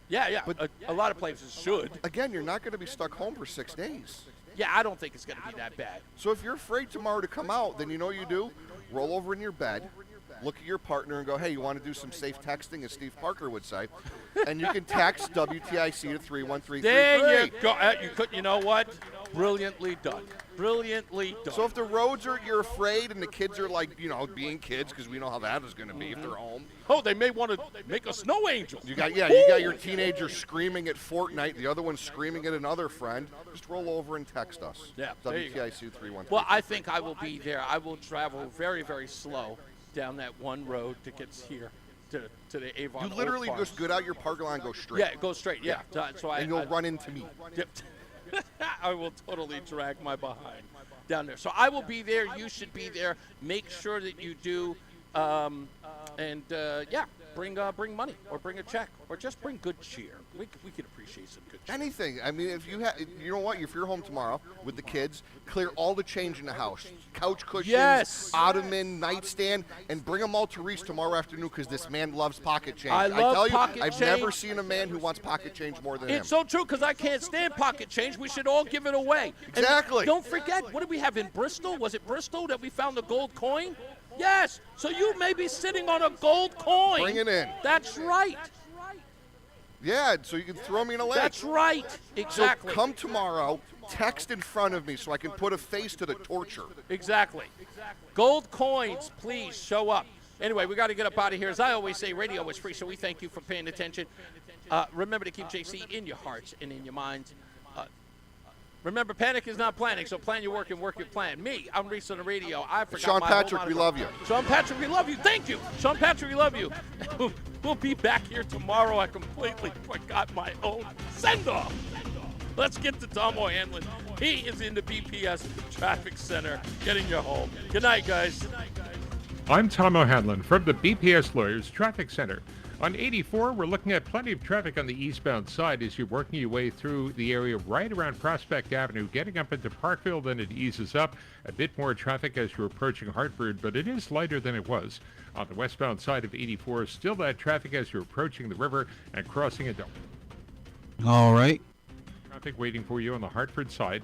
Yeah, but a lot of places should. Again, you're not going to be stuck home for 6 days. Yeah, I don't think it's going to be that bad. So if you're afraid tomorrow to come out, then you know what you do? Roll over in your bed, look at your partner and go, hey, you want to do some safe texting, as Steve Parker would say? And you can text WTIC to 31333. There you go. You know what? Brilliantly done. Brilliantly done. So if the roads are, you're afraid, and the kids are like, being kids, because we know how that is going to be if they're home. Oh, they may want to make a snow angel. You got your teenager screaming at Fortnite, the other one screaming at another friend. Just roll over and text us. Yeah. WTIC 313. Well, I think I will be there. I will travel very, very slow down that one road to get here to the Avon. You literally Old just Farms. get out your parking lot and go straight. Yeah, go straight. Yeah. And you'll run into me. I will totally drag my behind down there. So I will be there. You should be there. Make sure that you do. Bring money or bring a check or just bring good cheer. We can appreciate some good cheer. Anything. I mean, if you know what, if you're home tomorrow with the kids, clear all the change in the house. Couch cushions, ottoman, nightstand, and bring them all to Reese tomorrow afternoon because this man loves pocket change. I love tell you, pocket I've change. never seen a man who wants pocket change more than him. It's so true because I can't stand pocket change. We should all give it away. Exactly. And don't forget, what did we have in Bristol? Was it Bristol that we found the gold coin? Yes. So you may be sitting on a gold coin. Bring it in. That's right. Yeah, so you can throw me in a lake. That's right. Exactly. So come tomorrow, text in front of me so I can put a face to the torture. Exactly. Gold coins, please show up. Anyway, we got to get up out of here. As I always say, radio is free, so we thank you for paying attention. Remember to keep JC in your hearts and in your minds. Remember, panic is not planning, so plan your work and work your plan. Me, I'm Reese on the Radio. I forgot Sean my Patrick, whole we moniker. love you. Sean Patrick, we love you. Thank you. Sean Patrick, we love you. We'll be back here tomorrow. I completely forgot my own send-off. Let's get to Tomo Hanlon. He is in the BPS Traffic Center getting you home. Good night, guys. I'm Tom O'Hanlon from the BPS Lawyers Traffic Center. On 84, we're looking at plenty of traffic on the eastbound side as you're working your way through the area right around Prospect Avenue, getting up into Parkville, then it eases up. A bit more traffic as you're approaching Hartford, but it is lighter than it was. On the westbound side of 84, still that traffic as you're approaching the river and crossing into All right. traffic waiting for you on the Hartford side.